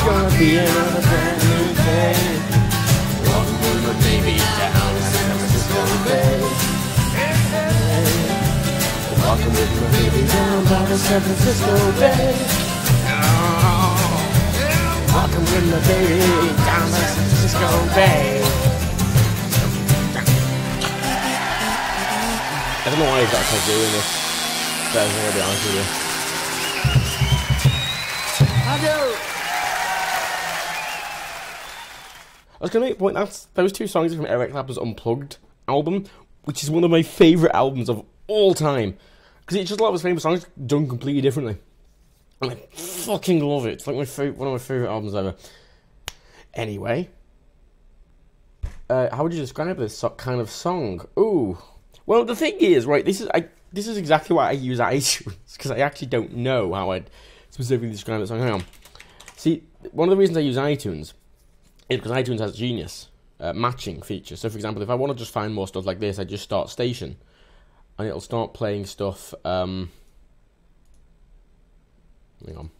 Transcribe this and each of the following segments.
gonna be another brand new day. Walking with my baby down San Francisco Bay. Walking with my baby down by the San Francisco Bay. Walking with my baby down the San Francisco Bay. I don't know why he's actually doing this. But I'm gonna be honest with you. I do. I was gonna make a point that those two songs are from Eric Clapton's Unplugged album, which is one of my favourite albums of all time. Because it's just a lot of his famous songs done completely differently. And I fucking love it. It's like one of my favourite albums ever. Anyway. How would you describe this kind of song? Ooh. Well, the thing is, right, this is exactly why I use iTunes. Because I actually don't know how I'd specifically describe the song. Hang on. See, one of the reasons I use iTunes is because iTunes has Genius matching features. So, for example, if I want to just find more stuff like this, I just start Station. And it'll start playing stuff, hang on.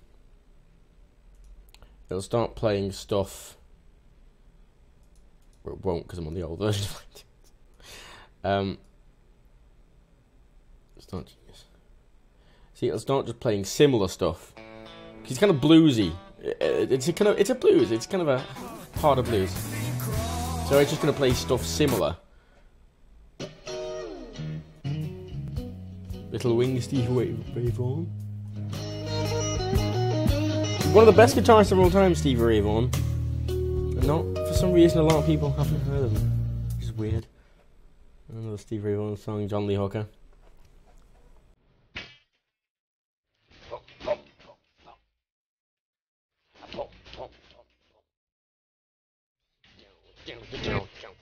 It'll start playing stuff, well, it won't because I'm on the old version of iTunes. Start Genius. See, it'll start just playing similar stuff. It's kind of bluesy. It's a blues, it's kind of a harder blues. So it's just going to play stuff similar. Little Wing, Steve Ray Vaughan. One of the best guitarists of all time, Steve Ray Vaughan. And not, for some reason, a lot of people haven't heard of him. Which is weird. Another Steve Ray Vaughan song, John Lee Hooker.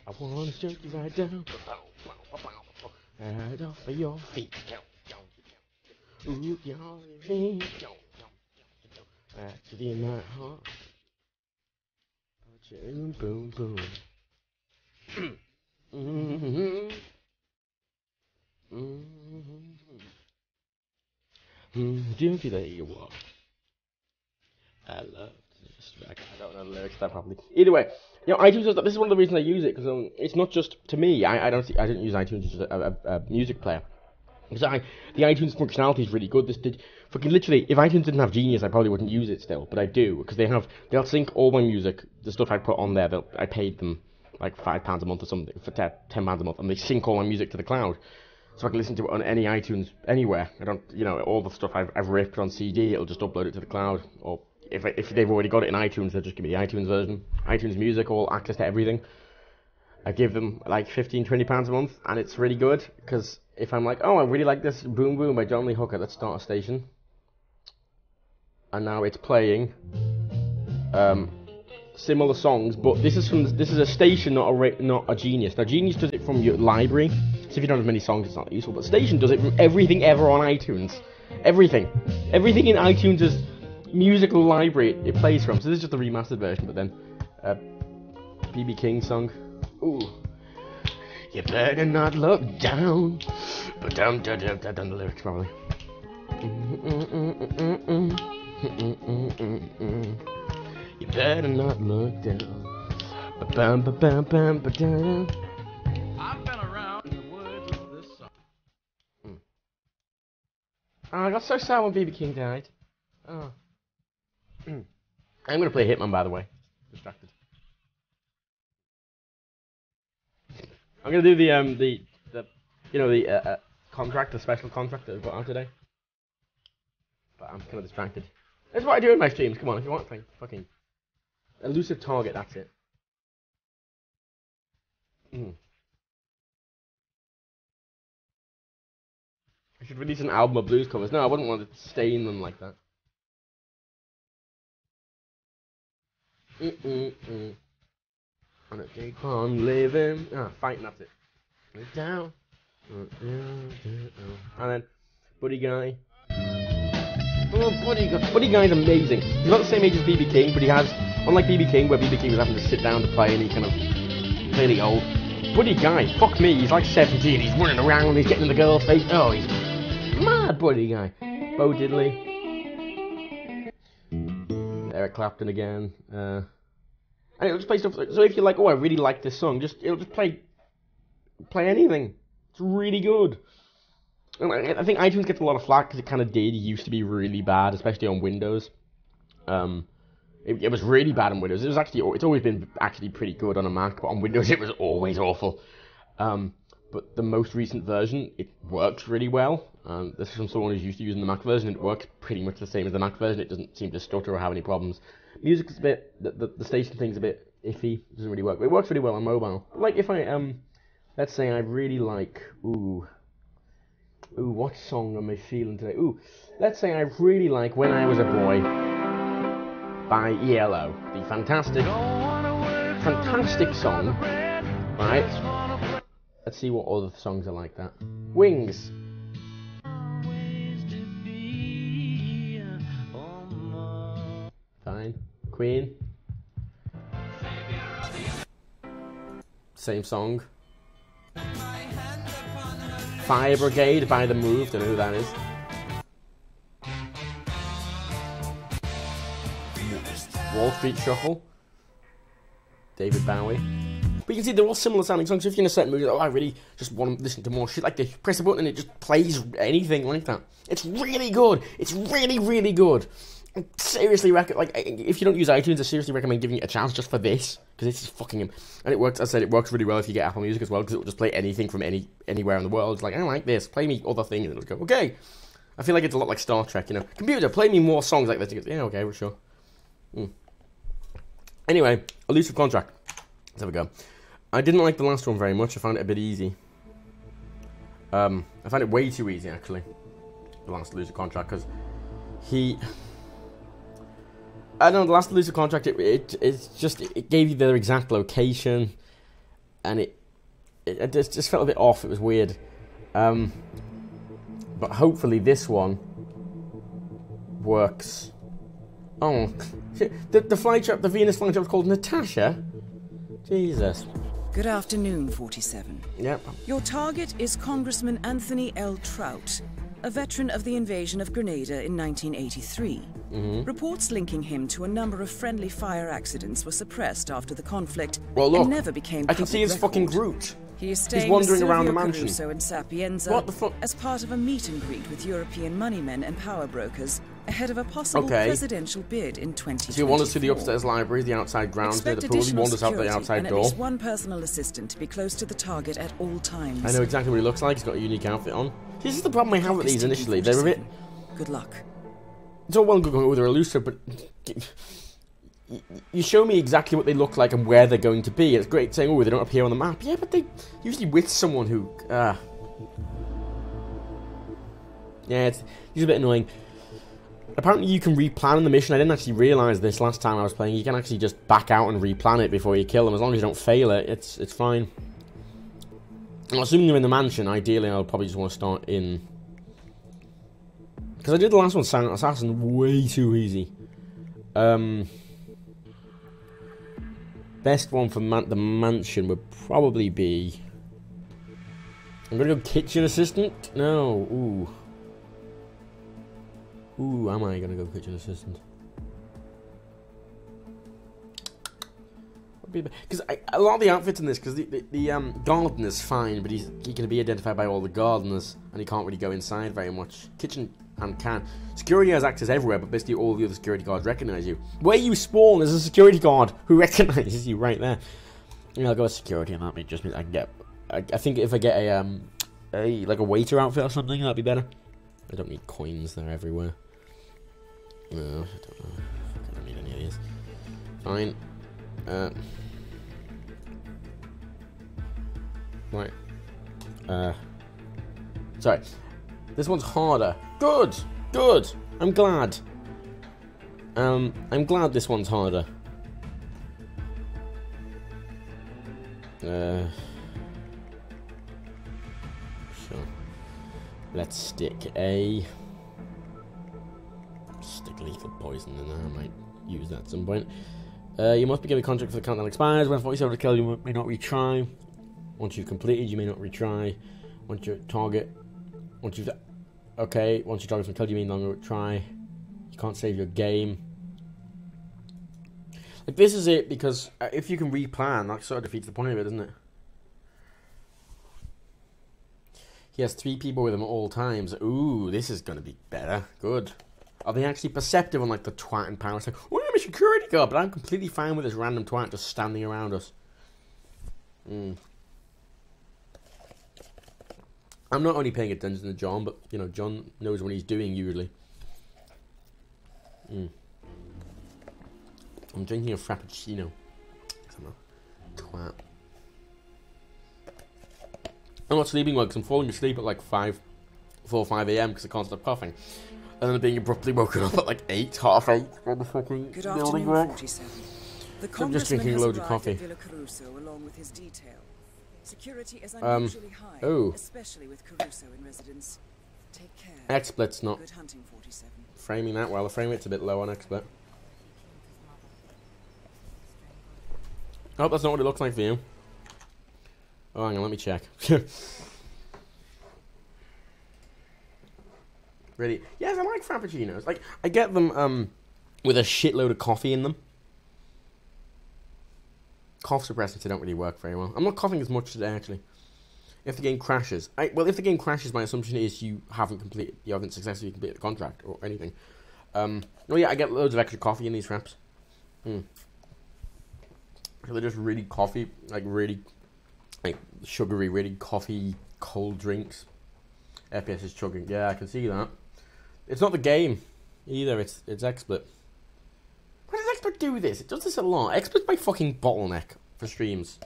I want to jerk you right down. Right off of your feet. Ooh, your feet. Back to the my heart. Boom, boom, boom. Don't you there you walk. I love this. I don't know the lyrics that properly. Either way, you know, iTunes does that. This is one of the reasons I use it, because it's not just to me. I don't use iTunes as a music player. Because the iTunes functionality is really good. Fucking literally, if iTunes didn't have Genius, I probably wouldn't use it still. But I do, because they'll sync all my music, the stuff I put on there. I paid them like £5 a month or something for £10 a month, and they sync all my music to the cloud, so I can listen to it on any iTunes anywhere. I don't, you know, all the stuff I've ripped on CD, it'll just upload it to the cloud. Or if they've already got it in iTunes, they'll just give me the iTunes version. iTunes Music, all access to everything. I give them like £15-20 a month, and it's really good, because if I'm like, oh, I really like this Boom Boom by John Lee Hooker, let's start a station. And now it's playing similar songs, but this is a station, not a Genius. Now Genius does it from your library, so if you don't have many songs, it's not useful. But Station does it from everything ever on iTunes. Everything in iTunes' musical library it plays from. So this is just a remastered version, but then B.B. King song. Ooh. You better not look down. But down the lyrics probably. You better not look down. Ba-bam, ba-bam, bam, ba-dam. I've been around the woods of this song. Oh, I got so sad when B.B. King died. Oh. I'm gonna play Hitman, by the way. Distracted. I'm gonna do the contract, the special contract that I got out today. But I'm kind of distracted. That's what I do in my streams. Come on, if you want, fucking Elusive Target. That's it. I should release an album of blues covers. No, I wouldn't want to stain them like that. On a keep on living. Fighting, that's it. Down. And then, Buddy Guy. Oh, Buddy Guy's amazing. He's not the same age as B.B. King, but he has, unlike B.B. King, where B.B. King was having to sit down to play and he kind of clearly old. Buddy Guy, fuck me, he's like 17, he's running around, he's getting in the girl's face. Oh, he's mad, Buddy Guy. Bo Diddley. There Clapton again. And it'll just play stuff. So if you're like, oh, I really like this song, it'll just play anything. It's really good. And I think iTunes gets a lot of flack because it kind of used to be really bad, especially on Windows. It was really bad on Windows. It's always been actually pretty good on a Mac, but on Windows it was always awful. But the most recent version, it works really well. This is from someone who's used to using the Mac version. It works pretty much the same as the Mac version. It doesn't seem to stutter or have any problems. Music's a bit, the station thing's a bit iffy. It doesn't really work. It works really well on mobile. Like if I, let's say I really like, what song am I feeling today? Let's say I really like When I Was a Boy by ELO. The fantastic song, right? Let's see what other songs are like that. Wings. Fine. Queen. Same song. Fire Brigade by The Move, don't know who that is. Wall Street Shuffle. David Bowie. But you can see they're all similar sounding songs. So if you're in a certain mood, I really just want to listen to more shit like this. Press a button and it just plays anything like that. It's really good. It's really, really good. I seriously recommend, if you don't use iTunes, I seriously recommend giving it a chance just for this, because it's just fucking him. And it works, as I said, it works really well if you get Apple Music as well, because it will just play anything from anywhere in the world. It's like, I like this, play me other things, and it'll go, okay. I feel like it's a lot like Star Trek, you know. Computer, play me more songs like this. You go, yeah, okay, we're sure. Anyway, Elusive Contract. Let's have a go. I didn't like the last one very much. I found it a bit easy. I found it way too easy, actually. The last Elusive Contract, because I don't know, the last Elusive Contract, it gave you their exact location, and it just felt a bit off. It was weird. But hopefully this one works. Oh, the flytrap, the Venus flytrap is called Natasha? Jesus. Good afternoon, 47. Yep. Your target is Congressman Anthony L. Trout, a veteran of the invasion of Grenada in 1983. Reports linking him to a number of friendly fire accidents were suppressed after the conflict and never became I can see his record. Fucking Groot. He is staying He's wandering with around the Silvio mansion. Caruso in Sapienza What the fuck? as part of a meet and greet with European moneymen and power brokers ahead of a possible presidential bid in 2024. So he wanders to the upstairs library, the outside grounds near the pool. He wanders out the outside and door. At least one personal assistant to be close to the target at all times. I know exactly what he looks like. He's got a unique outfit on. This is the problem I have with these initially. They're a bit... Good luck. It's all well and good going, they're elusive, but... You show me exactly what they look like and where they're going to be. It's great saying, they don't appear on the map. Yeah, but they usually with someone who... Yeah, it's a bit annoying. Apparently you can replan the mission. I didn't actually realise this last time I was playing. You can actually just back out and replan it before you kill them. As long as you don't fail it, it's fine. I'm assuming they're in the mansion. Ideally, I'll probably just want to start in... Because I did the last one, Silent Assassin, way too easy. Best one for the mansion would probably be... I'm going to go kitchen assistant? No, Ooh, am I going to go kitchen assistant? Because a lot of the outfits in this, because the gardener's fine, but he can be identified by all the gardeners, and he can't really go inside very much. Kitchen and can. Security has access everywhere, but basically all the other security guards recognise you. Where you spawn, there's a security guard who recognises you right there. Yeah, I'll go with security, and that just means I can get... I think if I get a waiter outfit or something, that'd be better. I don't need coins, they're everywhere. No, I don't know. I don't need any of these. Fine. Right. Sorry. This one's harder. Good! I'm glad. I'm glad this one's harder. Sure. Let's stick lethal poison in there. I might use that at some point. You must begin a contract for the countdown expires. When 47 to kill, you may not retry. Once you've completed, you may not retry. Once your target... Once your target's been killed, you may no longer retry. You can't save your game. Like, this is it, because if you can replan, that sort of defeats the point of it, doesn't it? He has 3 people with him at all times. Ooh, this is going to be better. Good. Are they actually perceptive on, like, the twat and power? It's like, oh, I'm a security guard, but I'm completely fine with this random twat just standing around us. I'm not only paying attention to John, but, you know, John knows what he's doing, usually. I'm drinking a Frappuccino. I'm a twat. I'm not sleeping well because I'm falling asleep at like 4 or 5 a.m. because I can't stop coughing. And then being abruptly woken up at like 8, half 8 when the fucking Good building afternoon, wrecked. 47. The I'm just drinking loads of coffee. Villa Caruso along with his detail. Security is unusually high, especially with Caruso in residence. Take care. XSplit's not Good hunting, 47. framing that well. The frame rate's a bit low on XSplit. I hope that's not what it looks like for you. Oh, hang on, let me check. Really? Yes, I like Frappuccinos. Like, I get them with a shitload of coffee in them. Cough suppressants, they don't really work very well. I'm not coughing as much today, actually. If the game crashes, if the game crashes, my assumption is you haven't successfully completed the contract or anything. Oh yeah, I get loads of extra coffee in these fraps. So they're just really coffee, really sugary, really coffee, cold drinks. FPS is chugging. Yeah, I can see that. It's not the game either. It's XSplit. Why does XSplit do this? It does this a lot. XSplit's my fucking bottleneck for streams.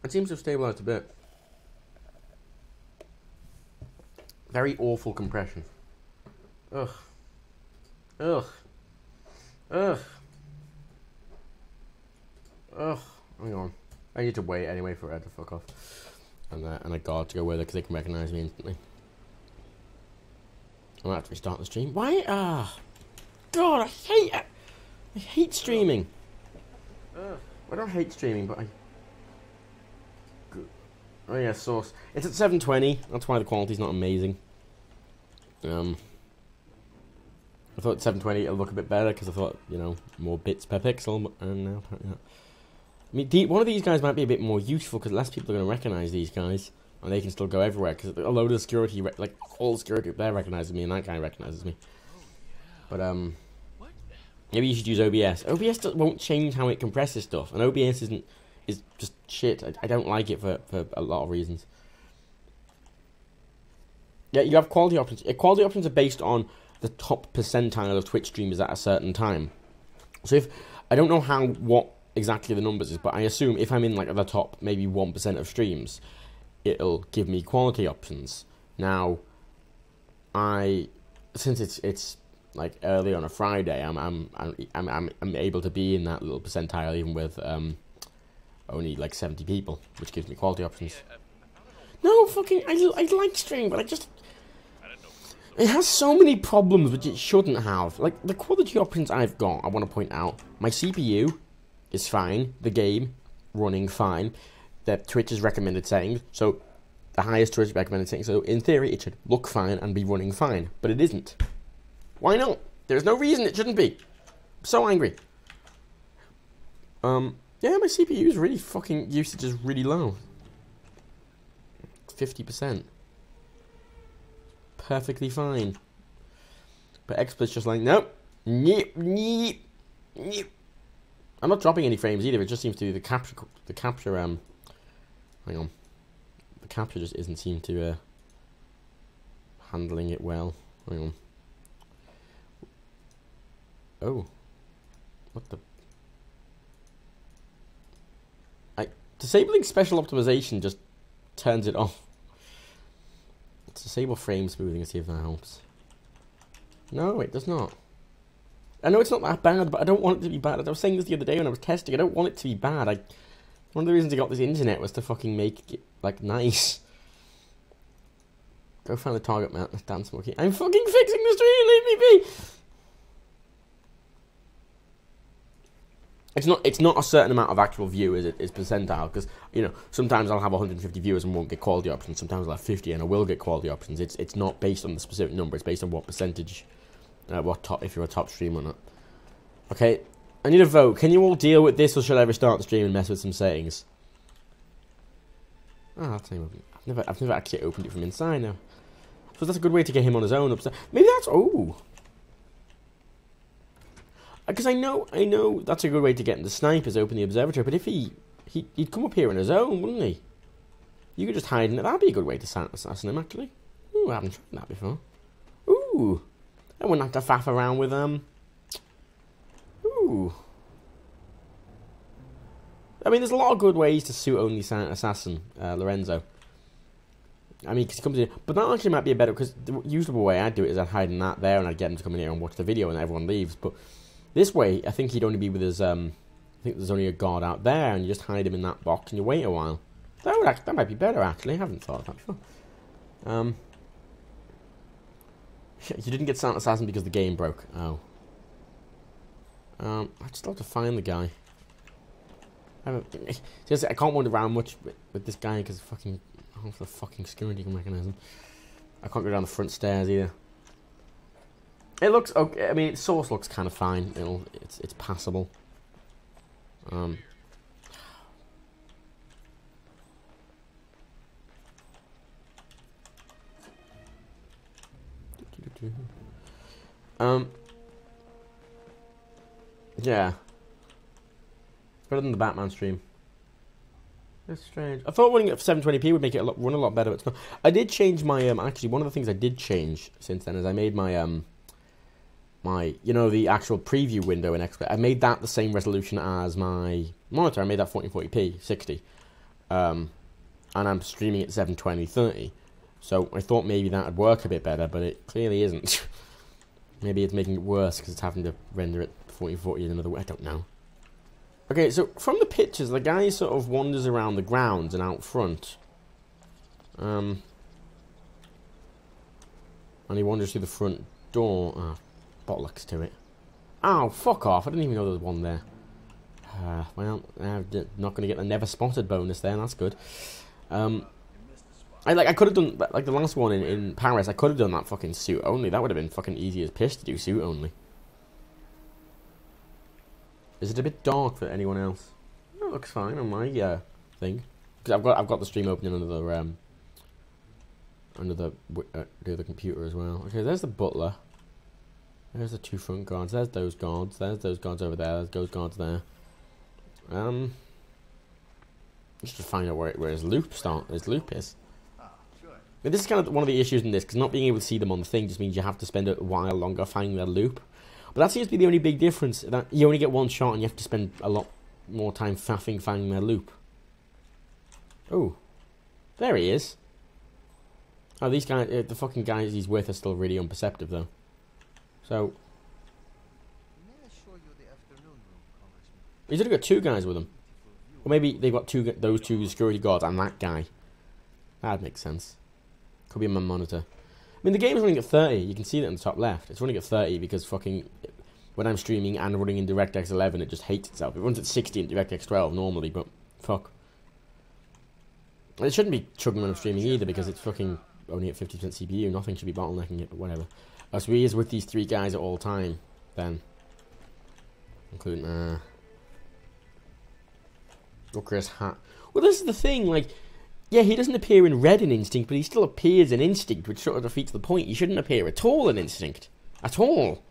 It seems to have stabilized a bit. Very awful compression. Ugh. Ugh. Ugh. Ugh. Hang on. I need to wait anyway for Ed to fuck off. And a guard to go with her because they can recognise me instantly. I'm going to have to restart the stream. Why? God, I hate it. I hate streaming. I don't hate streaming, but I... Oh yeah, source. It's at 720. That's why the quality's not amazing. I thought at 720 it'll look a bit better because I thought, you know, more bits per pixel. And now apparently not. I mean, one of these guys might be a bit more useful because less people are going to recognise these guys, and they can still go everywhere. Because a load of security, like all security, there recognises me, and that guy recognises me. But maybe you should use OBS. OBS won't change how it compresses stuff, and OBS is just shit. I don't like it for a lot of reasons. Yeah, you have quality options. Quality options are based on the top percentile of Twitch streamers at a certain time. So if I don't know what exactly the numbers is, but I assume if I'm in like the top maybe 1% of streams, it'll give me quality options. Now, since it's like early on a Friday, I'm able to be in that little percentile even with only like 70 people, which gives me quality options. No, fucking, I like stream, but it has so many problems which it shouldn't have. Like, the quality options I've got, I want to point out, my CPU is fine, the game running fine, the Twitch's recommended settings, so the highest Twitch recommended settings, so in theory it should look fine and be running fine, but it isn't. Why not? There's no reason it shouldn't be. I'm so angry. Yeah, my CPU's really fucking usage is really low. 50%. Perfectly fine. But XSplit's just like, nope. Neep. I'm not dropping any frames either. It just seems to be the capture. Hang on. The capture just isn't seem to handling it well. Hang on. Oh. What the? Disabling special optimization just turns it off. Let's disable frame smoothing and see if that helps. No, it does not. I know it's not that bad, but I don't want it to be bad. I was saying this the other day when I was testing. I don't want it to be bad. One of the reasons I got this internet was to fucking make it, like, nice. Go find the target map. Damn smoky. I'm fucking fixing the stream. Leave me be. It's not a certain amount of actual viewers. It's percentile because, you know, sometimes I'll have 150 viewers and won't get quality options. Sometimes I'll have 50 and I will get quality options. It's not based on the specific number. It's based on what percentage, if you're a top streamer or not. Okay, I need a vote. Can you all deal with this, or should I restart the stream and mess with some settings? Oh, I'll tell you what. I've never actually opened it from inside now. So that's a good way to get him on his own upstairs. Maybe that's... Oh! Because I know that's a good way to get him to snipe is open the observatory, but if he'd come up here on his own, wouldn't he? You could just hide in it. That'd be a good way to assassinate him, actually. Ooh, I haven't tried that before. Ooh! I wouldn't have to faff around with, Ooh. I mean, there's a lot of good ways to suit-only assassin Lorenzo. I mean, because he comes in... But that actually might be a better... Because the usual way I'd do it is I'd hide in that there and I'd get him to come in here and watch the video and everyone leaves. But this way, I think he'd only be with his... I think there's only a guard out there and you just hide him in that box and you wait a while. That might be better, actually. I haven't thought of that before. You didn't get Silent Assassin because the game broke. Oh. I just have to find the guy. I can't wander around much with this guy because fucking... of the fucking security mechanism. I can't go down the front stairs either. It looks okay. I mean, its source looks kind of fine. It's passable. Yeah. Better than the Batman stream. That's strange. I thought running it for 720p would make it run a lot better. But it's not. I did change my actually one of the things I did change since then is I made my the actual preview window in XSplit. I made that the same resolution as my monitor. I made that 1440p 60, and I'm streaming at 720/30. So I thought maybe that would work a bit better, but it clearly isn't. Maybe it's making it worse because it's having to render it 1440 in another way. I don't know. Okay, so from the pictures, the guy sort of wanders around the grounds and out front. And he wanders through the front door. Ah, bollocks to it. Oh, fuck off. I didn't even know there was one there. Well, I'm not going to get the never spotted bonus there. That's good. I could have done, like the last one in Paris, I could have done that fucking suit only. That would have been fucking easy as piss to do suit only. Is it a bit dark for anyone else? No, it looks fine on my thing. Because I've got the stream open under the computer as well. Okay, there's the butler. There's the two front guards. There's those guards. There's those guards over there. There's those guards there. Just to find out where his loop is. But this is kind of one of the issues in this, because not being able to see them on the thing just means you have to spend a while longer finding their loop. But that seems to be the only big difference, that you only get one shot and you have to spend a lot more time faffing finding their loop. Oh. There he is. Oh, these guys, the fucking guys he's with are still really unperceptive, though. So... He's only got two guys with him. Or maybe they've got those two security guards and that guy. That makes sense. Could be on my monitor. I mean, the game's running at 30. You can see that in the top left. It's running at 30 because fucking... When I'm streaming and running in DirectX 11, it just hates itself. It runs at 60 in DirectX 12 normally, but... Fuck. And it shouldn't be chugging when I'm streaming either because it's fucking only at 50% CPU. Nothing should be bottlenecking it, but whatever. So he is with these three guys at all time, then. Including, Look at his hat. Well, this is the thing, like... Yeah, he doesn't appear in red in Instinct, but he still appears in Instinct, which sort of defeats the point. He shouldn't appear at all in Instinct. At all.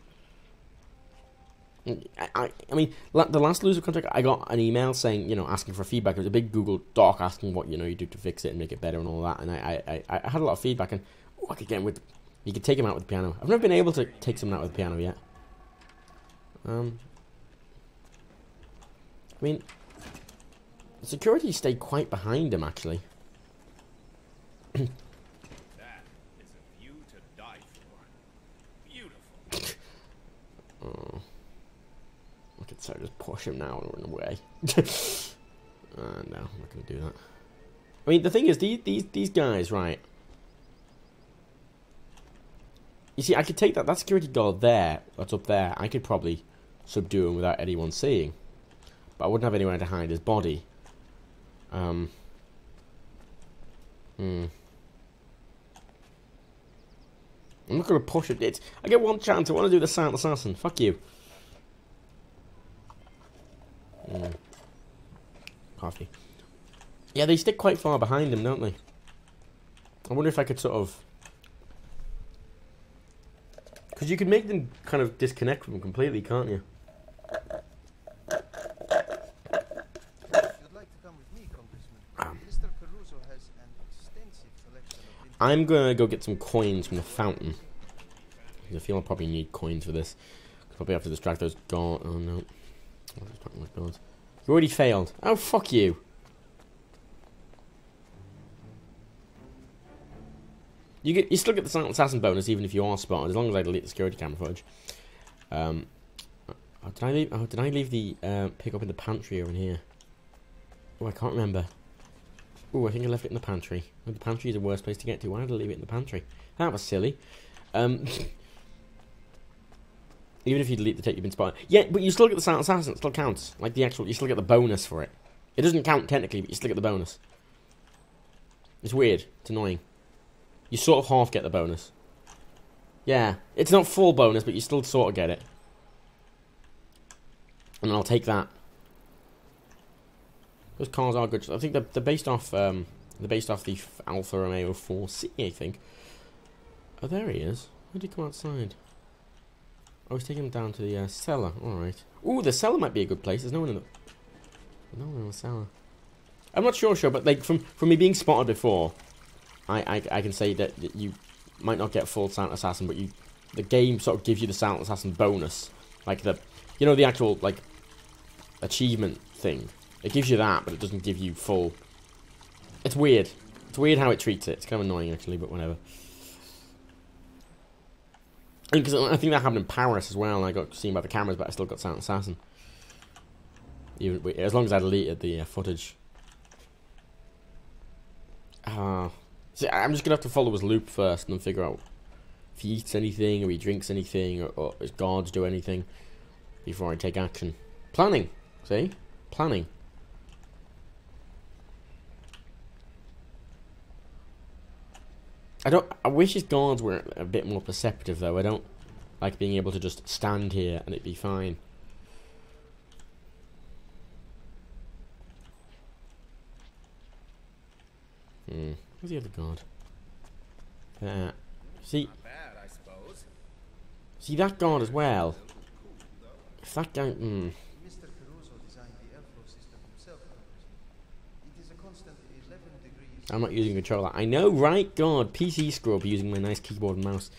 I mean, the last Elusive contract, I got an email saying, asking for feedback. It was a big Google Doc asking what, you do to fix it and make it better and all that. And I had a lot of feedback, and I could get him with... You could take him out with the piano. I've never been able to take someone out with the piano yet. I mean... Security stayed quite behind him, actually. That is a view to die for. Beautiful. Oh. I could so just push him now and run away. No, I'm not going to do that. I mean, the thing is, these guys, right? You see, I could take that security guard there, that's up there, I could probably subdue him without anyone seeing. But I wouldn't have anywhere to hide his body. I'm not going to push it. I get one chance. I want to do the Silent Assassin. Fuck you. Coffee. Yeah, they stick quite far behind him, don't they? I wonder if I could sort of... Because you could make them kind of disconnect from him completely, can't you? I'm gonna go get some coins from the fountain. I feel I'll probably need coins for this. Probably have to distract those guards. Oh no. You already failed. Oh, fuck you. You still get the silent assassin bonus even if you are spotted, as long as I delete the security camera footage. Did I leave the pick up in the pantry over in here? Oh, I can't remember. Oh, I think I left it in the pantry. Oh, the pantry is the worst place to get to. Why did I leave it in the pantry? That was silly. Even if you delete the tape, you've been spotted. Yeah, but you still get the silent assassin. It still counts. Like the actual, you still get the bonus for it. It doesn't count technically, but you still get the bonus. It's weird. It's annoying. You sort of half get the bonus. Yeah, it's not full bonus, but you still sort of get it. And I'll take that. Those cars are good. I think they're based off the Alfa Romeo 4C, I think. Oh, there he is. Where did he come outside? Oh, he's taking him down to the cellar. Alright. Ooh, the cellar might be a good place. There's no one in the... No one in the cellar. I'm not sure, but like, from me being spotted before, I can say that you might not get full silent assassin, but the game sort of gives you the silent assassin bonus. Like the... You know, the actual, like, achievement thing. It gives you that, but it doesn't give you full... It's weird. It's weird how it treats it. It's kind of annoying, actually, but whatever. Because I think that happened in Paris as well, and I got seen by the cameras, but I still got silent assassin. Even as long as I deleted the footage. See, I'm just going to have to follow his loop first and then figure out if he eats anything, or he drinks anything, or his guards do anything before I take action. Planning. See? Planning. I wish his guards were a bit more perceptive, though. I don't like being able to just stand here and it'd be fine. Where's the other guard? See? See that guard as well? If that guy... I'm not using a controller. I know, right? God, PC scrub using my nice keyboard and mouse.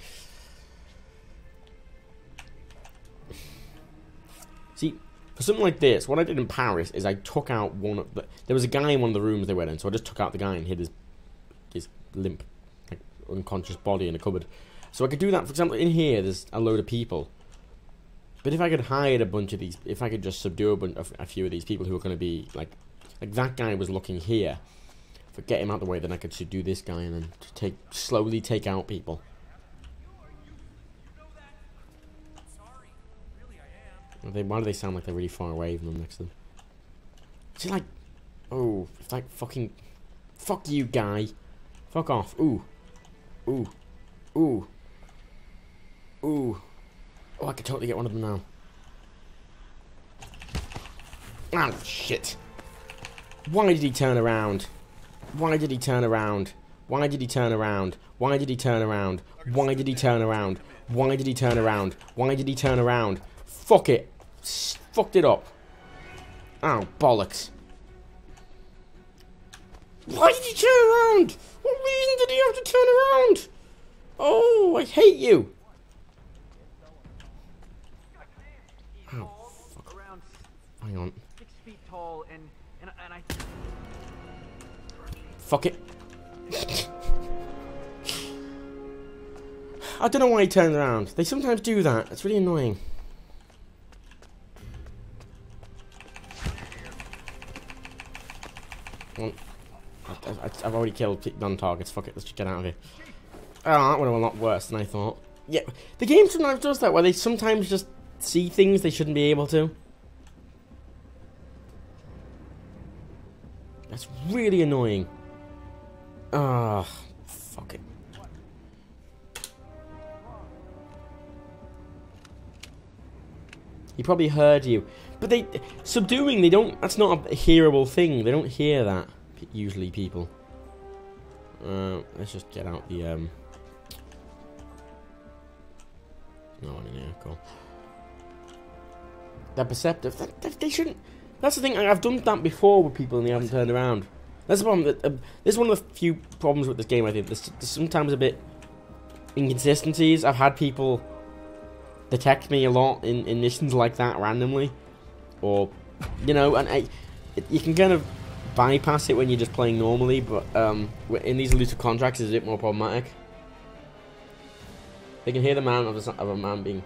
See, for something like this, what I did in Paris is I took out one of the... There was a guy in one of the rooms they went in, so I just took out the guy and hid his limp, like, unconscious body in a cupboard. So I could do that. For example, in here, there's a load of people. But if I could hide a bunch of these... If I could just subdue a few of these people who are going to be, like that guy was looking here... If I get him out of the way, then I could do this guy and then slowly take out people. Why do they sound like they're really far away from them next to them? Is it like... Oh, it's like fucking... Fuck you, guy. Fuck off. Ooh. Ooh. Ooh. Ooh. Oh, I could totally get one of them now. Oh, shit. Why did he turn around? Why did he turn around? Why did he turn around? Why did he turn around? Why did he turn around? Why did he turn around? Why did he turn around? Fuck it. Fucked it up. Oh, bollocks. Why did he turn around? What reason did he have to turn around? Oh, I hate you. Oh, fuck. Hang on. 6 feet tall and I... Fuck it. I don't know why he turned around. They sometimes do that. It's really annoying. Well, I've already killed non-targets. Fuck it. Let's just get out of here. Oh, that would have been a lot worse than I thought. Yeah, the game sometimes does that, where they sometimes just see things they shouldn't be able to. That's really annoying. Ah, fuck it. He probably heard you. But subduing, they don't, that's not a hearable thing. They don't hear that, usually, people. Let's just get out the, no one in here, cool. They're perceptive. They shouldn't, that's the thing, I've done that before with people and they haven't turned around. That's the problem, this is one of the few problems with this game, I think. There's sometimes a bit inconsistencies. I've had people detect me a lot in missions like that randomly, or you know, and you can kind of bypass it when you're just playing normally, but in these elusive contracts it's a bit more problematic. They can hear the man of a man being,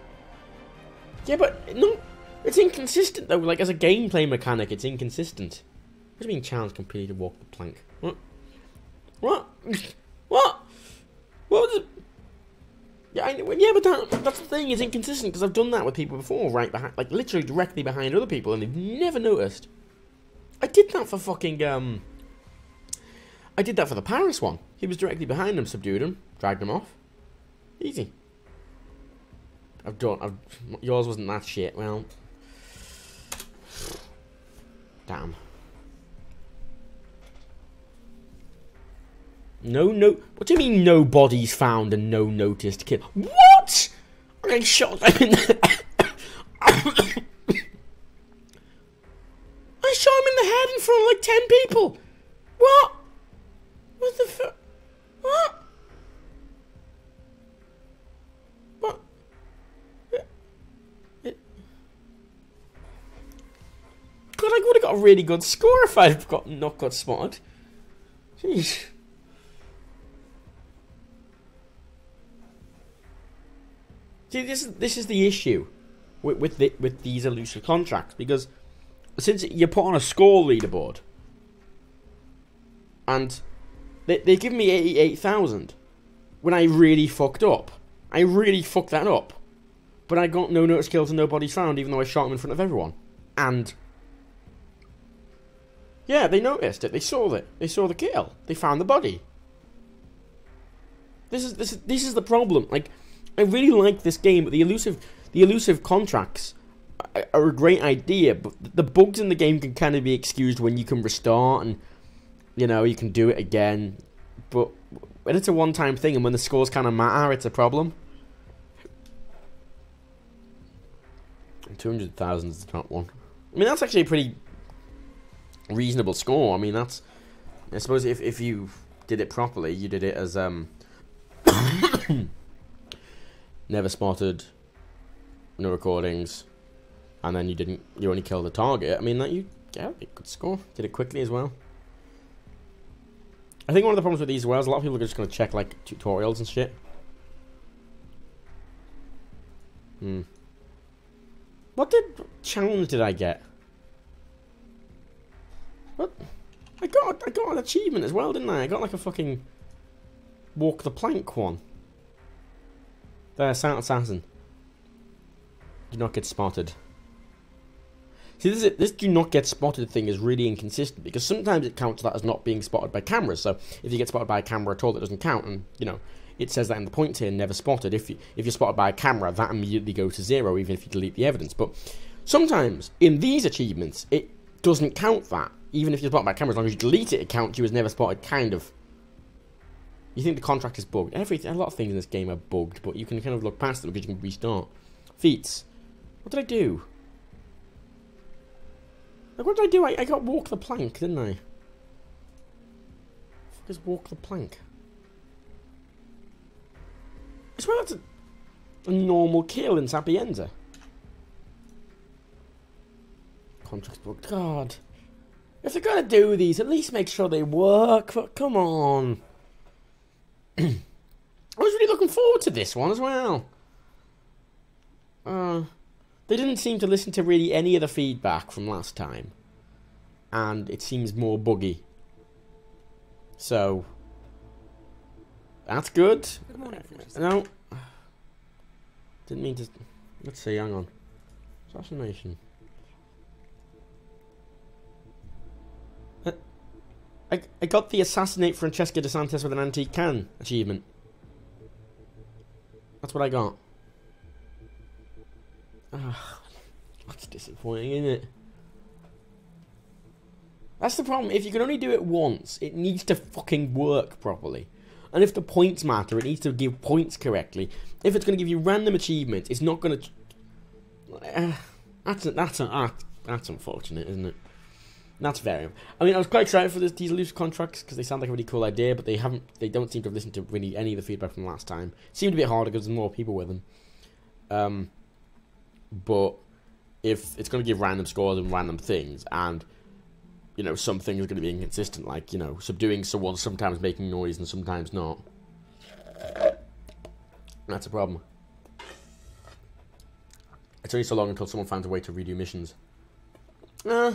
yeah, but no, it's inconsistent though. Like as a gameplay mechanic, it's inconsistent. What do you mean challenge completely to walk the plank? What? What? What? What was it? Yeah, but that's the thing, it's inconsistent, because I've done that with people before, right behind, like, literally directly behind other people, and they've never noticed. I did that for fucking, I did that for the Paris one. He was directly behind them, subdued him, dragged him off. Easy. Yours wasn't that shit, well. Damn. No, what do you mean no bodies found and no noticed kill? What? I shot him in the... I shot him in the head in front of like 10 people. What? What the fuck? What? What? God, I would have got a really good score if I'd not got spotted. Jeez. See, this is the issue with these elusive contracts, because since you put on a score leaderboard, and they give me 88,000 when I really fucked up. I really fucked that up, but I got no notice kills and no bodies found, even though I shot him in front of everyone. And yeah, they noticed it. They saw it. They saw the kill. They found the body. This is the problem. Like, I really like this game, but the elusive contracts are a great idea, but the bugs in the game can kind of be excused when you can restart and, you know, you can do it again. But when it's a one-time thing and when the scores kind of matter, it's a problem. 200,000 is the top one. I mean, that's actually a pretty reasonable score. I mean, that's, I suppose if you did it properly, you did it as never spotted, no recordings, and then you only killed the target. I mean, yeah, a good score. Did it quickly as well. I think one of the problems with these as well is a lot of people are just going to check like tutorials and shit. What challenge did I get? What? I got an achievement as well, didn't I? I got like a fucking walk the plank one. There, Silent Assassin. Do not get spotted. See, this do not get spotted thing is really inconsistent, because sometimes it counts that as not being spotted by cameras. So if you get spotted by a camera at all, that doesn't count, and you know it says that in the points here, never spotted. If you're spotted by a camera, that immediately goes to 0, even if you delete the evidence. But sometimes in these achievements, it doesn't count that, even if you're spotted by a camera. As long as you delete it, it counts you as never spotted, kind of. You think the contract is bugged. A lot of things in this game are bugged, but you can kind of look past them because you can restart. Feats. What did I do? Like, what did I do? I got walk the plank, didn't I? What is walk the plank? I swear that's a normal kill in Sapienza. Contract's bugged. God. If they're going to do these, at least make sure they work. Come on. I was really looking forward to this one as well. They didn't seem to listen to really any of the feedback from last time, and it seems more buggy. So that's good. Good morning, No, didn't mean to. Let's see. Hang on. Assassination. I got the assassinate Francesca De Santis with an antique can achievement. That's what I got. That's disappointing, isn't it? That's the problem. If you can only do it once, it needs to fucking work properly. And if the points matter, it needs to give points correctly. If it's going to give you random achievements, it's not going to... That's unfortunate, isn't it? That's very... I mean, I was quite excited for these Elusive contracts, because they sound like a really cool idea, but they don't seem to have listened to really any of the feedback from last time. It seemed a bit harder because there's more people with them. But if it's going to give random scores and random things, and... you know, some things are going to be inconsistent, like, you know, subduing someone, sometimes making noise and sometimes not. That's a problem. It's only so long until someone finds a way to redo missions. Yeah,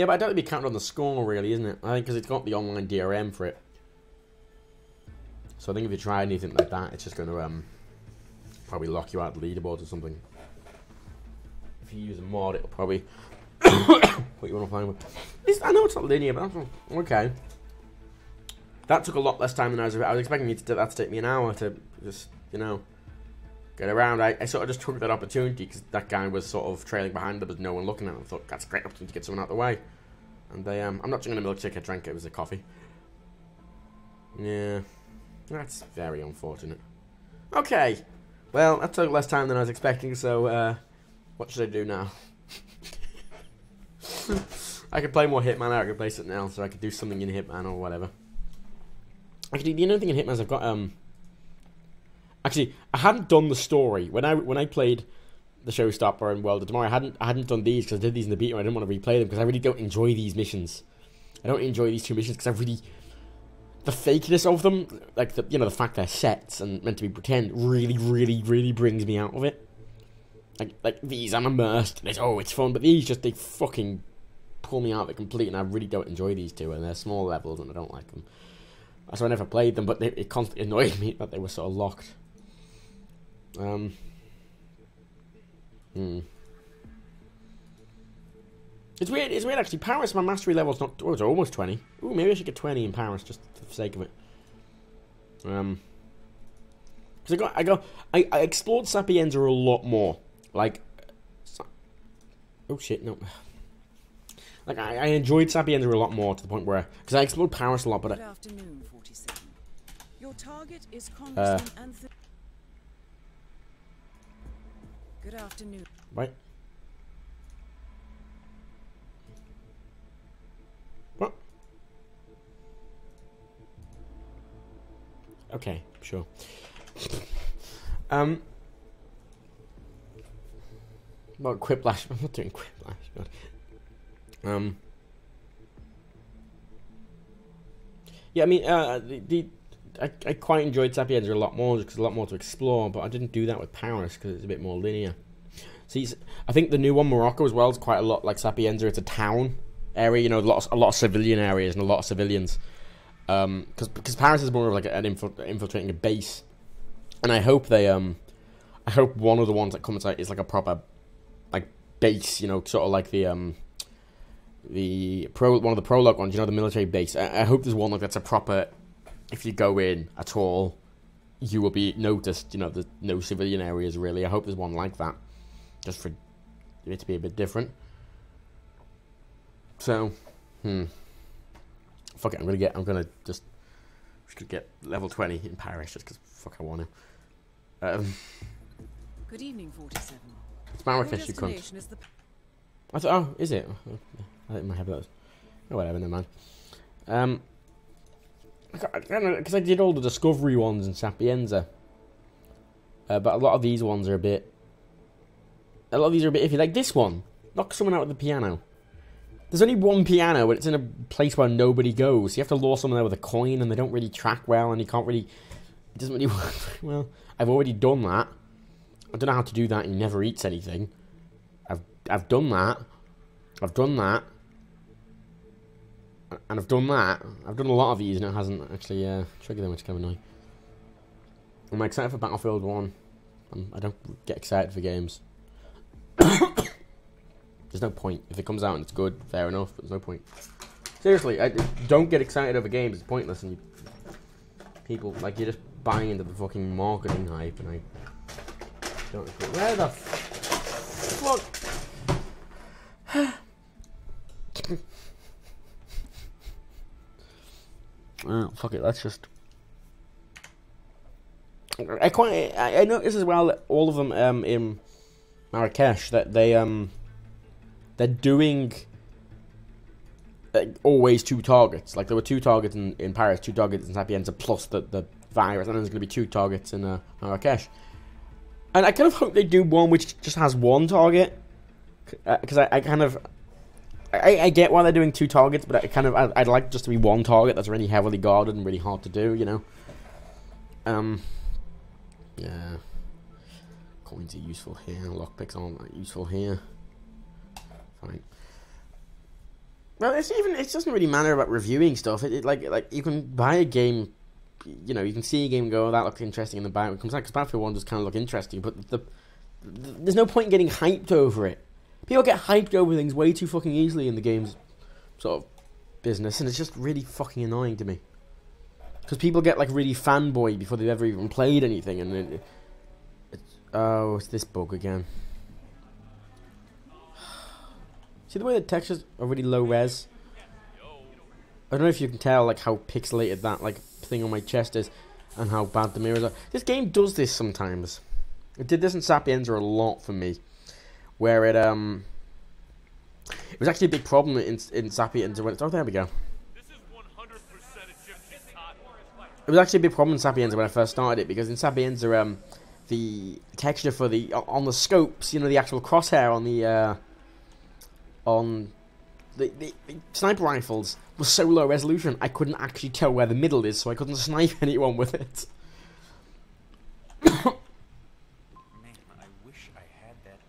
but I don't think we count on the score, really, isn't it? I think because it's got the online DRM for it. So I think if you try anything like that, it's just going to probably lock you out of the leaderboards or something. If you use a mod, it'll probably... what you want to find with? I know it's not linear, but that's okay. That took a lot less time than I was expecting that to take me an hour to just, you know, get around. I sort of just took that opportunity because that guy was sort of trailing behind. There was no one looking at him. I thought that's a great opportunity to get someone out of the way. And I'm not drinking a milkshake. I drank it. It was a coffee. Yeah, that's very unfortunate. Okay, well that took less time than I was expecting. So what should I do now? I could play more Hitman, or I could play something else, or I could do something in Hitman or whatever. Actually, the only thing in Hitman is I've got actually, I hadn't done the story when I played the Showstopper and World of Tomorrow. I hadn't done these because I did these in the beta. I didn't want to replay them because I really don't enjoy these missions. I don't enjoy these two missions because the fakeness of them, like the fact they're sets and meant to be pretend, really brings me out of it. Like these, I'm immersed. It's fun, but these they fucking pull me out of it completely, and I really don't enjoy these two, and they're small levels, and I don't like them. So I never played them, but it constantly annoyed me that they were sort of locked. It's weird actually. Paris, my mastery level's not... Oh, it's almost 20. Ooh, maybe I should get 20 in Paris, just for the sake of it. Because I explored Sapienza a lot more. Like... Oh shit, no. Like, I enjoyed Sapienza a lot more to the point where... Because I explored Paris a lot, but... Good afternoon, 47. Your target is Congressman Anthony... Good afternoon. Right. What? Okay, sure. Well, Quiplash. I'm not doing Quiplash, God. Yeah, I mean, I quite enjoyed Sapienza a lot more because there's a lot more to explore, but I didn't do that with Paris because it's a bit more linear. See, I think the new one, Morocco, as well, is quite a lot like Sapienza. It's a town area, you know, a lot of civilian areas and a lot of civilians. Because Paris is more of like an infiltrating a base, and I hope I hope one of the ones that comes out is like a proper like base, you know, sort of like one of the prologue ones, you know, the military base. I hope there's one like that's a proper. If you go in at all, you will be noticed. You know, there's no civilian areas really. I hope there's one like that, just for it to be a bit different. So, fuck it. I'm gonna just get level 20 in Paris just because fuck I want to. Good evening, 47. It's Marrakesh, you cunt. I thought, oh, is it? I think my head was. Oh, whatever, never mind. Because I did all the Discovery ones in Sapienza. But a lot of these ones are a bit iffy. Like this one. Knock someone out with the piano. There's only one piano, but it's in a place where nobody goes. You have to lure someone there with a coin, and they don't really track well, and you can't really... It doesn't really work very well. I've already done that. I don't know how to do that. He never eats anything. I've done that. I've done that. And I've done that. I've done a lot of these and it hasn't actually triggered them, which is kind of annoying. Am I excited for Battlefield 1? I don't get excited for games. There's no point. If it comes out and it's good, fair enough, but there's no point. Seriously, I don't get excited over games. It's pointless, and people, like, you're just buying into the fucking marketing hype, and I don't agree. Where the fuck? Oh, fuck it, let's just... I noticed as well that all of them in Marrakesh, that they're doing always 2 targets. Like, there were 2 targets in Paris, 2 targets in Sapienza, plus the virus, and then there's going to be 2 targets in Marrakesh. And I kind of hope they do one which just has 1 target, because I kind of... I get why they're doing 2 targets, but I'd like just to be 1 target that's really heavily guarded and really hard to do, you know? Yeah. Coins are useful here, lockpicks aren't that useful here. Fine. Well, it doesn't really matter about reviewing stuff. Like you can buy a game, you know, you can see a game and go, oh, that looks interesting, and then buy it when it comes out, because Battlefield 1 does kind of look interesting, but there's no point in getting hyped over it. People get hyped over things way too fucking easily in the game's sort of business, and it's just really fucking annoying to me. Because people get like really fanboy before they've ever even played anything, and oh, it's this bug again. See the way the textures are really low res? I don't know if you can tell like how pixelated that like thing on my chest is, and how bad the mirrors are. This game does this sometimes. It did this in Sapienza a lot for me, where it was actually a big problem in Sapienza when it's... Oh, there we go. It was actually a big problem in Sapienza when I first started it, because in Sapienza, the texture for on the scopes, you know, the actual crosshair on the sniper rifles was so low resolution, I couldn't actually tell where the middle is, so I couldn't snipe anyone with it.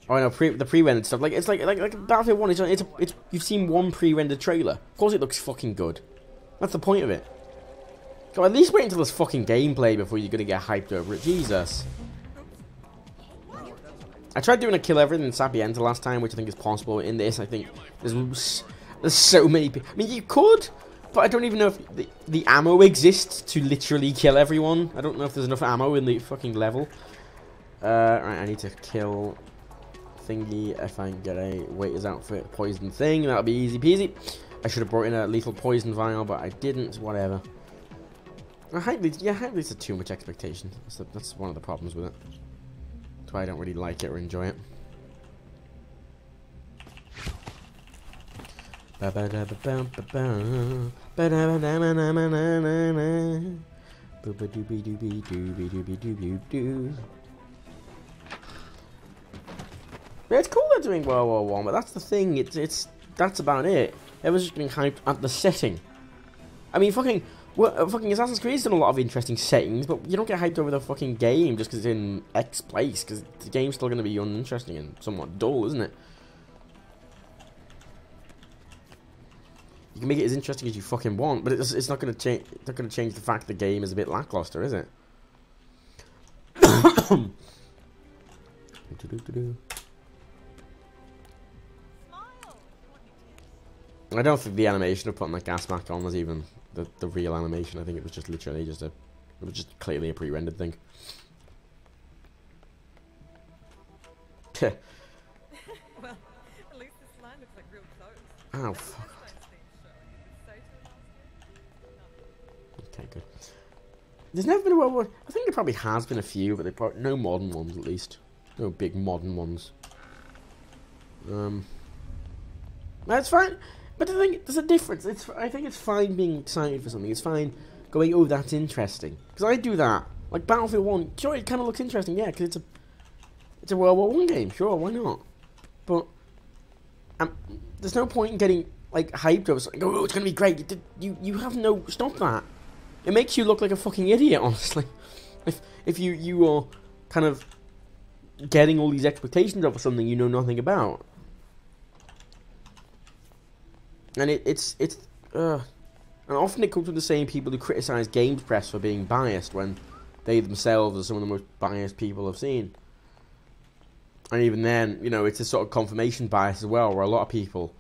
Oh, I know, the pre-rendered stuff. Like, it's like Battlefield 1. It's you've seen one pre-rendered trailer. Of course, it looks fucking good. That's the point of it. So at least wait until there's fucking gameplay before you're gonna get hyped over it. Jesus. I tried doing a kill everything in Sapienza last time, which I think is possible. In this, I think there's so many people. I mean, you could, but I don't even know if the ammo exists to literally kill everyone. I don't know if there's enough ammo in the fucking level. Right, I need to kill thingy. If I can get a waiter's outfit poison thing, that'll be easy peasy. I should have brought in a lethal poison vial, but I didn't. Whatever. Hype leads to too much expectation. That's one of the problems with it. That's why I don't really like it or enjoy it. Yeah, it's cool they're doing World War One, but that's the thing. That's about it. Everyone's just getting hyped at the setting. I mean, fucking Assassin's Creed's done a lot of interesting settings, but you don't get hyped over the fucking game just because it's in X place, because the game's still going to be uninteresting and somewhat dull, isn't it? You can make it as interesting as you fucking want, but it's not going to change. It's not going to change the fact the game is a bit lackluster, is it? I don't think the animation of putting that gas mask on was even the real animation. I think it was just literally it was just clearly a pre-rendered thing. Well, at least this line looks like real clothes. Oh fuck. Okay, good. There's never been a World War... I think there probably has been a few, but probably no modern ones at least. No big modern ones. That's fine. But I think there's a difference. I think it's fine being excited for something. It's fine going, oh, that's interesting. Because I do that. Like Battlefield 1, sure, it kind of looks interesting, yeah, because it's a World War 1 game, sure, why not? But there's no point in getting like hyped over something. Oh, it's going to be great. You have no... Stop that. It makes you look like a fucking idiot, honestly. If you are kind of getting all these expectations over something you know nothing about. And and often it comes from the same people who criticise games press for being biased when they themselves are some of the most biased people I've seen. And even then, you know, it's a sort of confirmation bias as well, where a lot of people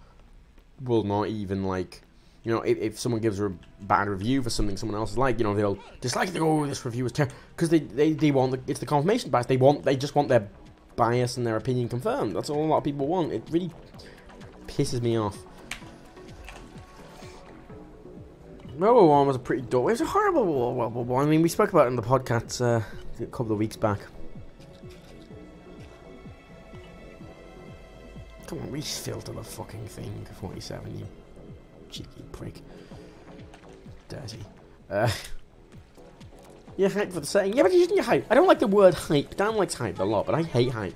will not even, like, you know, if someone gives a bad review for something someone else is like, you know, they'll dislike it, oh, this review is terrible, because they want it's the confirmation bias. They just want their bias and their opinion confirmed. That's all a lot of people want. It really pisses me off. World War One was a pretty dull. It was a horrible World War One. I mean, we spoke about it in the podcast a couple of weeks back. Come on, refilter the fucking thing. 47, you cheeky prick. Dirty. Yeah, hype for the setting. Yeah, but you shouldn't hype. I don't like the word hype. Dan likes hype a lot, but I hate hype.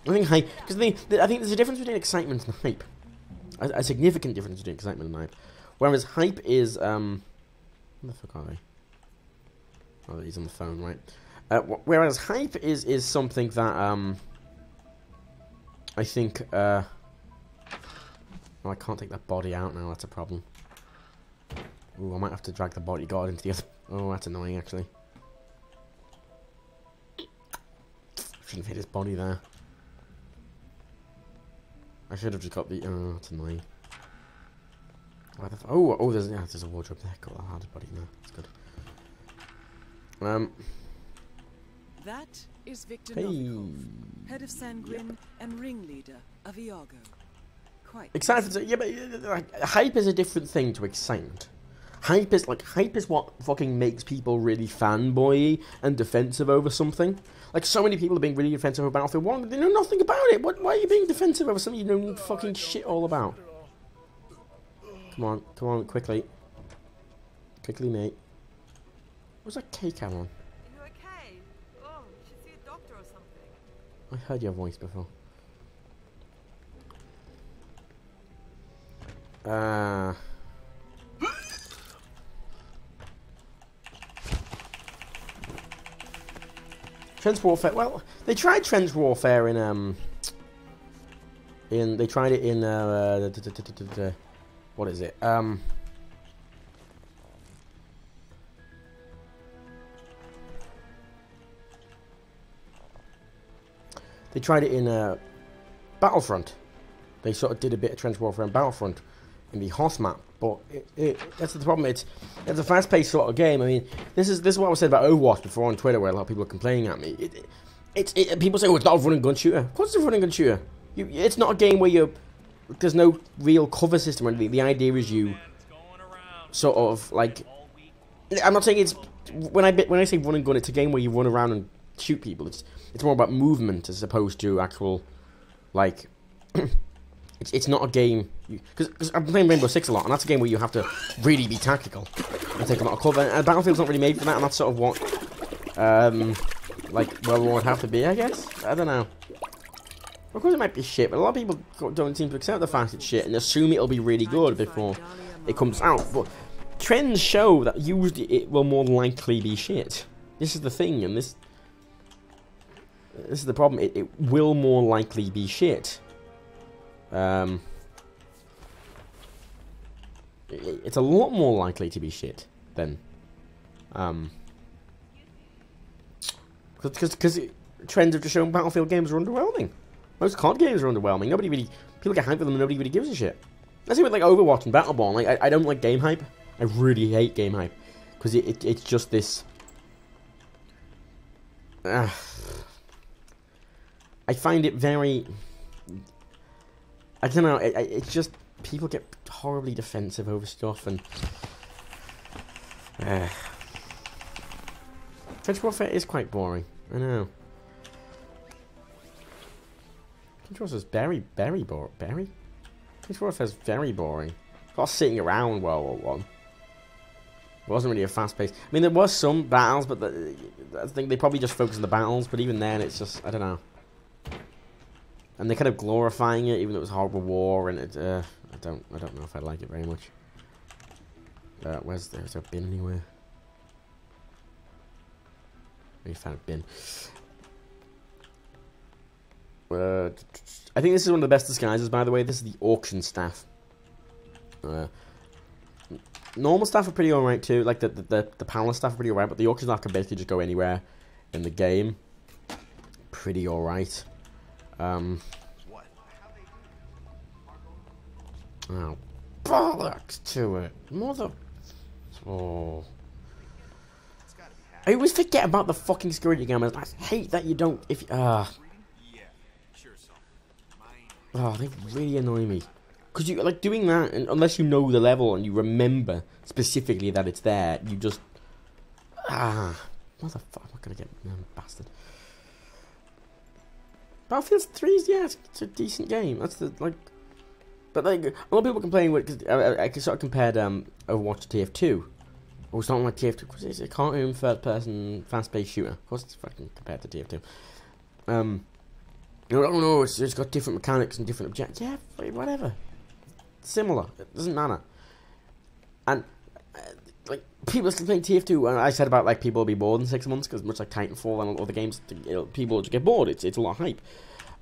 I think hype, because I think there's a difference between excitement and hype. A significant difference between excitement and hype. Whereas hype is, where the fuck are they? Oh, he's on the phone, right? Whereas hype is something that, I think, oh, I can't take that body out now, that's a problem. Ooh, I might have to drag the bodyguard into the other... Oh, that's annoying, actually. Shouldn't have hit his body there. I should have just got the... Oh, that's annoying. Oh, there's a wardrobe there. Cool, I'll have his body now. That's good. That is Victor Hey. Novikov, head of Sanguine and ringleader of Iago. Quite Excited for... Yeah, but hype is a different thing to excitement. Hype is what fucking makes people really fanboy and defensive over something. Like, so many people are being really defensive over Battlefield 1, but they know nothing about it. Why are you being defensive over something you know fucking shit all about? Come on, quickly. Quickly, mate. What's that cake I'm on? Are you okay? Oh, you should see a doctor or something. I heard your voice before. Trench warfare. Well, they tried trench warfare in they tried it in what is it? They tried it in Battlefront. They sort of did a bit of trench warfare in Battlefront in the Hoth map, but that's the problem. It's a fast-paced sort of game. I mean, this is what I was saying about Overwatch before on Twitter, where a lot of people are complaining at me. People say, "Oh, it's not a run and gun shooter." Of course, it's a run and gun shooter. It's not a game where there's no real cover system or anything. The idea is you sort of like. I'm not saying it's when I say run and gun, it's a game where you run around and shoot people. It's more about movement as opposed to actual like. It's not a game because I'm playing Rainbow Six a lot, and that's a game where you have to really be tactical and take a lot of cover. And Battlefield's not really made for that, and that's sort of what like World War would have to be, I guess. I don't know. Of course, it might be shit, but a lot of people don't seem to accept the fact it's shit and assume it'll be really good before it comes out. But trends show that usually it will more likely be shit. This is the thing, and this is the problem. It will more likely be shit. It's a lot more likely to be shit than because trends have just shown Battlefield games are underwhelming. Most COD games are underwhelming. People get hyped for them and nobody really gives a shit. That's it with like Overwatch and Battleborn. Like I don't like game hype. I really hate game hype because it's just this. I find it very. I don't know. It's just people get horribly defensive over stuff and. Trench warfare is quite boring. I know. Trench warfare is very boring. Trench warfare is very boring. A lot of sitting around World War One. It wasn't really a fast pace. I mean, there was some battles, but I think they probably just focused on the battles. But even then, it's just I don't know. And they're kind of glorifying it, even though it was a horrible war, and I don't know if I like it very much. Is there a bin anywhere? We found a bin. I think this is one of the best disguises, by the way. This is the auction staff. Normal staff are pretty alright too, like the palace staff are pretty alright, but the auction staff can basically just go anywhere in the game. Pretty alright. Oh, bollocks to it. Mother... Oh. I always forget about the fucking security cameras. I hate that you don't... Oh, they really annoy me. Because you like doing that, and unless you know the level and you remember specifically that it's there, you just motherfucker! I'm not gonna get bastard. Battlefield 3's it's a decent game. That's the like, but like a lot of people complain because I sort of compared Overwatch to TF2. Oh, it's not like TF2 because it's a cartoon third-person fast-paced shooter. Of course, it's fucking compared to TF2. I don't know. It's got different mechanics and different objectives. Yeah, whatever. Similar. It doesn't matter. And like people still playing TF2, and I said about like people will be bored in 6 months because much like Titanfall and other games, people will just get bored. It's a lot of hype,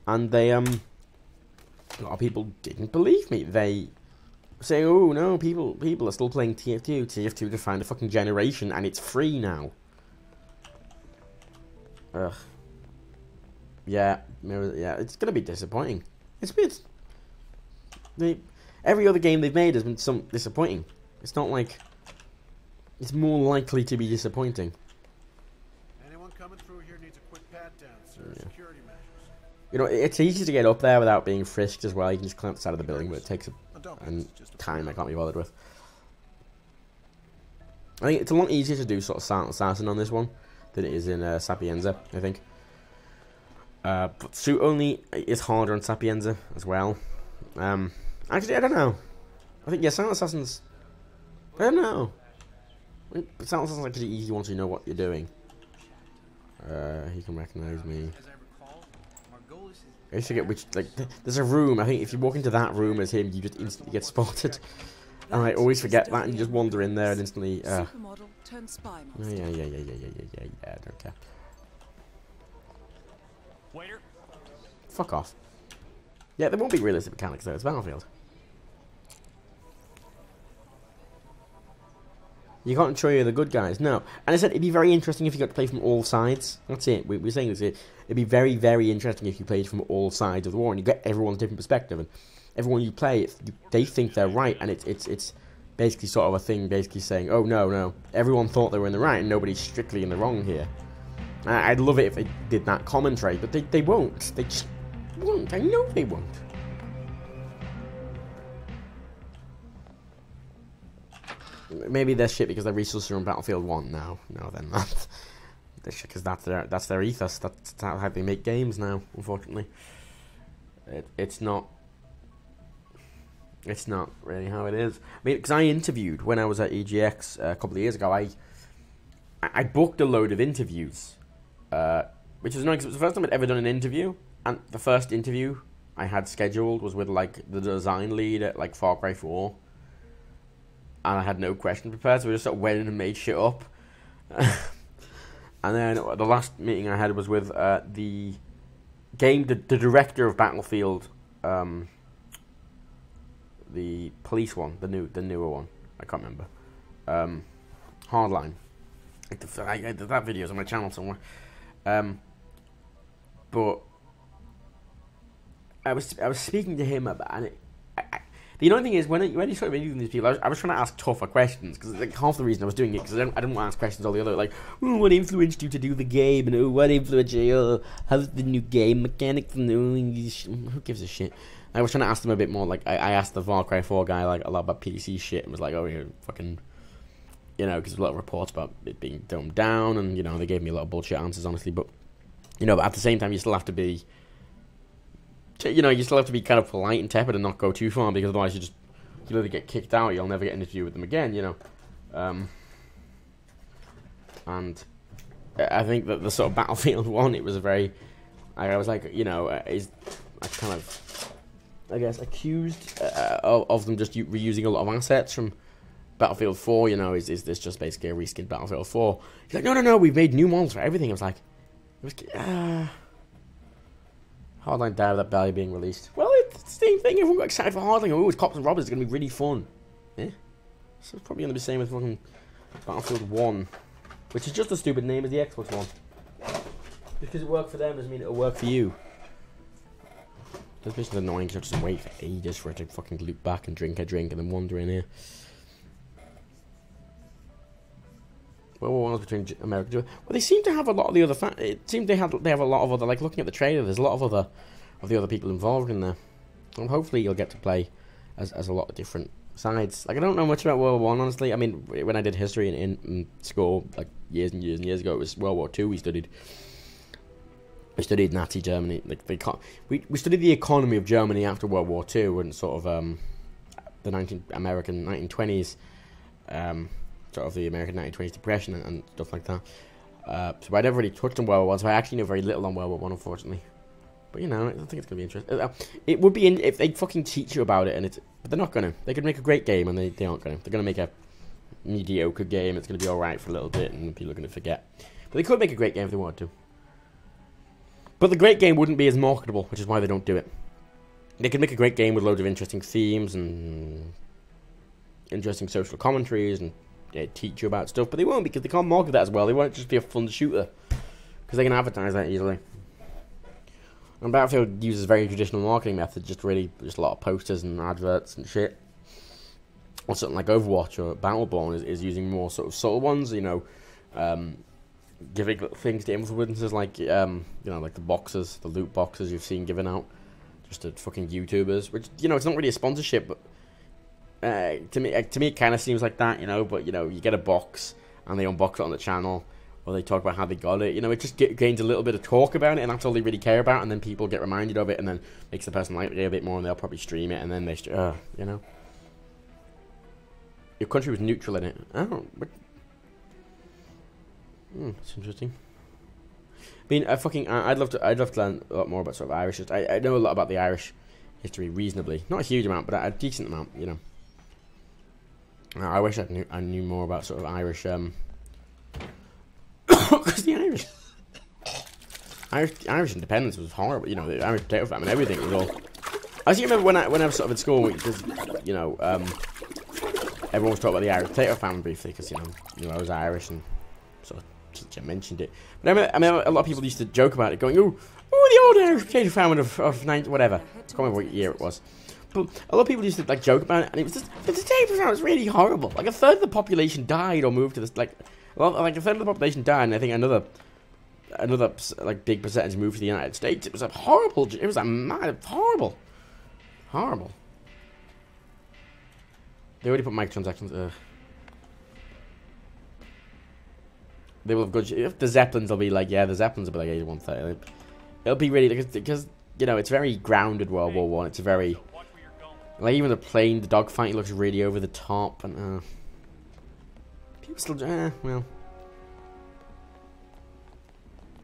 and they a lot of people didn't believe me. They say, oh no, people are still playing TF2. TF2 defined a fucking generation, and it's free now. Ugh. Yeah, it's gonna be disappointing. Every other game they've made has been some disappointing. It's not like it's more likely to be disappointing. Anyone coming through here needs a quick pat down, sir. Yeah. Security measures. You know, it's easy to get up there without being frisked as well. You can just climb up the side of the building, but it takes time I can't be bothered with. I think it's a lot easier to do sort of silent assassin on this one than it is in Sapienza, I think. But suit only is harder on Sapienza as well. Actually, I don't know. I think, yeah, silent assassins... I don't know. Silent assassin's actually easy once you know what you're doing. He can recognize me. I used to get which, like, there's a room. I think if you walk into that room as him, you just instantly get spotted. And I always forget that, and you just wander in there and instantly... Supermodel turned spy master. Yeah, I don't care. Waiter. Fuck off. Yeah, there won't be realistic mechanics though, it's Battlefield. You can't show you the good guys, no. And I said it'd be very interesting if you got to play from all sides. That's it, we're saying this here. It'd be very, very interesting if you played from all sides of the war and you get everyone's different perspective. And everyone you play, they think they're right, and it's basically sort of a thing basically saying, oh no, everyone thought they were in the right and nobody's strictly in the wrong here. I'd love it if they did that commentary, but they won't. They just won't. I know they won't. Maybe they're shit because they're resources on Battlefield 1. No, they're not. They're shit because that's their ethos. That's how they make games now, unfortunately. It's not really how it is. I mean, because I interviewed when I was at EGX a couple of years ago. I booked a load of interviews. Which was nice. It was the first time I'd ever done an interview, and the first interview I had scheduled was with like the design lead at like Far Cry 4, and I had no question prepared, so we just sort of went in and made shit up. And then the last meeting I had was with the director of Battlefield, the police one, the newer one. I can't remember. Hardline. That video's on my channel somewhere. But I was speaking to him about, and the annoying thing is when you sort of interviewing these people, I was trying to ask tougher questions because like half the reason I was doing it because I didn't want to ask questions all the other like, oh, what influenced you to do the game, and oh, what influenced you, how's the new game mechanics, and who gives a shit. I was trying to ask them a bit more. Like I asked the Far Cry 4 guy like a lot about PC shit and was like, oh, you're fucking. You know, because there's a lot of reports about it being dumbed down, and, you know, they gave me a lot of bullshit answers, honestly, but, you know, but at the same time, you still have to be, you know, you still have to be kind of polite and tepid and not go too far, because otherwise you'll either get kicked out or you'll never get an interview with them again, you know. And I think that the sort of Battlefield one, it was a very, I was like, you know, I kind of, I guess, accused of them just reusing a lot of assets from Battlefield 4, you know, is this just basically a reskinned Battlefield 4? He's like, no, we've made new models for everything. I was like, Hardline died without barely being released. Well, it's the same thing. Everyone got excited for Hardline. Oh, it's Cops and Robbers. It's going to be really fun. Yeah. So it's probably going to be the same with fucking Battlefield 1, which is just a stupid name as the Xbox One. Because it worked for them doesn't mean it'll work for you. This mission's annoying because I just wait for ages for it to fucking loop back and drink a drink and then wander in here. World War I between America. Well, they seem to have a lot of the other. It seems they have a lot of other. Like looking at the trailer, there's a lot of the other people involved in there. And hopefully you'll get to play as a lot of different sides. Like, I don't know much about World War One, honestly. I mean, when I did history in school, like years and years and years ago, it was World War Two we studied. We studied Nazi Germany. Like, we studied the economy of Germany after World War Two and sort of the American 1920s, sort of the American 1920s depression and stuff like that. So I never really touched on World War One, so I actually know very little on World War One, unfortunately. But you know, I think it's gonna be interesting. It would be if they fucking teach you about it, but they're not gonna. They could make a great game, and they aren't gonna. They're gonna make a mediocre game. It's gonna be all right for a little bit, and people are gonna forget. But they could make a great game if they wanted to. But the great game wouldn't be as marketable, which is why they don't do it. They could make a great game with loads of interesting themes and interesting social commentaries and teach you about stuff, but they won't because they can't market that as well. They won't just be a fun shooter because they can advertise that easily. And Battlefield uses very traditional marketing methods, just a lot of posters and adverts and shit. Or something like Overwatch or Battleborn is using more sort of subtle ones, you know, giving things to influencers like, you know, like the boxes, the loot boxes you've seen given out, just to fucking YouTubers, which, you know, it's not really a sponsorship, but to me it kind of seems like that, you know, but, you know, you get a box and they unbox it on the channel, or they talk about how they got it, you know, it just gains a little bit of talk about it, and that's all they really care about, and then people get reminded of it, and then makes the person like it a bit more, and they'll probably stream it, and then they, you know. Your country was neutral in it. Oh, but... that's interesting. I mean, I'd love to learn a lot more about sort of Irish history. I know a lot about the Irish history reasonably, not a huge amount, but a decent amount, you know. I wish I knew more about sort of Irish, because the Irish independence was horrible. You know, the Irish potato famine, everything was all. I still remember when I was sort of at school, because, you know, everyone was talking about the Irish potato famine briefly, because, you know, I was Irish and sort of teacher mentioned it. But I remember a lot of people used to joke about it, going, "Oh, the old Irish potato famine of whatever." I can't remember what year it was. But a lot of people used to like joke about it, and it was just the potato famine was really horrible. Like a third of the population died or moved to this like a third of the population died, and I think another like big percentage moved to the United States. It was a horrible. It was a mad horrible. They already put microtransactions. They will have good. If the Zeppelins will be like, yeah, the Zeppelins will be like 8130. It'll be really because you know it's very grounded World War One. It's very like even the plane, the dogfight looks really over the top, and people still well.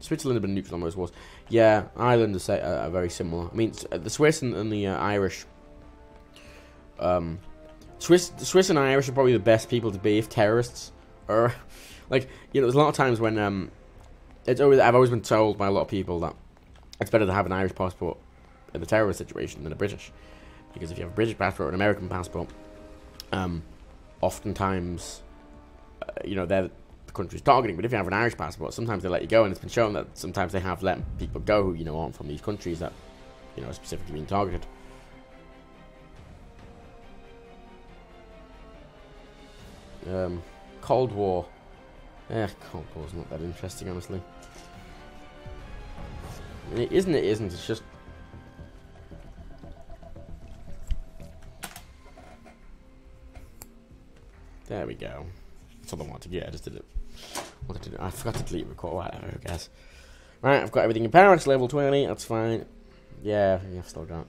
Switzerland have been neutral on most wars. Yeah, Ireland are very similar. I mean, the Swiss and the Irish. Swiss and Irish are probably the best people to be if terrorists are. Like, you know, there's a lot of times when I've always been told by a lot of people that it's better to have an Irish passport in a terrorist situation than a British, because if you have a British passport or an American passport, oftentimes, you know, they're the country's targeting. But if you have an Irish passport, sometimes they let you go, and it's been shown that sometimes they have let people go who, you know, aren't from these countries that, you know, are specifically being targeted. Cold War. Cold War's not that interesting, honestly. I mean, it isn't, it's just... There we go. That's all I wanted to get, I just did it. I forgot to delete record, whatever, I guess. Right, I've got everything in power, it's level 20, that's fine. Yeah, I've still got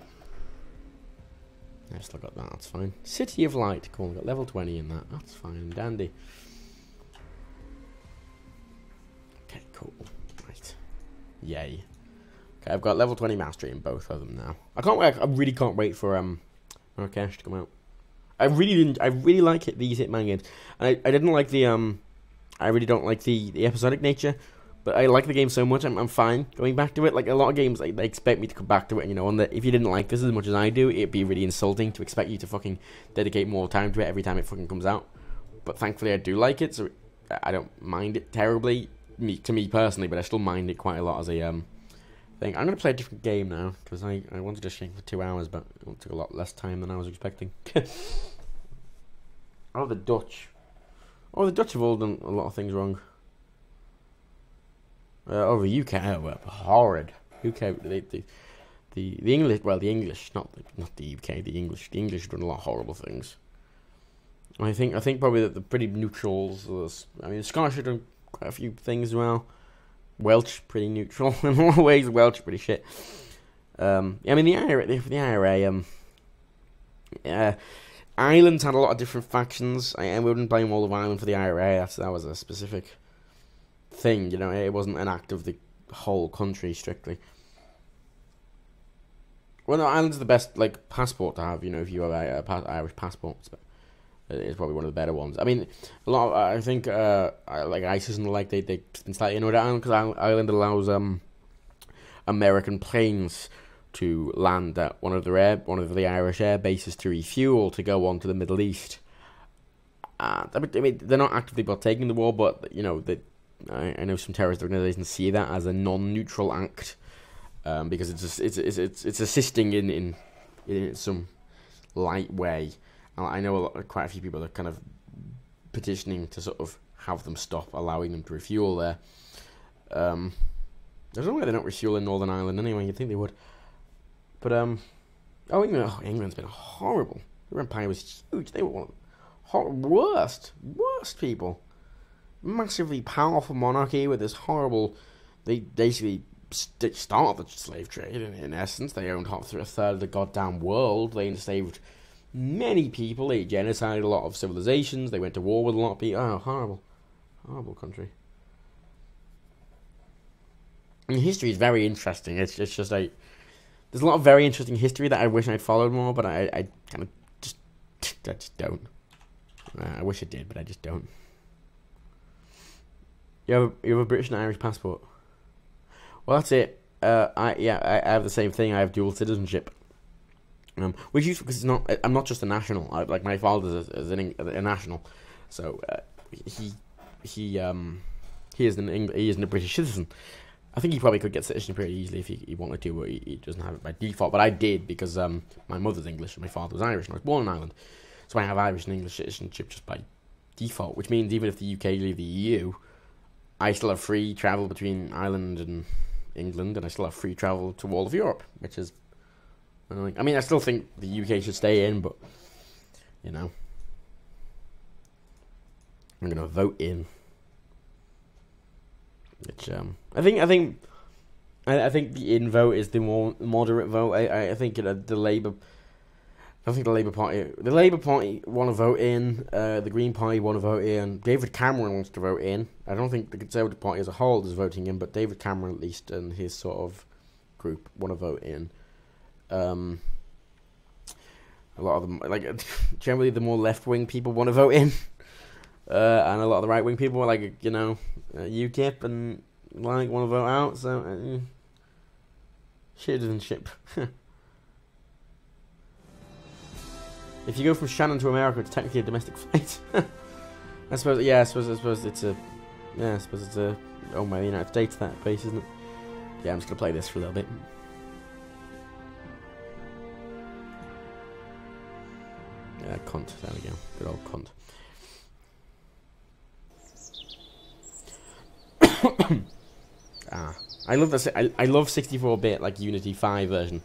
that, that's fine. City of Light, cool, I've got level 20 in that, that's fine and dandy. Okay, cool. Right. Yay. Okay, I've got level 20 mastery in both of them now. I really can't wait for Marrakesh to come out. I really like these Hitman games. And I didn't like the I really don't like the episodic nature, but I like the game so much I'm fine going back to it. Like a lot of games, they expect me to come back to it, and you know, if you didn't like this as much as I do, it'd be really insulting to expect you to fucking dedicate more time to it every time it fucking comes out. But thankfully I do like it, so I don't mind it terribly. To me personally, but I still mind it quite a lot as a thing. I'm gonna play a different game now because I wanted to stream for 2 hours, but it took a lot less time than I was expecting. Oh, the Dutch. Oh, the Dutch have all done a lot of things wrong. The UK, horrid. UK, the English, well, the English, not the UK, the English have done a lot of horrible things. I think probably that the pretty neutrals. I mean, the Scottish have done quite a few things as well. Welsh pretty neutral in a lot of ways. Welsh pretty shit. I mean the IRA. Ireland's had a lot of different factions. I wouldn't blame all of Ireland for the IRA. That was a specific thing. You know, it wasn't an act of the whole country strictly. Well, no, Ireland's the best like passport to have. You know, if you have a Irish passport. It's probably one of the better ones. I mean, a lot of, I think, like ISIS and the like, they've been slightly annoyed at Ireland because Ireland allows American planes to land at one of the Irish air bases to refuel to go on to the Middle East. I mean, they're not actively partaking in the war, but you know, I know some terrorist organisations see that as a non-neutral act because it's assisting in some light way. I know quite a few people are kind of petitioning to sort of have them stop allowing them to refuel there. There's no way they're not refueling Northern Ireland anyway. You'd think they would. But England's been horrible. Their empire was huge. They were one of the worst people. Massively powerful monarchy with this horrible. They basically started the slave trade. In essence, they owned half a third of the goddamn world. They enslaved many people. They genocided a lot of civilizations. They went to war with a lot of people. Oh, horrible country. And history is very interesting. It's just like there's a lot of very interesting history that I wish I'd followed more, but I kind of just don't. I wish I did, but I just don't. You have a British and Irish passport. Well, that's it. I have the same thing. I have dual citizenship. Which is because I'm not just a national. Like my father is a national, so he isn't a British citizen. I think he probably could get citizenship pretty easily if he wanted to, but he doesn't have it by default. But I did because my mother's English and my father was Irish, and I was born in Ireland, so I have Irish and English citizenship just by default. Which means even if the UK leave the EU, I still have free travel between Ireland and England, and I still have free travel to all of Europe, which is. I mean, I still think the UK should stay in, but you know, I'm gonna vote in. Which I think the in vote is the more moderate vote. I think the Labour. I think the Labour Party want to vote in. The Green Party want to vote in. David Cameron wants to vote in. I don't think the Conservative Party as a whole is voting in, but David Cameron at least and his sort of group want to vote in. A lot of them, like generally, the more left-wing people want to vote in, and a lot of the right-wing people are like, you know, UKIP and like want to vote out. So citizenship. If you go from Shannon to America, it's technically a domestic flight. I suppose it's a. Yeah, I suppose it's a. Oh my, United States that base, isn't it? Yeah, I'm just gonna play this for a little bit. Cunt. There we go. Good old cunt. I love this. I love 64-bit like Unity 5 version.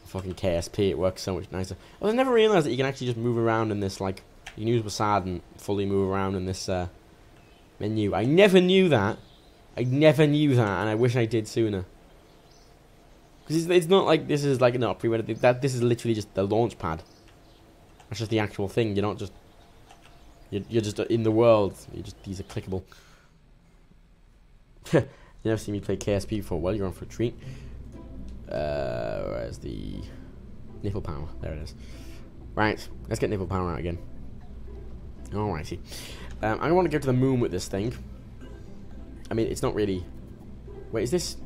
Fucking KSP. It works so much nicer. Well, I never realized that you can actually just move around in this. Like you can use Wasad and fully move around in this menu. I never knew that. And I wish I did sooner. Because it's not like this is like not pre-rendered. This is literally just the launch pad. That's just the actual thing. You're not just. You're just in the world. These are clickable. You never seen me play KSP before. Well, you're on for a treat. Where's the nipple power? There it is. Right, let's get nipple power out again. Alrighty. I want to go to the moon with this thing. I mean, it's not really. Wait, is this?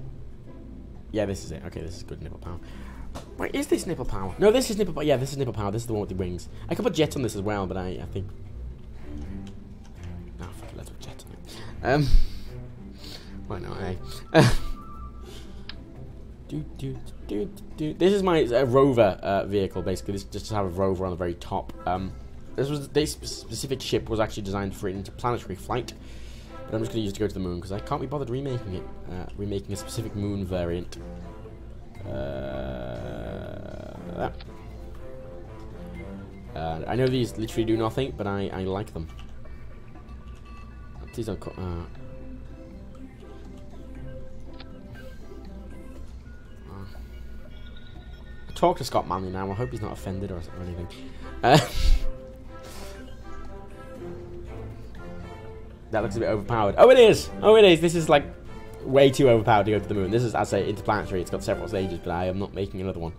Yeah, this is it. Okay, this is good nipple power. Wait, is this nipple power? No, this is nipple power. Yeah, this is nipple power. This is the one with the wings. I could put jets on this as well, but I think. No, fuck it, let's put jets on it. Why not, eh? This is my rover vehicle, basically. This just to have a rover on the very top. This specific ship was actually designed for interplanetary flight, but I'm just going to use it to go to the moon because I can't be bothered remaking it. Remaking a specific moon variant. like that. I know these literally do nothing, but I like them. Please don't talk to Scott Manley now. I hope he's not offended or anything. That looks a bit overpowered. Oh, it is! Oh, it is! This is, like, way too overpowered to go to the moon. This is, as I say, interplanetary. It's got several stages, but I am not making another one.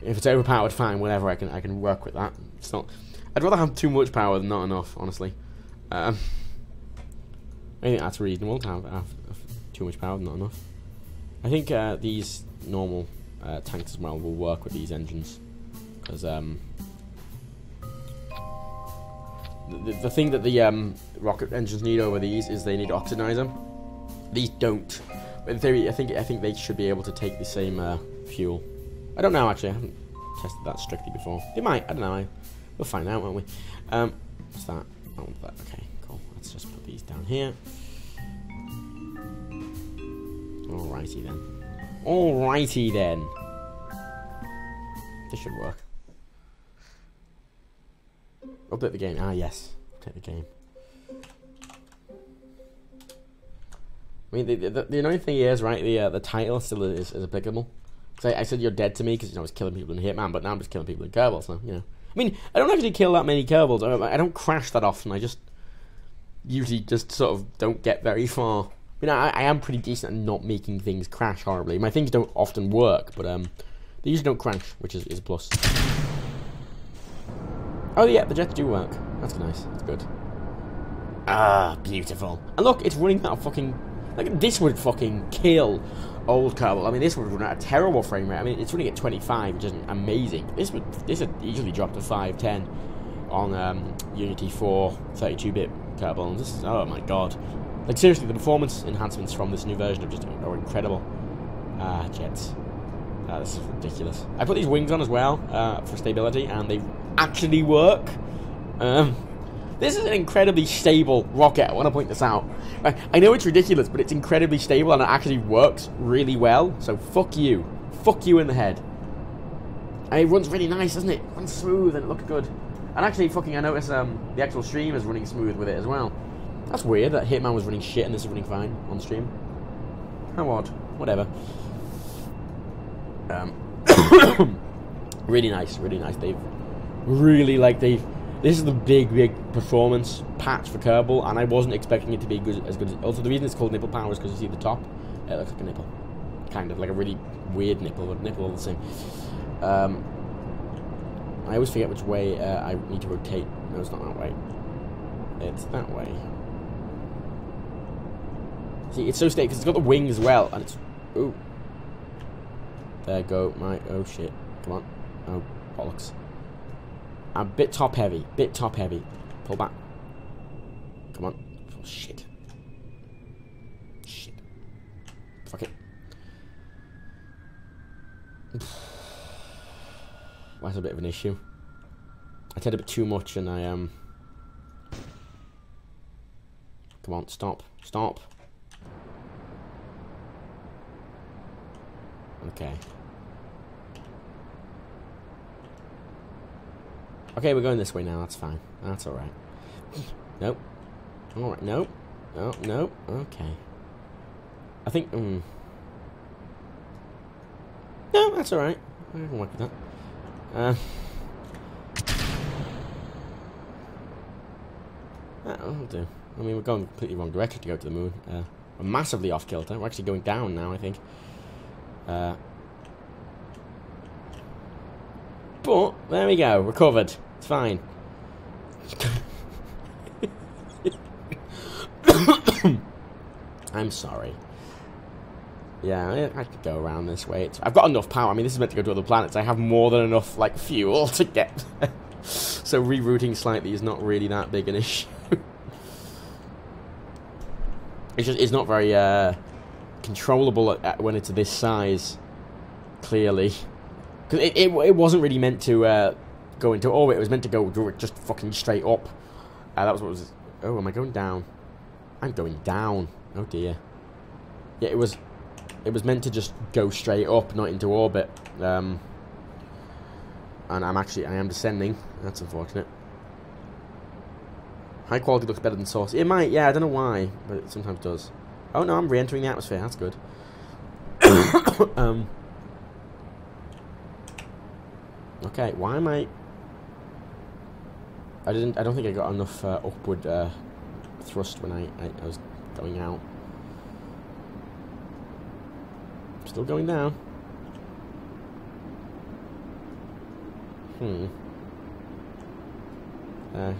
If it's overpowered, fine, whatever. I can work with that. It's not... I'd rather have too much power than not enough, honestly. I think that's reasonable to have too much power than not enough. I think these normal tanks as well will work with these engines, because the thing that the rocket engines need over these is they need oxidizer. These don't. But in theory, I think they should be able to take the same fuel. I don't know, actually. I haven't tested that strictly before. They might. I don't know. We'll find out, won't we? What's that? Oh, that. Okay, cool. Let's just put these down here. Alrighty then. Alrighty then. This should work. Update the game. Ah, yes. Update the game. I mean, the annoying thing is, right, the title still is applicable. So I said you're dead to me because, you know, I was killing people in Hitman, but now I'm just killing people in Kerbal, so, you know. I mean, I don't actually kill that many Kerbals. I don't crash that often. I just usually just sort of don't get very far. I mean, I am pretty decent at not making things crash horribly. My things don't often work, but they usually don't crash, which is a plus. Oh yeah, the jets do work. That's nice. That's good. Ah, beautiful. And look, it's running at a fucking... Like, this would fucking kill old Kerbal. I mean, this would run at a terrible frame rate. I mean, it's running at 25, which isn't amazing. This would easily drop to 510 on Unity 4 32-bit Kerbal. And this is... Oh my god. Like, seriously, the performance enhancements from this new version are incredible. Ah, jets. Ah, this is ridiculous. I put these wings on as well for stability, and they actually work. This is an incredibly stable rocket. I want to point this out. I know it's ridiculous, but it's incredibly stable, and it actually works really well. So fuck you. Fuck you in the head. And it runs really nice, doesn't it? It runs smooth, and it looks good. And actually, I noticed the actual stream is running smooth with it as well. That's weird that Hitman was running shit and this is running fine on stream. How odd. Whatever. Really nice, really nice. This is the big performance patch for Kerbal, and I wasn't expecting it to be as good as... Also, the reason it's called nipple power is because you see the top. It looks like a nipple. Kind of, like a really weird nipple, but nipple all the same. I always forget which way I need to rotate. No, it's not that way. It's that way. See, it's so stable because it's got the wing as well, and it's... Ooh. There go my... Oh, shit. Come on. Oh, bollocks. I'm a bit top heavy. Pull back. Come on. Oh, shit. Shit. Fuck it. That's a bit of an issue. I did a bit too much and I Come on, stop. Stop. Okay. Okay, we're going this way now, that's fine. That's alright. Nope. Alright, nope. Oh, nope. Okay. I think, no, that's alright. I can work with that. That'll do. I mean, we're going completely wrong direction to go to the moon. We're massively off kilter. We're actually going down now, I think. But, there we go. Recovered. It's fine. I'm sorry. Yeah, I could go around this way. I've got enough power. I mean, this is meant to go to other planets. I have more than enough, like, fuel to get. So rerouting slightly is not really that big an issue. It's not very controllable when it's this size. Clearly, because it wasn't really meant to go into orbit. It was meant to go just fucking straight up. That was what was. Oh, am I going down? I'm going down. Oh dear. Yeah, it was. It was meant to just go straight up, not into orbit. And I am descending. That's unfortunate. High quality looks better than source. It might, yeah, I don't know why, but it sometimes does. Oh no, I'm re-entering the atmosphere, that's good. Okay, why am I don't think I got enough upward thrust when I was going out. Still going down.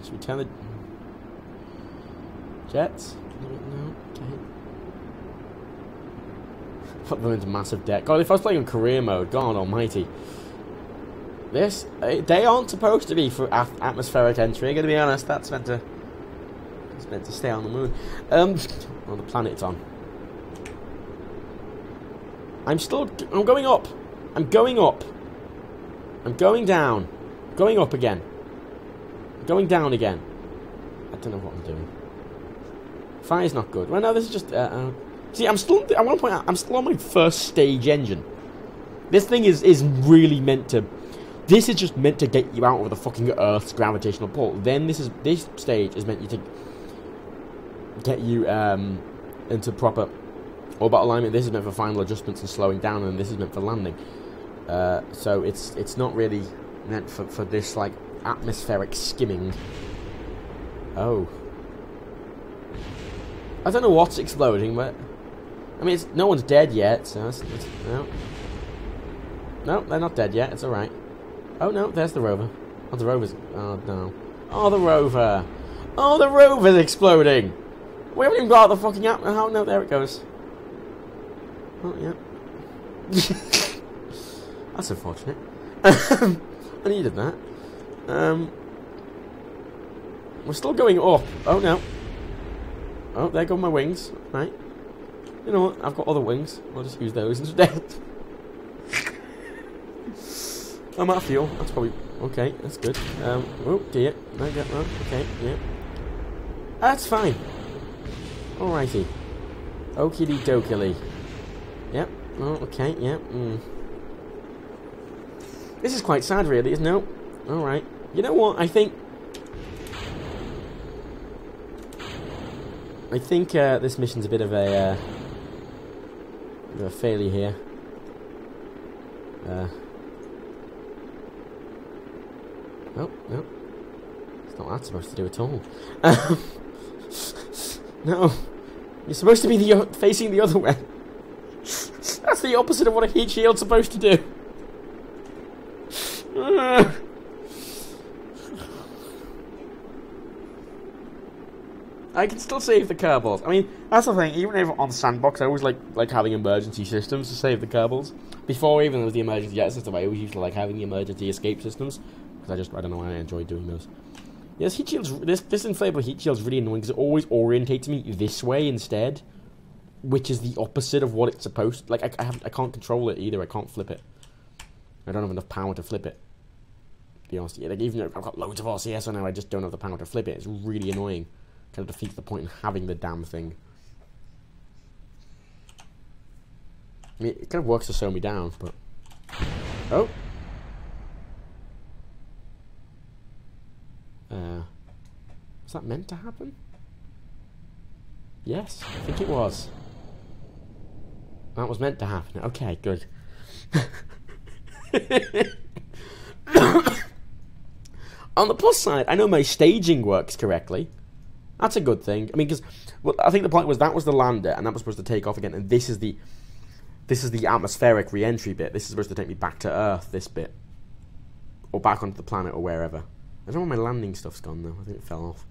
Should we turn the jets? No, okay. Put them into massive debt. God, if I was playing in career mode, God almighty. They aren't supposed to be for atmospheric entry, I'm gonna be honest. It's meant to stay on the moon. On the planet it's on. I'm going up. I'm going up. I'm going down. Going up again. Going down again. I don't know what I'm doing. Fire's not good. Well, no, this is just... see, I want to point out, I'm still on my first stage engine. This thing is really meant to... This is just meant to get you out of the fucking Earth's gravitational pull. Then this stage is meant to get you into proper orbital alignment. This is meant for final adjustments and slowing down, and this is meant for landing. So it's not really meant for this like atmospheric skimming. Oh, I don't know what's exploding, but I mean no one's dead yet. So no, they're not dead yet. It's all right. Oh no, there's the rover. Oh, the rover's... Oh no. Oh, the rover. Oh, the rover's exploding. We haven't even got the fucking app. Oh no, there it goes. Oh yeah. That's unfortunate. I needed that. We're still going up. Oh no. Oh, there go my wings. Right. You know what? I've got other wings. I'll just use those instead. I'm out of fuel. That's probably... Okay, that's good. Oh dear. Okay, yeah. That's fine. Alrighty. Okie dokie. Yep. Oh, okay, yeah. This is quite sad, really, isn't it? Alright. You know what? I think this mission's a bit of a failure here. Oh, no. It's not what that's supposed to do at all. No. You're supposed to be facing the other way. That's the opposite of what a heat shield's supposed to do. I can still save the Kerbals. I mean, that's the thing. Even if on Sandbox, I always like having emergency systems to save the Kerbals. Before even there was the emergency jet system, I always used to like having the emergency escape systems. Because I don't know why I enjoy doing those. Yeah, this heat shield's, this inflatable heat shield's really annoying because it always orientates me this way instead, which is the opposite of what it's supposed. Like I can't control it either. I can't flip it. I don't have enough power to flip it. To be honest, yeah, like even though I've got loads of RCS on now, I just don't have the power to flip it. It's really annoying. Kind of defeats the point in having the damn thing. I mean, it kind of works to slow me down, but oh. Was that meant to happen? Yes, I think it was. That was meant to happen. Okay, good. On the plus side, I know my staging works correctly. That's a good thing. I mean, because well, I think the point was that was the lander, and that was supposed to take off again, and this is the atmospheric re-entry bit. This is supposed to take me back to Earth. This bit, or back onto the planet, or wherever. I don't know where my landing stuff's gone though. I think it fell off.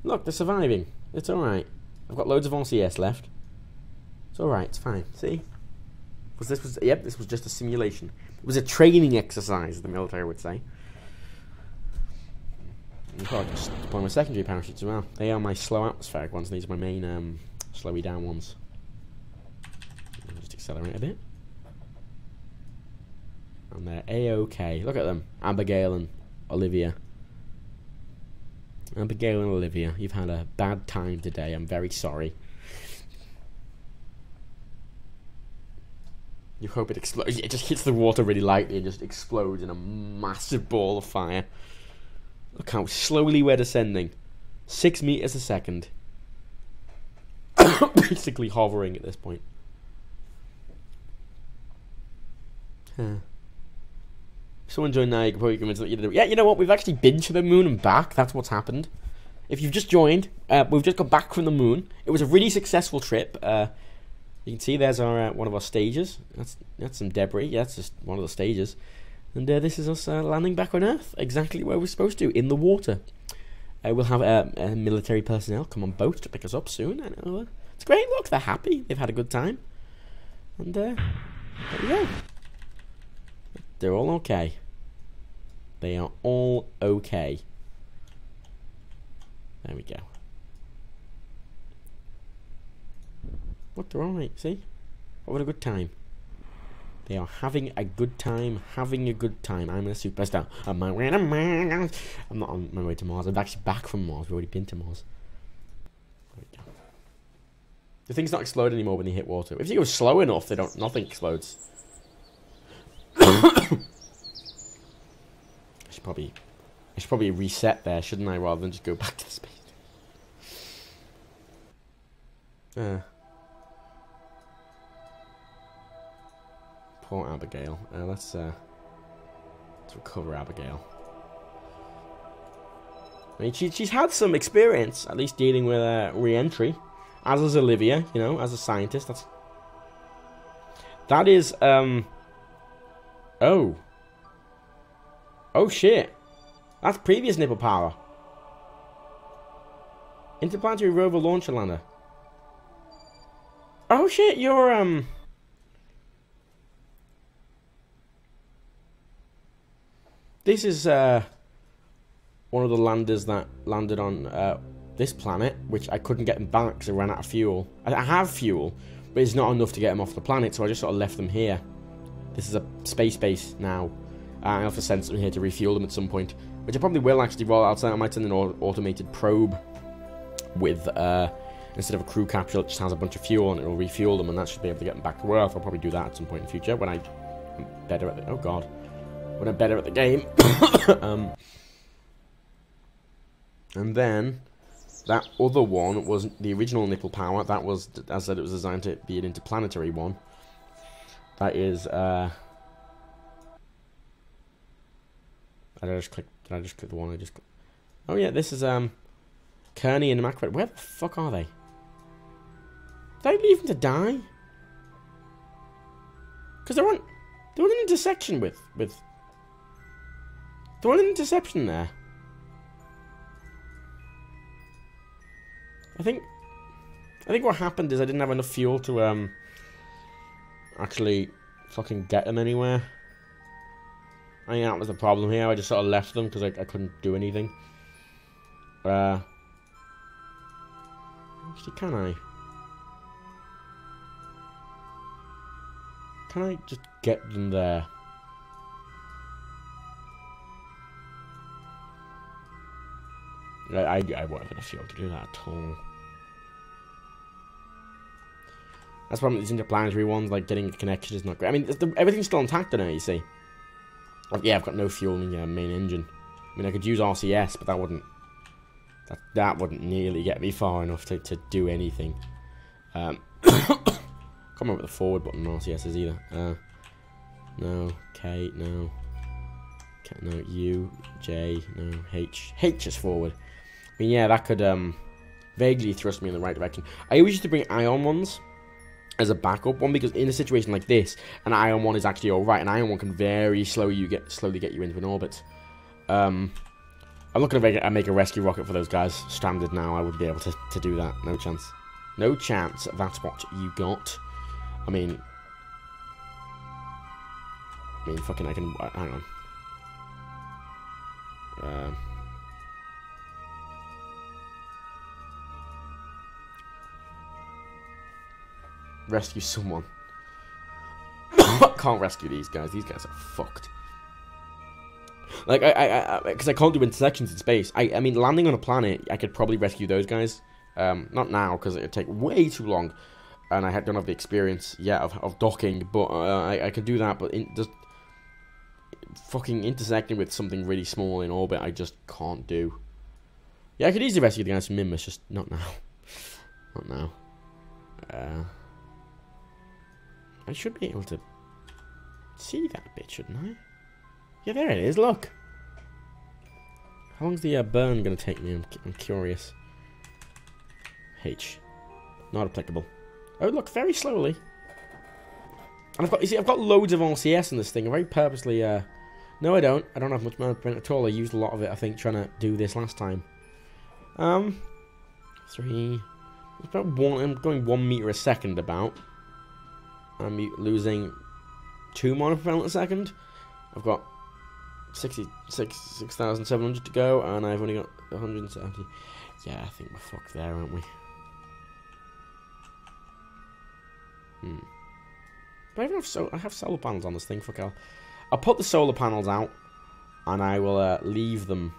Look, they're surviving. It's alright. I've got loads of RCS left. It's alright, it's fine. See? This was just a simulation. It was a training exercise, the military would say. I'll probably just deploy my secondary parachutes as well. They are my slow atmospheric ones. These are my main slowy down ones. I'll just accelerate a bit. And they're A-OK. Look at them. Abigail and Olivia. Abigail and Olivia, you've had a bad time today. I'm very sorry. You hope it explodes. It just hits the water really lightly and just explodes in a massive ball of fire. Look how slowly we're descending. 6 meters a second. Basically hovering at this point. Someone joined now, you can probably convince that you did. Yeah, you know what? We've actually been to the moon and back. That's what's happened. If you've just joined, we've just got back from the moon. It was a really successful trip. You can see there's our one of our stages. That's some debris. Yeah, that's just one of the stages. And this is us landing back on Earth, exactly where we're supposed to, in the water. We'll have military personnel come on boats to pick us up soon. And, it's great. Look, they're happy. They've had a good time. And there we go. They're all okay. They are all okay. There we go. What, they're alright, see? What a good time. They are having a good time, having a good time. I'm a superstar. I'm not on my way to Mars. I'm actually back from Mars. We've already been to Mars. There we go. The things don't explode anymore when they hit water. If you go slow enough, nothing explodes. I should probably reset there, shouldn't I, rather than just go back to the space. Poor Abigail. Let's recover Abigail. I mean, she's had some experience, at least dealing with re-entry, as is Olivia. You know, as a scientist. That is Oh shit! That's previous nipple power. Interplanetary rover launcher lander. Oh shit! You're This is one of the landers that landed on this planet, which I couldn't get them back because I ran out of fuel. I have fuel, but it's not enough to get them off the planet, so I just sort of left them here. This is a space base now. I have to send them here to refuel them at some point, which I probably will actually roll outside. I might send an automated probe with, instead of a crew capsule, it just has a bunch of fuel and it'll refuel them, and that should be able to get them back to Earth. I'll probably do that at some point in the future when I'm better at the... Oh god. When I'm better at the game. And then that other one was the original nipple power. That was, as I said, it was designed to be an interplanetary one. That is did I just click the one I just clicked? Oh yeah, this is Kearney and Macro. Where the fuck are they? Did I leave them to die? Because they're on an intersection with they're on an interception there. I think what happened is I didn't have enough fuel to actually fucking get them anywhere. I think that was the problem here. I just sort of left them because I couldn't do anything. Actually, can I just get them there? I won't have enough fuel to do that at all. That's the problem with these interplanetary ones, like getting a connection is not great. I mean, everything's still intact on it, you see. Yeah, I've got no fuel in the main engine. I mean, I could use RCS, but that wouldn't nearly get me far enough to do anything. Can't remember what the forward button on RCS is either. No, K, no. K, no, U, J, no, H. H is forward. I mean, yeah, that could vaguely thrust me in the right direction. I always used to bring ion ones as a backup one, because in a situation like this, an ion one is actually alright. An ion one can very slowly get you into an orbit. I'm not going to make a rescue rocket for those guys stranded now. I wouldn't be able to do that. No chance. No chance. That's what you got. I mean, fucking, I can... Hang on. Rescue someone. Can't rescue these guys. These guys are fucked. Like, because I can't do intersections in space. I mean, landing on a planet, I could probably rescue those guys. Not now, because it would take way too long. And I don't have the experience yet of docking, but I could do that. But just fucking intersecting with something really small in orbit, I just can't do. Yeah, I could easily rescue the guys from Mimbus, just not now. Not now. I should be able to see that bit, shouldn't I? Yeah, there it is, look! How long's the burn gonna take me? I'm curious. H. Not applicable. Oh, look, very slowly. And I've got loads of RCS in this thing. I very purposely, no, I don't. I don't have much management at all. I used a lot of it, I think, trying to do this last time. 3... It's about 1... I'm going 1 meter a second, about. I'm losing 2 monopropellant a second. I've got 6,700 to go, and I've only got 170. Yeah, I think we're fucked there, aren't we? But I have solar panels on this thing. Fuck hell. I'll put the solar panels out, and I will leave them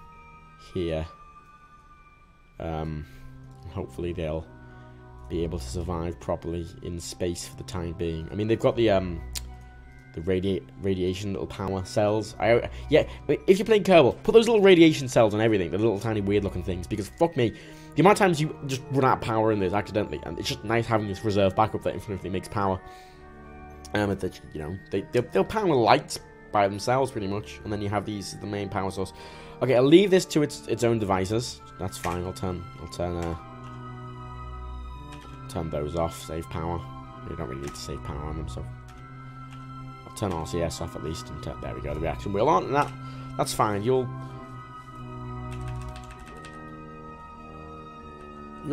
here. Hopefully they'll be able to survive properly in space for the time being. I mean, they've got the radiation little power cells. Yeah, if you're playing Kerbal, put those little radiation cells on everything, the little tiny weird looking things, because fuck me, the amount of times you just run out of power in this accidentally, and it's just nice having this reserve backup that infinitely makes power. That, you know, they'll power lights by themselves pretty much, and then you have these the main power source. Okay, I'll leave this to its own devices. That's fine. I'll turn those off. Save power. You don't really need to save power on them, so I'll turn RCS off at least. And there we go. The reaction wheel on, and that's fine. You'll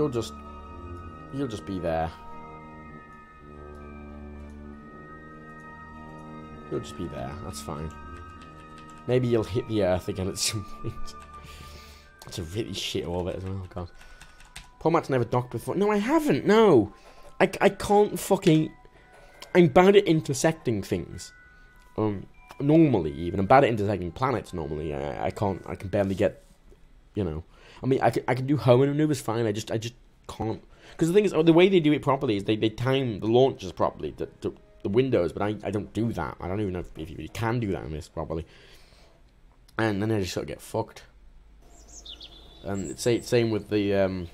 just be there. You'll just be there. That's fine. Maybe you'll hit the Earth again at some point. It's a really shit orbit as well. Oh god. Poor Matt's never docked before. No, I haven't. No, I can't fucking. I'm bad at intersecting things. Normally even I'm bad at intersecting planets. Normally, I can't. I can barely get. You know. I mean, I can do homing maneuvers fine. I just can't. Because the thing is, the way they do it properly is they time the launches properly. The windows, but I don't do that. I don't even know if you really can do that in this properly. And then I just sort of get fucked. And it's same with the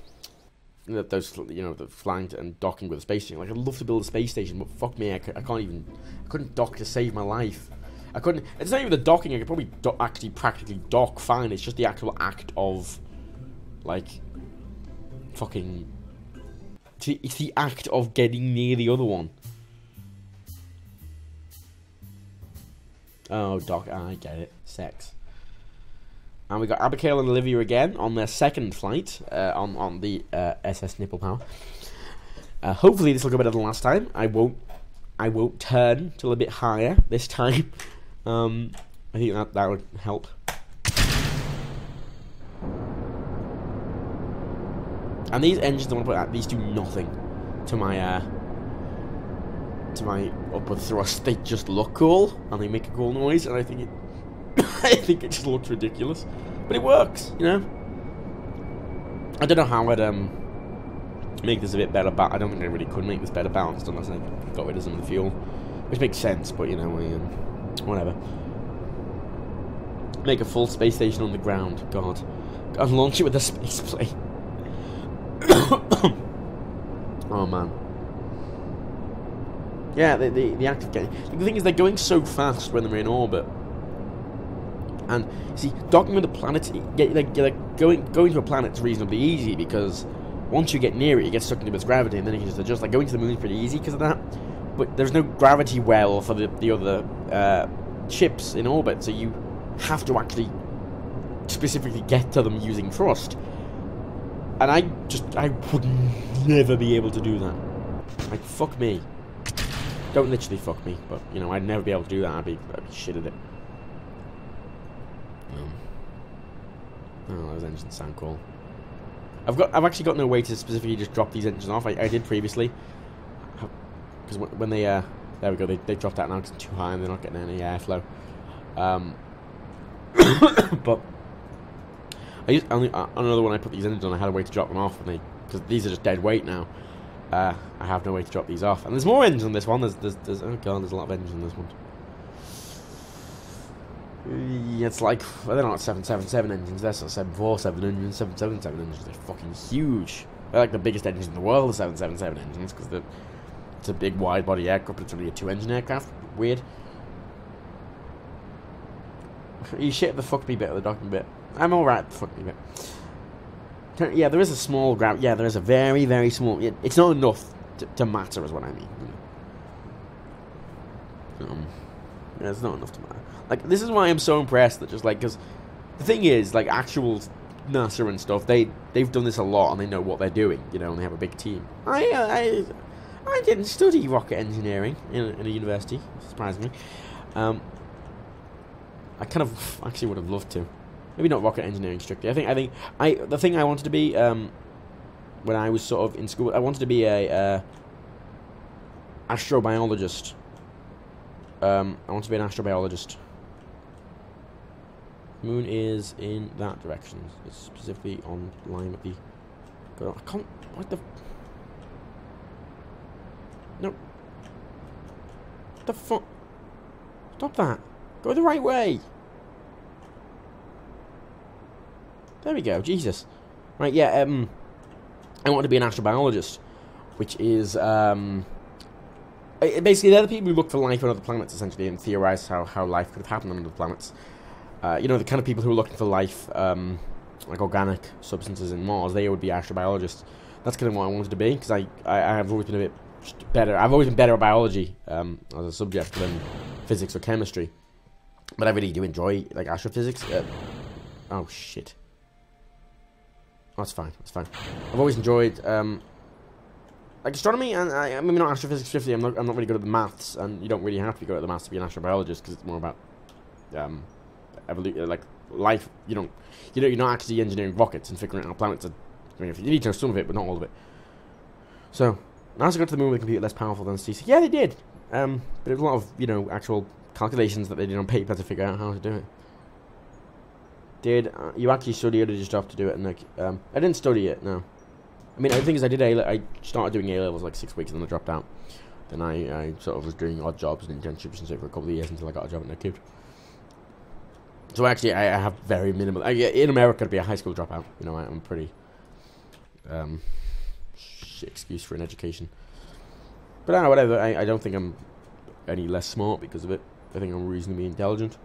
those, you know, the flying and docking with a space station. Like, I'd love to build a space station, but fuck me, I couldn't dock to save my life. I couldn't. It's not even the docking. I could probably actually practically dock fine. It's just the actual act of, like, fucking. It's the act of getting near the other one. Oh, Doc, I get it. Sex. And we got Abigail and Olivia again on their second flight on the SS Nipple Power. Hopefully this will go better than last time. I won't turn till a bit higher this time. I think that would help. And these engines I want to put out, these do nothing to my upward thrust. They just look cool and they make a cool noise, and I think it just looks ridiculous, but it works, you know. I don't know how I'd make this a bit better, but I don't think I really could make this better balanced unless I got rid of some of the fuel, which makes sense. But you know, whatever. Make a full space station on the ground. God, and launch it with a space plane. Oh man. Yeah, the act of getting. The thing is, they're going so fast when they're in orbit. And see, docking with a planet, going to a planet's reasonably easy, because once you get near it, you get sucked into its gravity, and then you can just adjust. Like, going to the moon is pretty easy because of that. But there's no gravity well for the other ships in orbit, so you have to actually specifically get to them using thrust. And I would never be able to do that. Like, fuck me. Don't literally fuck me, but you know, I'd never be able to do that. I'd be shit at it. Oh, those engines sound cool. I've actually got no way to specifically just drop these engines off. I did previously, because when they there we go, they dropped out now because it's too high and they're not getting any airflow. But I used only another one I put these engines on. I had a way to drop them off, and because these are just dead weight now. I have no way to drop these off. And there's more engines on this one. There's oh god, there's a lot of engines on this one. It's like, well, they're not 777 engines, they're sort of 747 engines, 777 engines, they're fucking huge. They're like the biggest engines in the world, the 777 engines, because it's a big wide body aircraft, but it's only a 2-engine aircraft. Weird. You shit the fuck me bit of the docking bit. I'm alright the fuck me bit. Yeah, there is a small ground, yeah, there is a very, very small, it's not enough to matter is what I mean. Yeah, it's not enough to matter. Like, this is why I'm so impressed that just, like, because the thing is, like, actual NASA and stuff, they've done this a lot and they know what they're doing, you know, and they have a big team. I didn't study rocket engineering in a university, surprisingly. I kind of actually would have loved to. Maybe not rocket engineering strictly. The thing I wanted to be, when I was sort of in school, I wanted to be a astrobiologist. I want to be an astrobiologist. Moon is in that direction. It's specifically on line with the... I can't... What the... No. What the fuck? Stop that. Go the right way. There we go. Jesus. Right, yeah, I want to be an astrobiologist, which is, basically, they're the people who look for life on other planets, essentially, and theorize how life could have happened on other planets. You know, the kind of people who are looking for life, like organic substances in Mars, they would be astrobiologists. That's kind of what I wanted to be, because I have always been a bit better. I've always been better at biology as a subject than physics or chemistry. But I really do enjoy, like, astrophysics. Oh, shit. Oh, that's fine, that's fine. I've always enjoyed, like astronomy, and I mean, not astrophysics strictly. I'm not really good at the maths, and you don't really have to be good at the maths to be an astrobiologist, because it's more about like life. You're not actually engineering rockets and figuring out how planets are. I mean, you need to know some of it, but not all of it. So NASA got to the moon with a computer less powerful than CC. Yeah, they did. But there was a lot of actual calculations that they did on paper to figure out how to do it. Did you actually study it, or did you just have to do it? And like, I didn't study it. No. I mean, the thing is, I started doing A-levels like 6 weeks and then I dropped out. Then I sort of was doing odd jobs and internships and stuff for a couple of years until I got a job at Nerdcubed. So actually, I have very minimal. In America, to be a high school dropout, I'm pretty shit excuse for an education. But whatever. I don't think I'm any less smart because of it. I think I'm reasonably intelligent.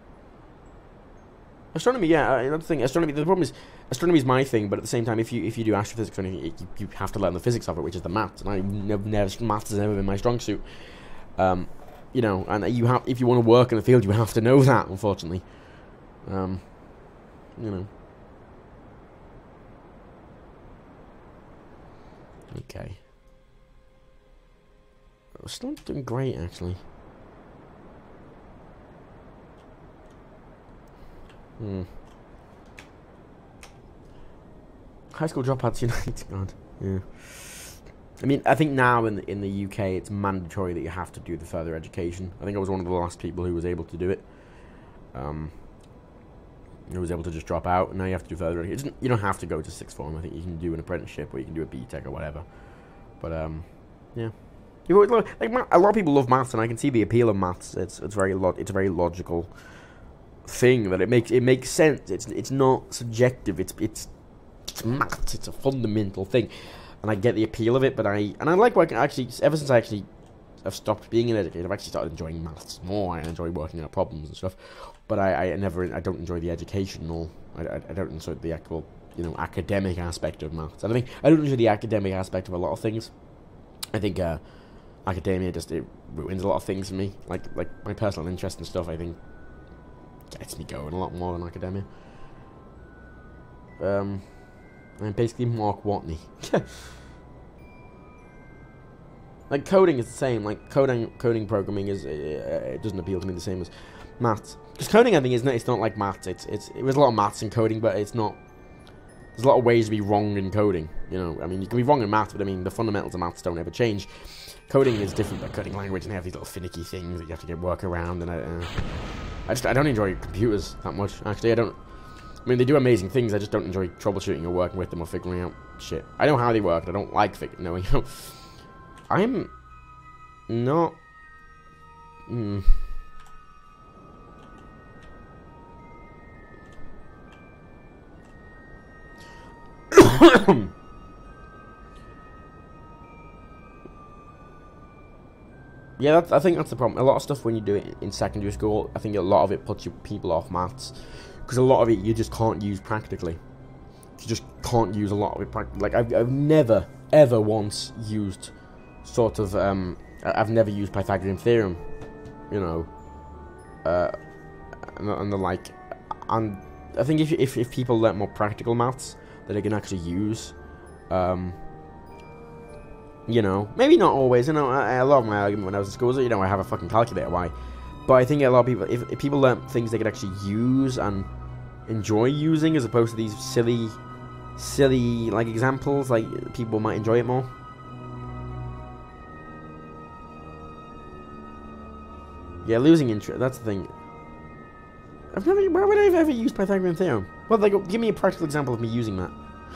Astronomy, yeah, another thing. Astronomy. The problem is, astronomy is my thing, but at the same time, if you do astrophysics or anything, you have to learn the physics of it, which is the maths, and maths has never been my strong suit. And you have, if you want to work in the field, you have to know that. Unfortunately, Okay. We're still not doing great, actually. High school dropouts unite. God, yeah. I mean, I think now in the UK it's mandatory that you have to do the further education. I think I was one of the last people who was able to do it. Who was able to just drop out, and now you have to do further education. You don't have to go to sixth form. I think you can do an apprenticeship, or you can do a BTEC or whatever. But yeah. Like a lot of people love maths, and I can see the appeal of maths. It's a very logical thing that it makes sense. It's not subjective. It's maths. It's a fundamental thing, and I get the appeal of it. But I like working. Actually, ever since I've stopped being an educator, I've actually started enjoying maths more. I enjoy working out problems and stuff. But I don't enjoy the educational. I don't enjoy the actual academic aspect of maths. I don't enjoy the academic aspect of a lot of things. I think academia it ruins a lot of things for me. Like my personal interest and stuff. I think gets me going a lot more than academia. I'm basically Mark Watney. Like coding is the same. Like coding programming is it doesn't appeal to me the same as maths. Because coding, I think, it's not like maths. It was a lot of maths in coding, but it's not. There's a lot of ways to be wrong in coding. I mean, you can be wrong in maths, but I mean, the fundamentals of maths don't ever change. Coding is different. Like coding language, and they have these little finicky things that you have to get work around, and I don't enjoy computers that much. Actually, I don't. I mean, they do amazing things. I just don't enjoy troubleshooting or working with them or figuring out shit. I know how they work. I don't like knowing how. I'm not. Yeah, I think that's the problem. A lot of stuff when you do it in secondary school, I think a lot of it puts people off maths. Because a lot of it you just can't use practically. You just can't use a lot of it practically. Like, I've never, ever once used sort of, I've never used Pythagorean theorem, you know, and the like. And I think if people learn more practical maths that they can actually use, you know, maybe not always. You know, a lot of my argument when I was in school was, you know, I have a fucking calculator. Why? But I think a lot of people, if people learn things they could actually use and enjoy using, as opposed to these silly like examples, like people might enjoy it more. Yeah, losing interest. That's the thing. Why would I have ever used Pythagorean theorem? Well, like, give me a practical example of me using that.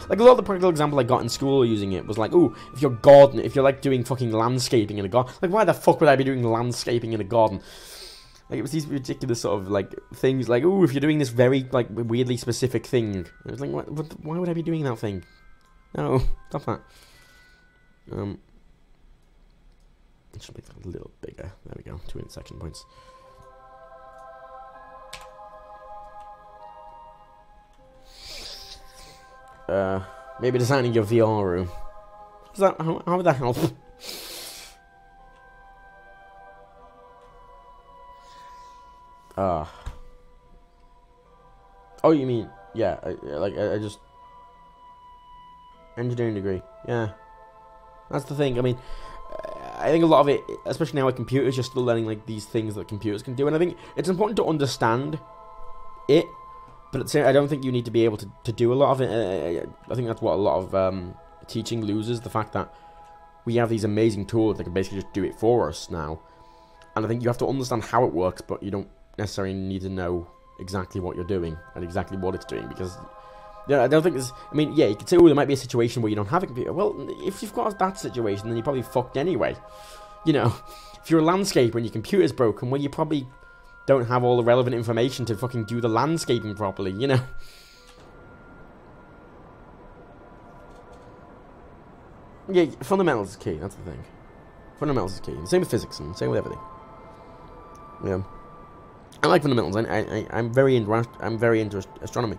Like, a lot of the practical example I got in school using it was like, ooh, if you're gardening, if you're like doing fucking landscaping in a garden, like, why the fuck would I be doing landscaping in a garden? Like, it was these ridiculous sort of like things, like, ooh, if you're doing this very like weirdly specific thing. I was like, why would I be doing that thing? No, stop that. I should make that a little bigger. There we go. 2 intersection points. Maybe designing your VR room. Is that how would that help? Oh, you mean I just engineering degree. Yeah, that's the thing. I mean, I think a lot of it, especially now with computers, you're still learning like these things that computers can do, and I think it's important to understand it. But at the same, I don't think you need to be able to do a lot of it. I think that's what a lot of teaching loses, the fact that we have these amazing tools that can basically just do it for us now. And I think you have to understand how it works, but you don't necessarily need to know exactly what you're doing and exactly what it's doing, because I don't think there's... I mean, yeah, you could say, oh, there might be a situation where you don't have a computer. Well, if you've got that situation, then you're probably fucked anyway. You know, if you're a landscaper and your computer's broken, well, you probably don't have all the relevant information to fucking do the landscaping properly, you know? Yeah, fundamentals is key, that's the thing. Fundamentals is key. Same with physics and same with everything. Yeah. I like fundamentals. I'm very into astronomy.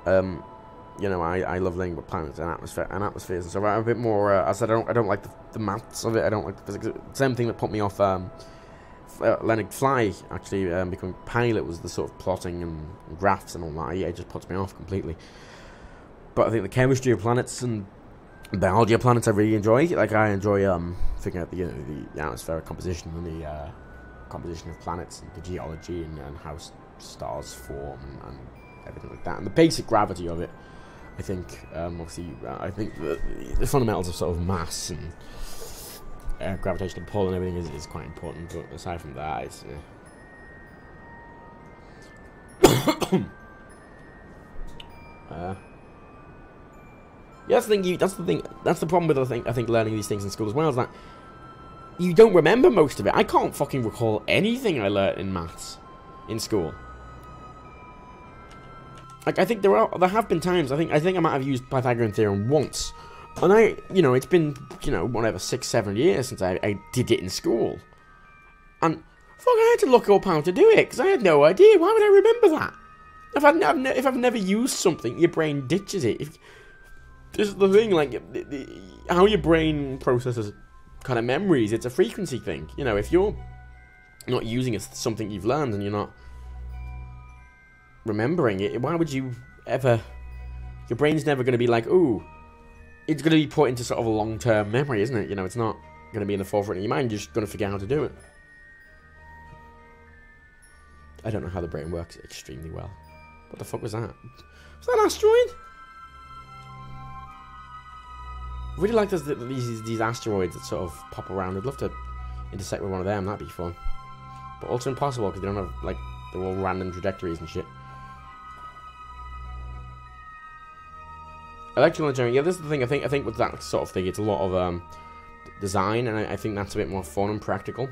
You know, I love learning about planets and atmospheres and stuff. I'm a bit more. I said I don't like the maths of it. I don't like the physics. Same thing that put me off learning fly. Actually, becoming pilot was the sort of plotting and graphs and all that. Yeah, it just puts me off completely. But I think the chemistry of planets and biology of planets I really enjoy. Like, I enjoy figuring out the atmospheric composition and the composition of planets and the geology and how stars form and everything like that, and the basic gravity of it. I think, obviously, I think the fundamentals of sort of mass and gravitational pull and everything is quite important. But aside from that, it's yeah, that's the problem with I think learning these things in school as well, is that you don't remember most of it. I can't fucking recall anything I learnt in maths in school. Like, I think there have been times, I think I might have used Pythagorean theorem once. And it's been, whatever, 6-7 years since I did it in school. And, fuck, I had to look up how to do it, because I had no idea. Why would I remember that? If I've never used something, your brain ditches it. This is the thing, like, how your brain processes kind of memories, it's a frequency thing. You know, if you're not using it, something you've learned and you're not remembering it, why would you ever... Your brain's never going to be like, ooh, it's going to be put into sort of a long-term memory, isn't it? You know, it's not going to be in the forefront of your mind. You're just going to figure out how to do it. I don't know how the brain works extremely well. What the fuck was that? Was that an asteroid? I really like these asteroids that sort of pop around. I'd love to intersect with one of them. That'd be fun. But also impossible because they don't have, like, they're all random trajectories and shit. Electrical engineering, yeah, this is the thing. I think with that sort of thing, it's a lot of design, and I think that's a bit more fun and practical.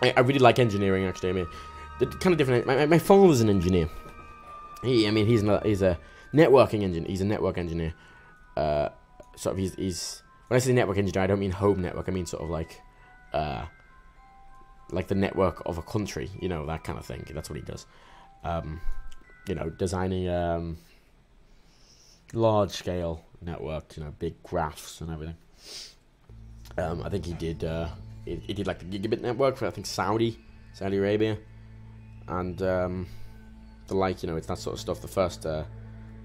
I really like engineering, actually. I mean, the kind of different. My father's an engineer. He's a networking engineer. He's a network engineer. Sort of, he's when I say network engineer, I don't mean home network. I mean sort of like the network of a country. You know, that kind of thing. That's what he does. You know, designing large scale networks. You know, big graphs and everything. I think he did like the gigabit network for, I think, Saudi Arabia, and the like, you know, it's that sort of stuff. The first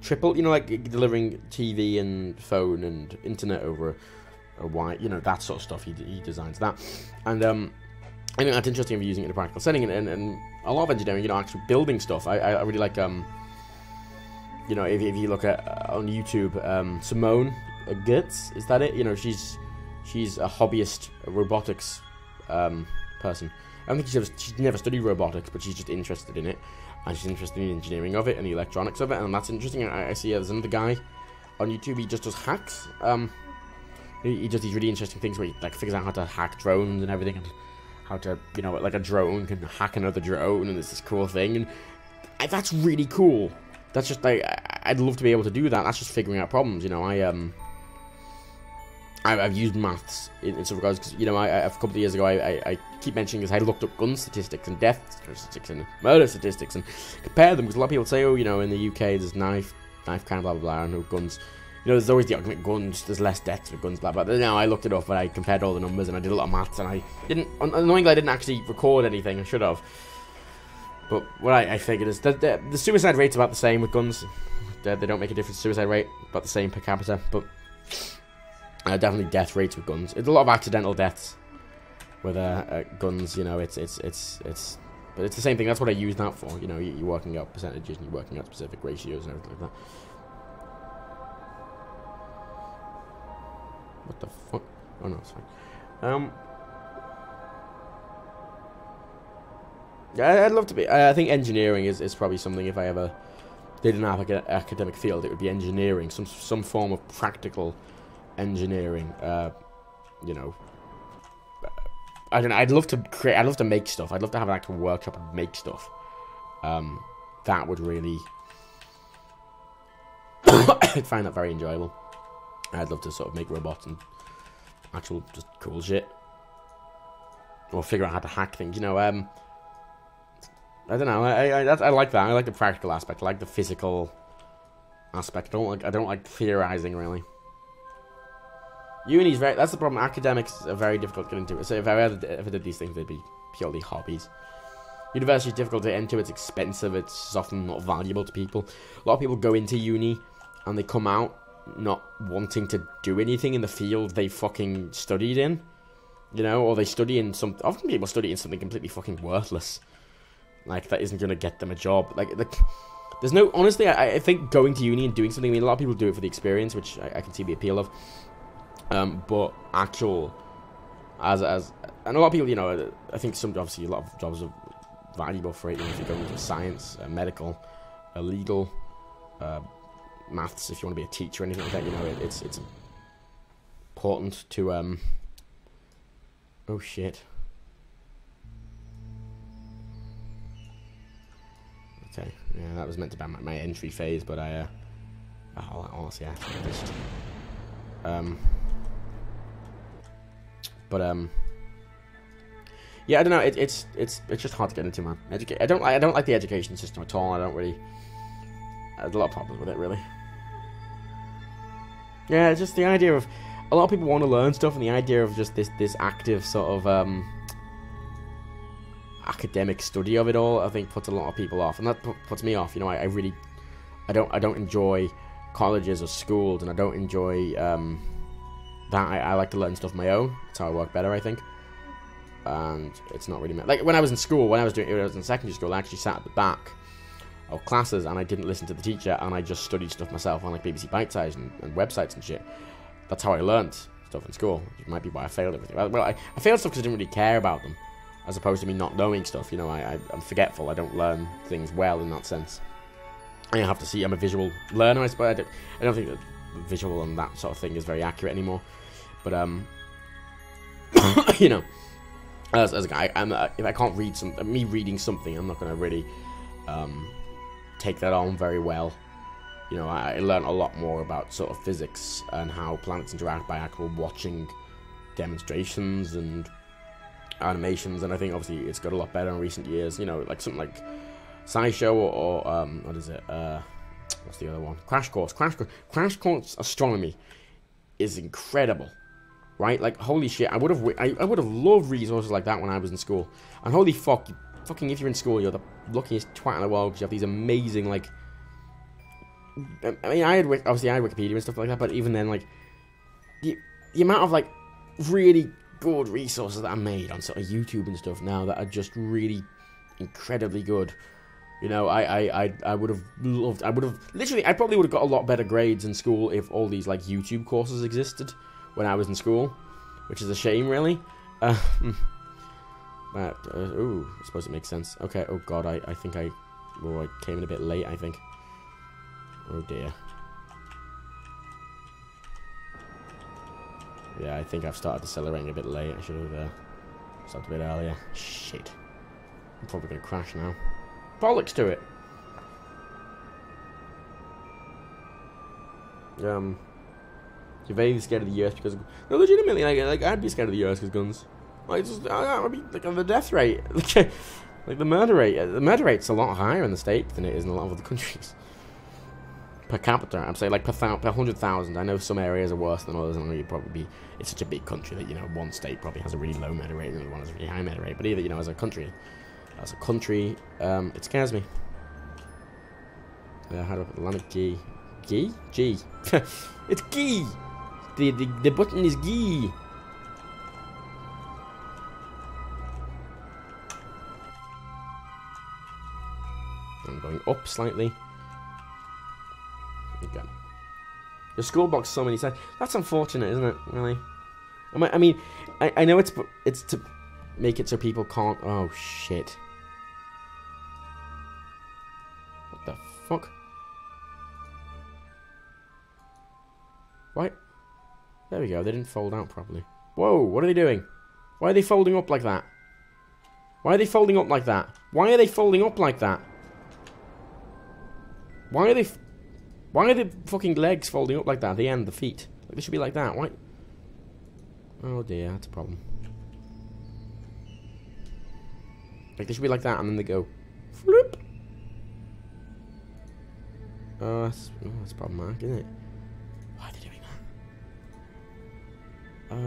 triple, you know, like delivering TV and phone and internet over a wire, you know, that sort of stuff. He designs that, and I think that's interesting of using it in a practical setting, and a lot of engineering, you know, actually building stuff. I really like, you know, if you look at on YouTube, Simone Goetz, is that it? You know, she's a hobbyist robotics person. I don't think she's never studied robotics, but she's just interested in it, and she's interested in the engineering of it and the electronics of it, and that's interesting. I see there's another guy on YouTube. He just does hacks. He does these really interesting things where he like figures out how to hack drones and everything, and how to, you know, like a drone can hack another drone, and it's this cool thing, and that's really cool. That's just like, I'd love to be able to do that. That's just figuring out problems, you know. I've used maths in some regards, because, you know, a couple of years ago, I keep mentioning this. I looked up gun statistics and death statistics and murder statistics and compared them, because a lot of people say, oh, you know, in the UK there's knife crime, blah blah blah, and no guns. You know, there's always the argument, guns, there's less deaths with guns, blah blah. But now I looked it up, and I compared all the numbers, and I did a lot of maths, and I didn't, annoyingly, I didn't actually record anything. I should have. But what I figured is that the suicide rate's about the same with guns. They don't make a difference. Suicide rate about the same per capita, but definitely death rates with guns. It's a lot of accidental deaths with guns. You know, but it's the same thing. That's what I use that for. You know, you're working out percentages and you're working out specific ratios and everything like that. What the fuck? Oh no, it's fine. Yeah, I'd love to be. I think engineering is probably something, if I ever did an academic field, it would be engineering, some form of practical engineering. You know, I don't know. I'd love to create. I'd love to make stuff. I'd love to have an actual workshop and make stuff. That would really. I'd find that very enjoyable. I'd love to sort of make robots and actual just cool shit, or figure out how to hack things. You know, I don't know. I like that. I like the practical aspect. I like the physical aspect. I don't like theorizing, really. Uni's very. That's the problem. Academics are very difficult to get into. So if I ever did these things, they'd be purely hobbies. University is difficult to enter. It's expensive. It's often not valuable to people. A lot of people go into uni and they come out not wanting to do anything in the field they fucking studied in. You know, or they study in some. Often people study in something completely fucking worthless. Like, that isn't going to get them a job. Like, there's no... Honestly, I think going to uni and doing something... I mean, a lot of people do it for the experience, which I can see the appeal of. But actual... And a lot of people, you know... I think obviously, a lot of jobs are valuable for it. You know, if you go into science, medical, legal, maths, if you want to be a teacher or anything like that, you know, it's important to... Oh, shit. Okay, yeah, that was meant to be my entry phase, but honestly, I just, yeah, I don't know. It's just hard to get into, man. I don't like the education system at all. I don't really. There's a lot of problems with it, really. Yeah, it's just the idea of a lot of people want to learn stuff, and the idea of just this active sort of academic study of it all, I think, puts a lot of people off, and that puts me off. You know, I really, I don't enjoy colleges or schools, and I don't enjoy that. I like to learn stuff on my own. That's how I work better, I think. And it's not really like when I was in school, when I was in secondary school, I actually sat at the back of classes, and I didn't listen to the teacher, and I just studied stuff myself on like BBC Bite Size and websites and shit. That's how I learned stuff in school. It might be why I failed everything. Well, I failed stuff because I didn't really care about them as opposed to me not knowing stuff. You know, I'm forgetful. I don't learn things well in that sense. I have to see. I'm a visual learner, I suppose. I don't think that visual and that sort of thing is very accurate anymore. But you know, as a guy, if I can't read me reading something, I'm not going to really take that on very well. You know, I learned a lot more about sort of physics and how planets interact by actual watching demonstrations and animations, and I think obviously it's got a lot better in recent years. You know, like something like SciShow or what is it? What's the other one? Crash Course Astronomy is incredible, right? Like, holy shit, I would have loved resources like that when I was in school. And holy fuck, fucking if you're in school, you're the luckiest twat in the world because you have these amazing, like, I mean, I had Wikipedia and stuff like that, but even then, like, the amount of, like, really good resources that are made on sort of YouTube and stuff now that are just really incredibly good. You know, I would have loved, I probably would have got a lot better grades in school if all these, like, YouTube courses existed when I was in school, which is a shame, really. But, ooh, I suppose it makes sense. Okay, oh god, I think I came in a bit late, I think. Oh dear. Yeah, I think I've started decelerating a bit late. I should have started a bit earlier. Shit. I'm probably going to crash now. Bollocks to it! You're very scared of the Earth because... No, legitimately, like I'd be scared of the Earth because guns. Like, I'd be, like, the death rate. Like, the murder rate. The murder rate's a lot higher in the States than it is in a lot of other countries. Per capita, I'm saying, like, per 100,000. I know some areas are worse than others, and you'd probably be... It's such a big country that, you know, one state probably has a really low murder rate, and another one has a really high murder rate. But either, you know, as a country, it scares me. How do I put Atlantic G? G? G. It's G! The button is G! I'm going up slightly. Okay. The school box so many times. That's unfortunate, isn't it? Really? I mean, I know it's to make it so people can't... Oh, shit. What the fuck? What? There we go. They didn't fold out properly. Whoa, what are they doing? Why are they folding up like that? Why are they folding up like that? Why are they folding up like that? Why are the fucking legs folding up like that at the end, the feet? Like, they should be like that. Why? Oh dear, that's a problem. Like, they should be like that, and then they go... Floop! Oh, that's problematic, isn't it? Why are they doing that?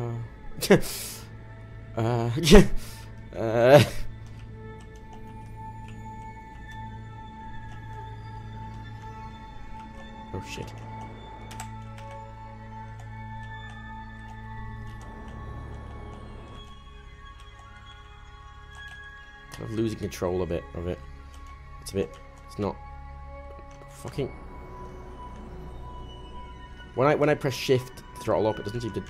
Oh shit. I'm losing control a bit of it. It's not fucking... When I press shift to throttle up, it doesn't seem to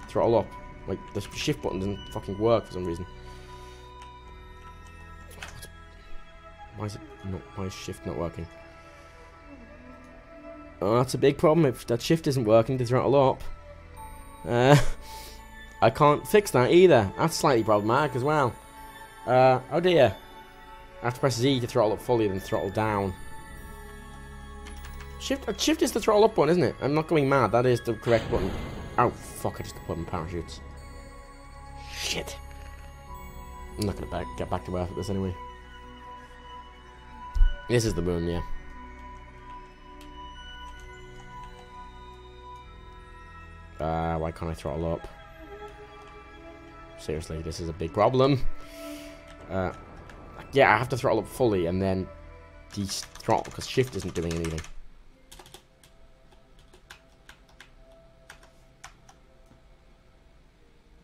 throttle up. Like, the shift button doesn't fucking work for some reason. Why is shift not working? Oh, that's a big problem if that shift isn't working to throttle up. I can't fix that either. That's slightly problematic as well. Oh dear. I have to press Z to throttle up fully, then throttle down. Shift is the throttle up button, isn't it? I'm not going mad. That is the correct button. Oh, fuck, I just put in parachutes. Shit. I'm not going to get back to Earth with this anyway. This is the moon, yeah. Why can't I throttle up? Seriously, this is a big problem. Yeah, I have to throttle up fully and then de-throttle because shift isn't doing anything.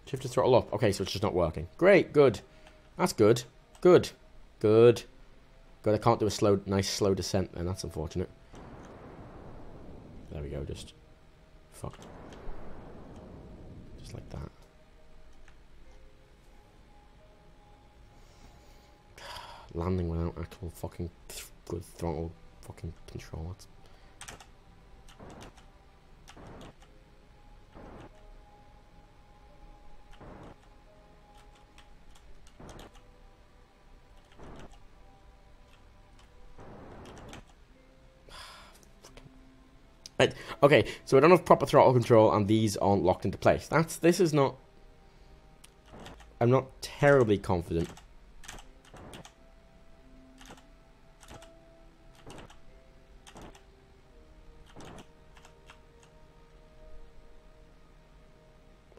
Shift to throttle up. Okay, so it's just not working. Great, good. That's good. Good. Good. Good, I can't do a nice slow descent then. That's unfortunate. There we go, just fucked. Just like that. landing without actual fucking good throttle fucking control. That's... Right. Okay, so I don't have proper throttle control and these aren't locked into place. This is not... I'm not terribly confident.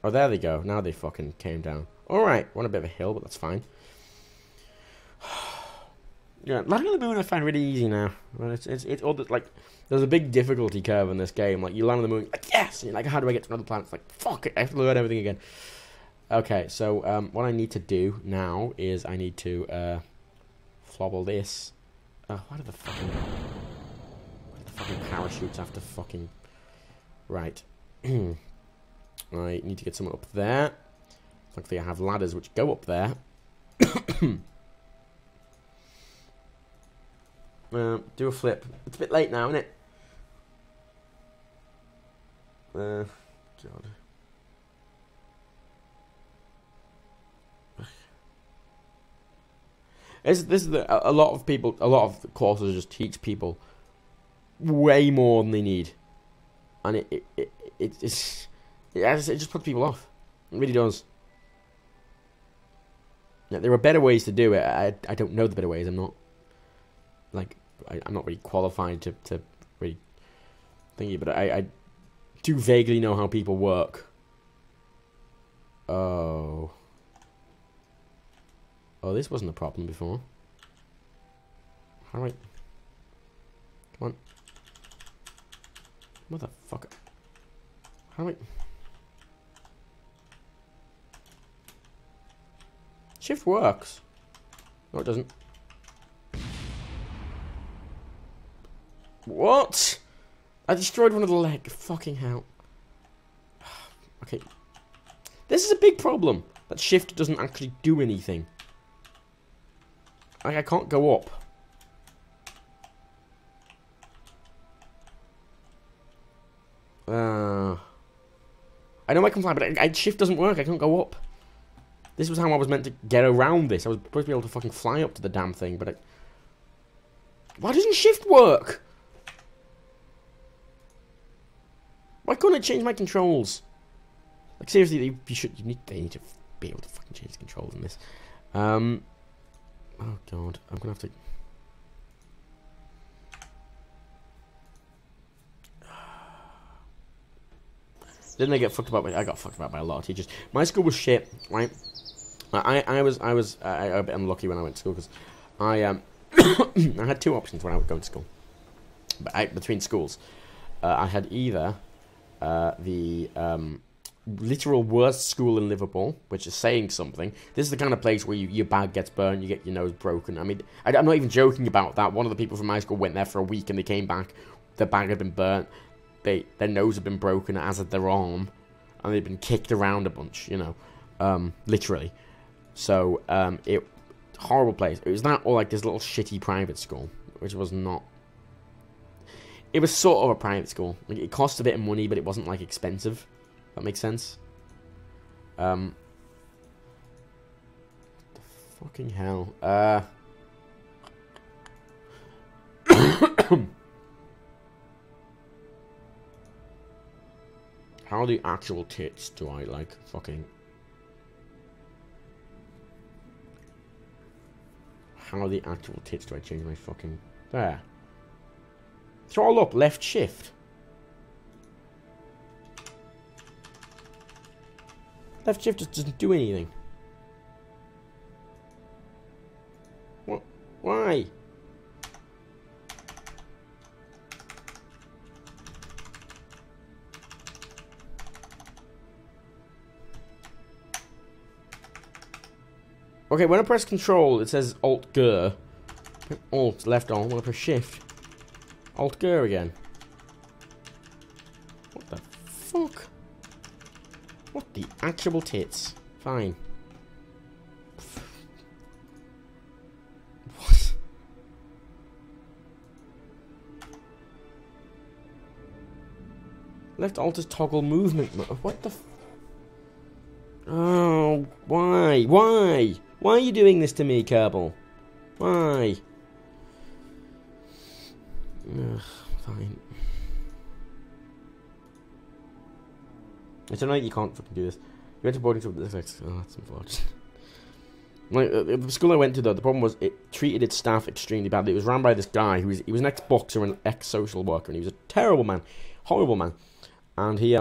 Oh, there they go. Now they fucking came down. Alright, we're on a bit of a hill, but that's fine. Yeah, landing on the moon I find really easy now. It's all that, like, there's a big difficulty curve in this game. Like, you land on the moon, like, yes! And you're like, how do I get to another planet? It's like, fuck it, I have to learn everything again. Okay, so, what I need to do now is I need to, flobble this. Why do the fucking parachutes have to fucking... Right. I need to get someone up there. Thankfully I have ladders which go up there. Do a flip. It's a bit late now, isn't it? God. This is a lot of people. A lot of courses just teach people way more than they need, and it just puts people off. It really does. Now, there are better ways to do it. I don't know the better ways. I'm not like I'm not really qualified to really thingy, but I do vaguely know how people work. Oh, this wasn't a problem before. How do I... Come on. Motherfucker. How do I... Shift works. No, it doesn't. What? I destroyed one of the leg. Fucking hell. Okay. This is a big problem. That shift doesn't actually do anything. Like, I can't go up. I know I can fly, but shift doesn't work. I can't go up. This was how I was meant to get around this. I was supposed to be able to fucking fly up to the damn thing, but why doesn't shift work? Why couldn't I change my controls? Like, seriously, they need to be able to fucking change the controls in this. Oh god, I'm gonna have to... Didn't I get fucked about by... I got fucked about by a lot of teachers. My school was shit, right? I was a bit unlucky when I went to school because I had two options when I would go to school. But between schools, I had either the literal worst school in Liverpool, which is saying something. This is the kind of place where your bag gets burned, you get your nose broken. I mean, I'm not even joking about that. One of the people from my school went there for a week and they came back. Their bag had been burnt. Their nose had been broken, as had their arm, and they'd been kicked around a bunch, you know, literally. So, horrible place. It was that or like this little shitty private school, which was not... It was sort of a private school. Like, it cost a bit of money, but it wasn't like expensive. That makes sense. The fucking hell. How the actual tits do I like fucking... How the actual tits do I change my fucking... There. Throttle up, left shift. Left shift just doesn't do anything. What? Why? Okay, when I press control, it says Alt-G. Alt, left on. When I press shift, Alt-G again. What the fuck? What the actual tits? Fine. What Left alters toggle movement. What the? Oh, why? Why? Why are you doing this to me, Kerbal? Why? Ugh, fine. It's annoying you can't fucking do this. You went to boarding school. Oh, that's unfortunate. Like the school I went to, though, the problem was it treated its staff extremely badly. It was run by this guy he was an ex-boxer and ex-social worker, and he was a terrible man, horrible man. And he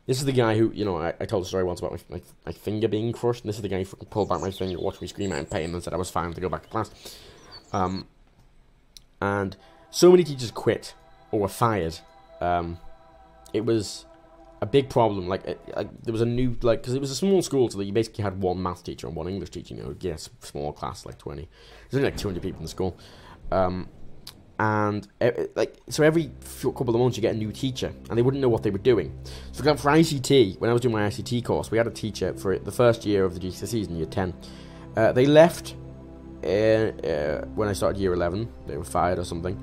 this is the guy who, you know, I told a story once about my finger being crushed, and this is the guy who fucking pulled back my finger, watched me scream out in pain, and said I was fine to go back to class. And so many teachers quit or were fired. It was a big problem. Like there was a new, like, because it was a small school, so that you basically had one maths teacher and one English teacher. You know, yes, small class, like 20. There's only like 200 people in the school, and so every couple of months you get a new teacher, and they wouldn't know what they were doing. So for ICT, when I was doing my ICT course, we had a teacher for the first year of the GCSEs in year 10. They left when I started year 11. They were fired or something,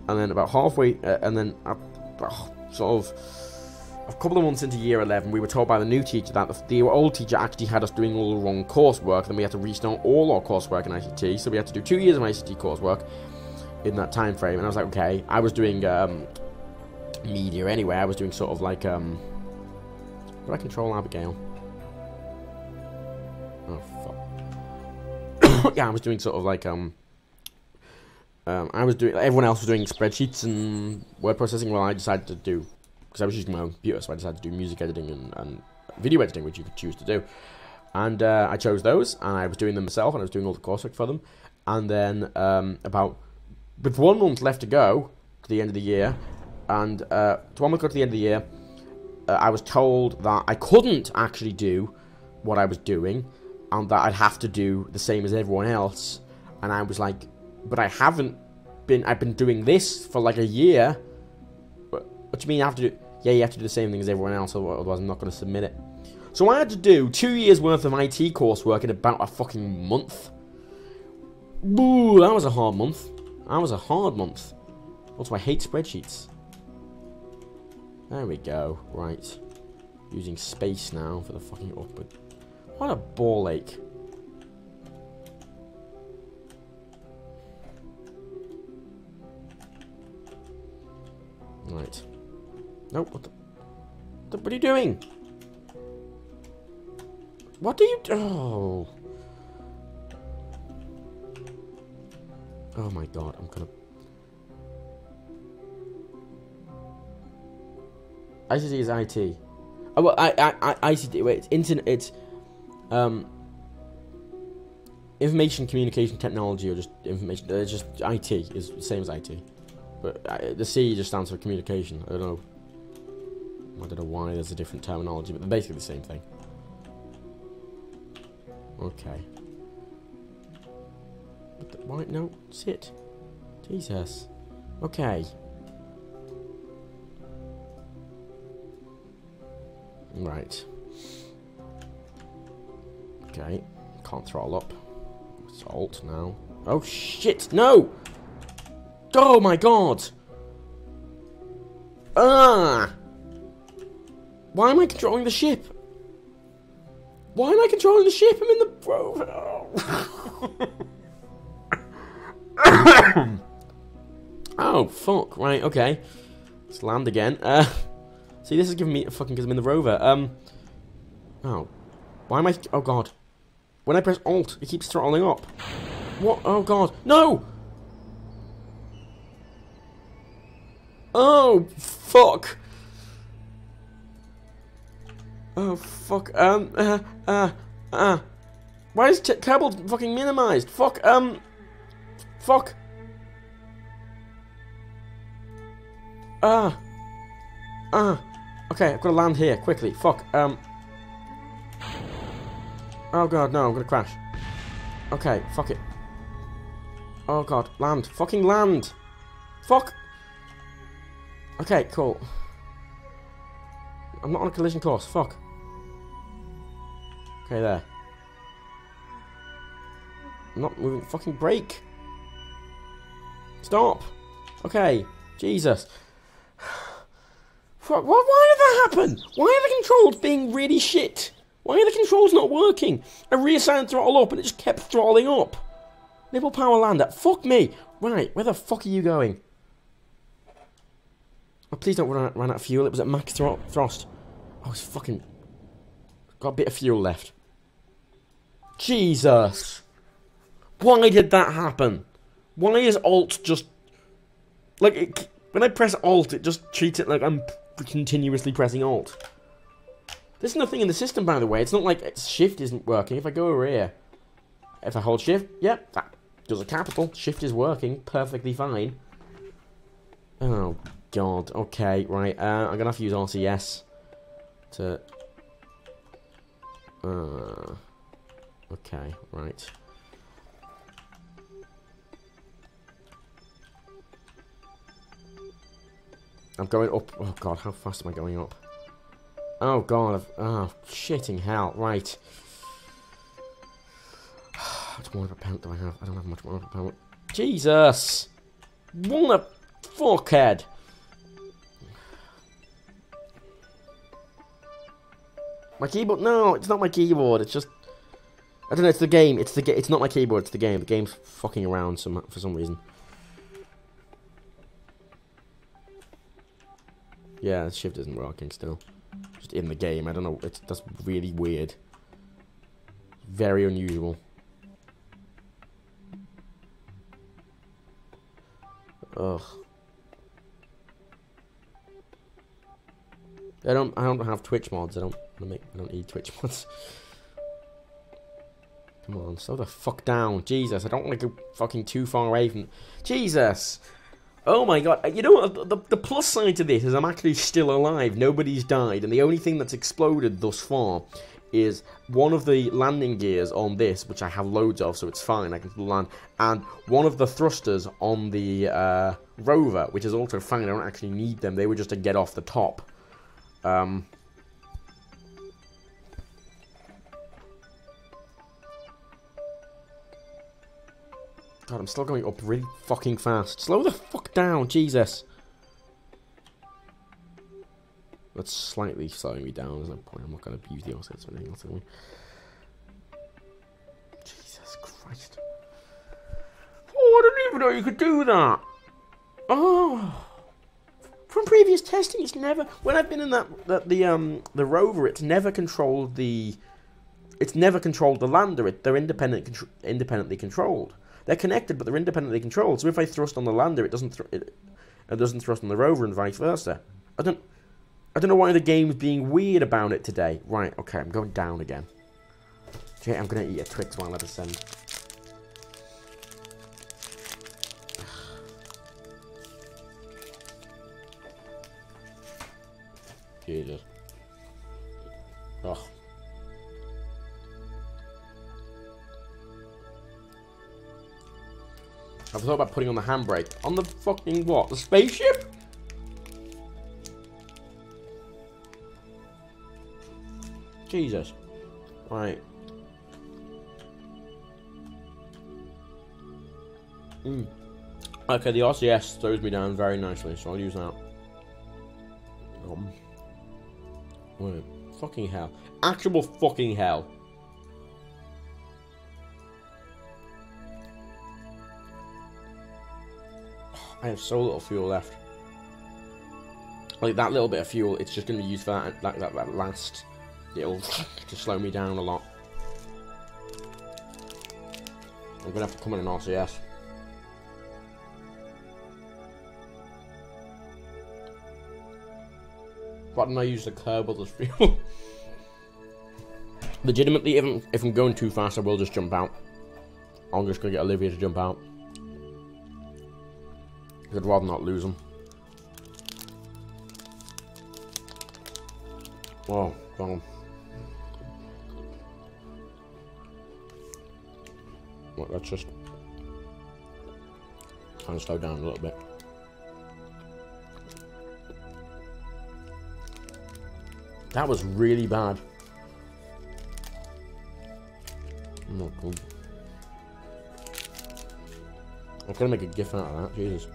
and then about halfway, and then sort of a couple of months into year 11, we were told by the new teacher that the old teacher actually had us doing all the wrong coursework. Then we had to restart all our coursework in ICT, so we had to do 2 years of ICT coursework in that time frame. And I was like, okay. I was doing media anyway. I was doing sort of like do I control Abigail? Oh fuck. Yeah, I was doing sort of like I was doing, everyone else was doing spreadsheets and word processing. Well, I decided to do, because I was using my own computer, so I decided to do music editing and video editing, which you could choose to do. And I chose those, and I was doing them myself, and I was doing all the coursework for them. And then with 1 month left to go to the end of the year, and 1 month to go to the end of the year, I was told that I couldn't actually do what I was doing, and that I'd have to do the same as everyone else. And I was like, but I haven't been, I've been doing this for like a year. What do you mean I have to do? Yeah, you have to do the same thing as everyone else, otherwise I'm not going to submit it. So I had to do 2 years worth of IT coursework in about a fucking month. Ooh, that was a hard month. That was a hard month. Also, I hate spreadsheets. There we go. Right. Using space now for the fucking upward. What a ball ache. Right. Nope. What are you doing? What do you do? Oh. Oh my god, I'm gonna... ICT is IT. Oh, well, ICT, wait, it's internet, it's, information communication technology, or just information, it's just IT, is the same as IT. But the C just stands for communication. I don't know why there's a different terminology, but they're basically the same thing. Okay. Why? No, sit. Jesus. Okay. Right. Okay. Can't throttle up. It's Alt now. Oh shit! No! Oh my god! Ah! Why am I controlling the ship? Why am I controlling the ship? I'm in the rover. Oh. Oh fuck! Right, okay. Let's land again. See, this is giving me fucking because I'm in the rover. Oh, why am I? Oh god! When I press Alt, it keeps throttling up. What? Oh god! No! Oh fuck! Oh fuck! Why is Kerbal fucking minimized? Fuck! Fuck! Okay, I've got to land here quickly. Fuck. Oh god, no, I'm gonna crash. Okay, fuck it. Oh god, land. Fucking land! Fuck! Okay, cool. I'm not on a collision course. Fuck. Okay, there. I'm not moving. Fucking brake. Stop. Okay. Jesus. Why did that happen? Why are the controls being really shit? Why are the controls not working? I reassigned throttle up and it just kept throttling up. Nipple power lander. Fuck me. Right, where the fuck are you going? Oh, please don't run out of fuel. It was at max thrust. Oh, it's fucking... Got a bit of fuel left. Jesus. Why did that happen? Why is Alt just... Like, when I press Alt, it just treats it like I'm continuously pressing Alt. There's nothing in the system, by the way. It's not like Shift isn't working. If I go over here, if I hold Shift, yep, that does a capital. Shift is working perfectly fine. Oh, God. Okay, right. I'm going to have to use RCS to... okay, right. I'm going up. Oh, God, how fast am I going up? Oh, God. Oh, shitting hell. Right. How much more propellant do I have? I don't have much more propellant. Jesus! What a fuckhead! My keyboard? No, it's not my keyboard. It's just... I don't know, it's the game. It's not my keyboard, it's the game. The game's fucking around for some reason. Yeah, the shift isn't working still. Just in the game. I don't know. That's really weird. Very unusual. Ugh. I don't have Twitch mods. I don't need Twitch mods. Come on, slow the fuck down. Jesus, I don't want to go fucking too far away from... Jesus! Oh my God. You know what? The plus side to this is I'm actually still alive. Nobody's died. And the only thing that's exploded thus far is one of the landing gears on this, which I have loads of, so it's fine. I can still land. And one of the thrusters on the rover, which is also fine. I don't actually need them. They were just to get off the top. God, I'm still going up really fucking fast. Slow the fuck down, Jesus. That's slightly slowing me down. There's no point. I'm not going to use the offsets or anything else. Jesus Christ. Oh, I didn't even know you could do that. Oh. From previous testing, it's never... When I've been in the rover, it's never controlled the... It's never controlled the lander. They're independently controlled. They're connected, but they're independently controlled. So if I thrust on the lander, it doesn't thrust on the rover, and vice versa. I don't know why the game's being weird about it today. Right, okay, I'm going down again. Okay, I'm gonna eat a Twix while I descend. Jesus. Ugh. I've thought about putting on the handbrake. On the fucking what? The spaceship? Jesus. Right. Okay, the RCS slows me down very nicely, so I'll use that. Wait. Fucking hell. Actual fucking hell. I have so little fuel left. Like, that little bit of fuel, it's just going to be used for that last... It'll just slow me down a lot. I'm going to have to come in an RCS. Why didn't I use the Kerbal as fuel? Legitimately, if I'm going too fast, I will just jump out. I'm just going to get Olivia to jump out. I'd rather not lose them. Oh, God. Well, let's just kind of slow down a little bit. That was really bad. Not good. I'm gonna make a gif out of that, Jesus.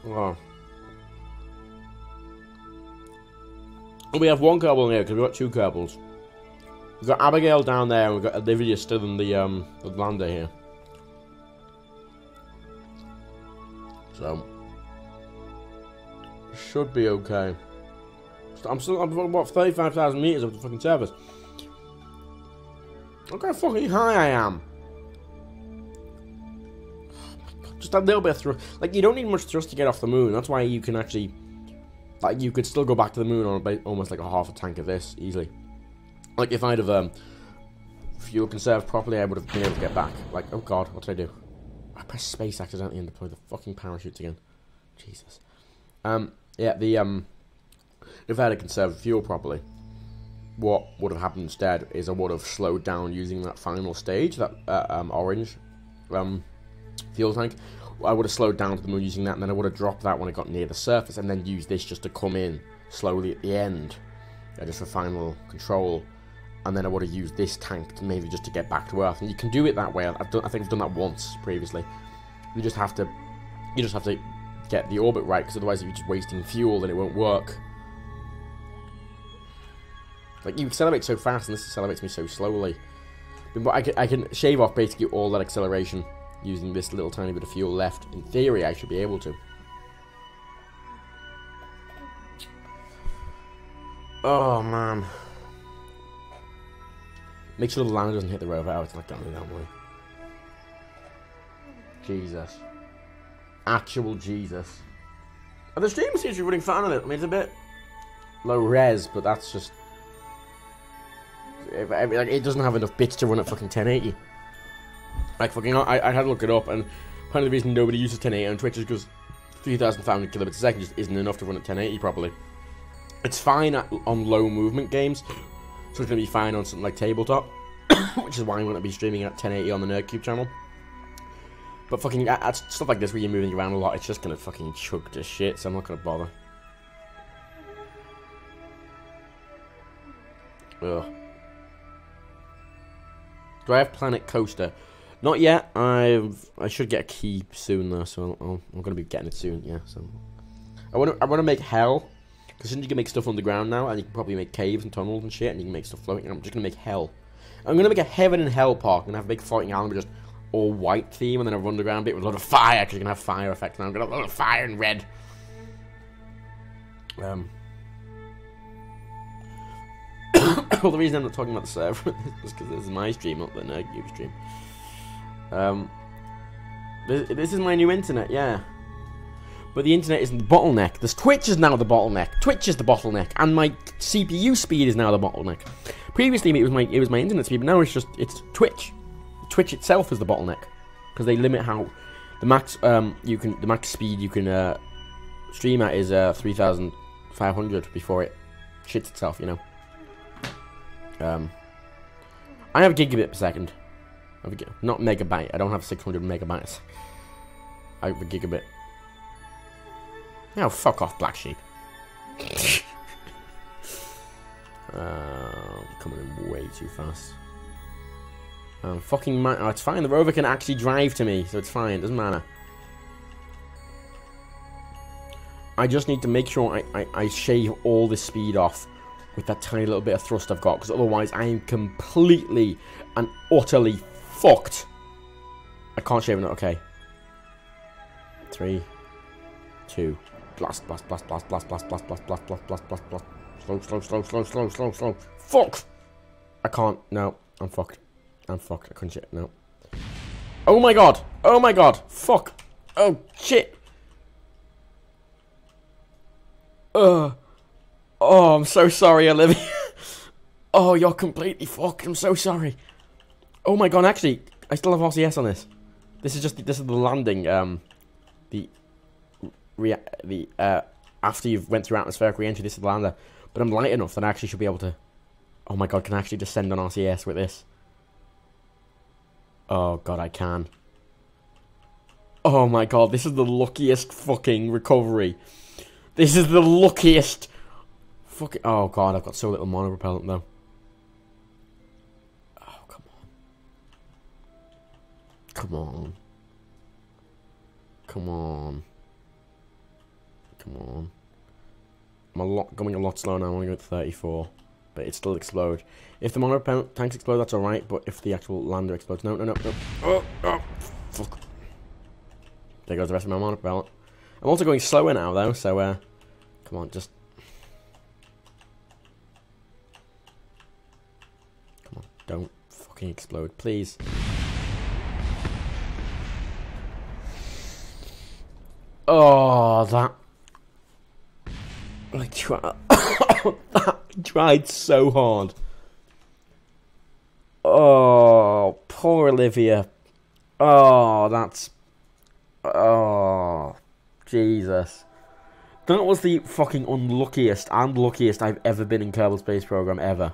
Oh. We have one Kerbal here because we've got two Kerbals. We've got Abigail down there and we've got Olivia still in the lander here. So should be okay. I'm what 35,000 meters up the fucking surface. Look how fucking high I am. Just a little bit of thrust. Like, you don't need much thrust to get off the moon. That's why you can actually, like, you could still go back to the moon on about almost like a half a tank of this easily. Like, if I'd have fuel conserved properly, I would have been able to get back. Like, oh god, what did I do? I pressed space accidentally and deployed the fucking parachutes again. Jesus. Yeah, if I had conserved fuel properly, what would have happened instead is I would have slowed down using that final stage, that orange fuel tank. I would have slowed down to the moon using that, and then I would have dropped that when I got near the surface, and then used this just to come in slowly at the end, just for final control. And then I would have used this tank to maybe just to get back to Earth. And you can do it that way. I think I've done that once previously. You just have to get the orbit right, because otherwise if you're just wasting fuel, then it won't work. Like, you accelerate so fast, and this accelerates me so slowly. But I can shave off basically all that acceleration using this little tiny bit of fuel left. In theory, I should be able to. Oh, man. Make sure the lander doesn't hit the rover. Oh, it's not going that way. Jesus. Actual Jesus. And the stream seems to be running fine on it. I mean, it's a bit low res, but that's just... Like, it doesn't have enough bits to run at fucking 1080. Like, fucking... I had to look it up, and part of the reason nobody uses 1080 on Twitch is because 3,500 kilobits a second just isn't enough to run at 1080 properly. It's fine on low movement games, so it's going to be fine on something like Tabletop, which is why I'm going to be streaming at 1080 on the Nerdcubed channel. But fucking at stuff like this where you're moving around a lot, it's just going to fucking chug to shit, so I'm not going to bother. Ugh. Do I have Planet Coaster? Not yet. I should get a key soon though, so I'm going to be getting it soon. Yeah. So I want to make Hell, because since you can make stuff underground now, and you can probably make caves and tunnels and shit, and you can make stuff floating. I'm just going to make Hell. I'm going to make a Heaven and Hell park. I'm going to have a big floating island with just all white theme, and then a underground bit with a lot of fire, because you can have fire effects now. I'm going to have a lot of fire and red. Well, the reason I'm not talking about the server is because this is my stream, not the Nerdcubed stream. This is my new internet, yeah. But the internet isn't the bottleneck. This Twitch is now the bottleneck. Twitch is the bottleneck, and my CPU speed is now the bottleneck. Previously, it was my internet speed, but now it's Twitch. Twitch itself is the bottleneck, because they limit how the max the max speed you can stream at is 3,500 before it shits itself, you know. I have gigabit per second. Not megabyte. I don't have 600 megabytes. I have a gigabit. Oh, fuck off, black sheep. Coming in way too fast. Fucking oh, it's fine. The rover can actually drive to me, so it's fine. Doesn't matter. I just need to make sure I shave all this speed off with that tiny little bit of thrust I've got, because otherwise I am completely and utterly fucked. I can't shave it. Okay. 3, 2, blast, blast, blast, blast, blast, blast, blast, blast, blast, blast, blast, blast, blast. Slow, slow, slow, slow, slow, slow, slow. Fuck! I can't. No, I'm fucked. I'm fucked. I couldn't shit. No. Oh my god! Oh my god! Fuck! Oh shit! Oh, I'm so sorry, Olivia. Oh, you're completely fucked. I'm so sorry. Oh my god, actually, I still have RCS on this. This is the landing. After you've went through atmospheric re-entry, this is the lander. But I'm light enough that I actually should be able to. Oh my god, can I actually descend on RCS with this? Oh god, I can. Oh my god, this is the luckiest fucking recovery. This is the luckiest. Fucking. Oh god, I've got so little monopropellant though. Oh, come on. Come on. Come on. Come on. I'm going a lot slower now. I'm only going at 34. But it still explodes. If the mono tanks explode, that's alright. But if the actual lander explodes... No. Oh, fuck. There goes the rest of my mono propellant. I'm also going slower now, though. So, come on, just... Come on, don't fucking explode, please. Oh, that... I tried so hard. Oh, poor Olivia. Oh, that's... Oh, Jesus. That was the fucking unluckiest and luckiest I've ever been in Kerbal Space Program, ever.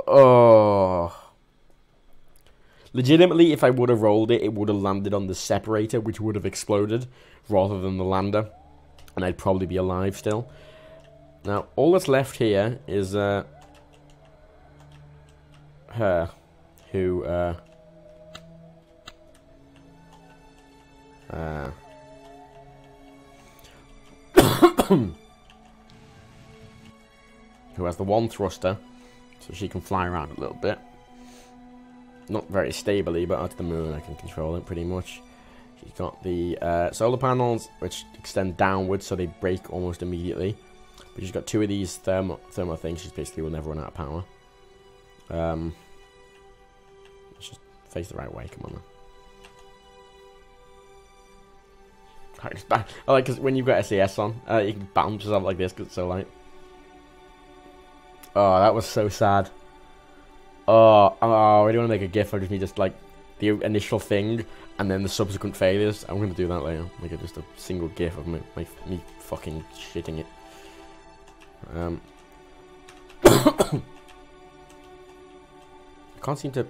Oh... Legitimately, if I would have rolled it, it would have landed on the separator, which would have exploded, rather than the lander. And I'd probably be alive still. Now, all that's left here is, her, who, who has the one thruster, so she can fly around a little bit. Not very stably, but out to the moon I can control it pretty much. She's got the solar panels, which extend downwards, so they break almost immediately. But she's got two of these thermo things. She basically will never run out of power. Let's just face the right way. Come on, man. I like because when you've got SAS on, you can bounce yourself like this because it's so light. Oh, that was so sad. Oh, I really want to make a gif of just like the initial thing and then the subsequent failures. I'm going to do that later. Make it just a single gif of me fucking shitting it. I can't seem to...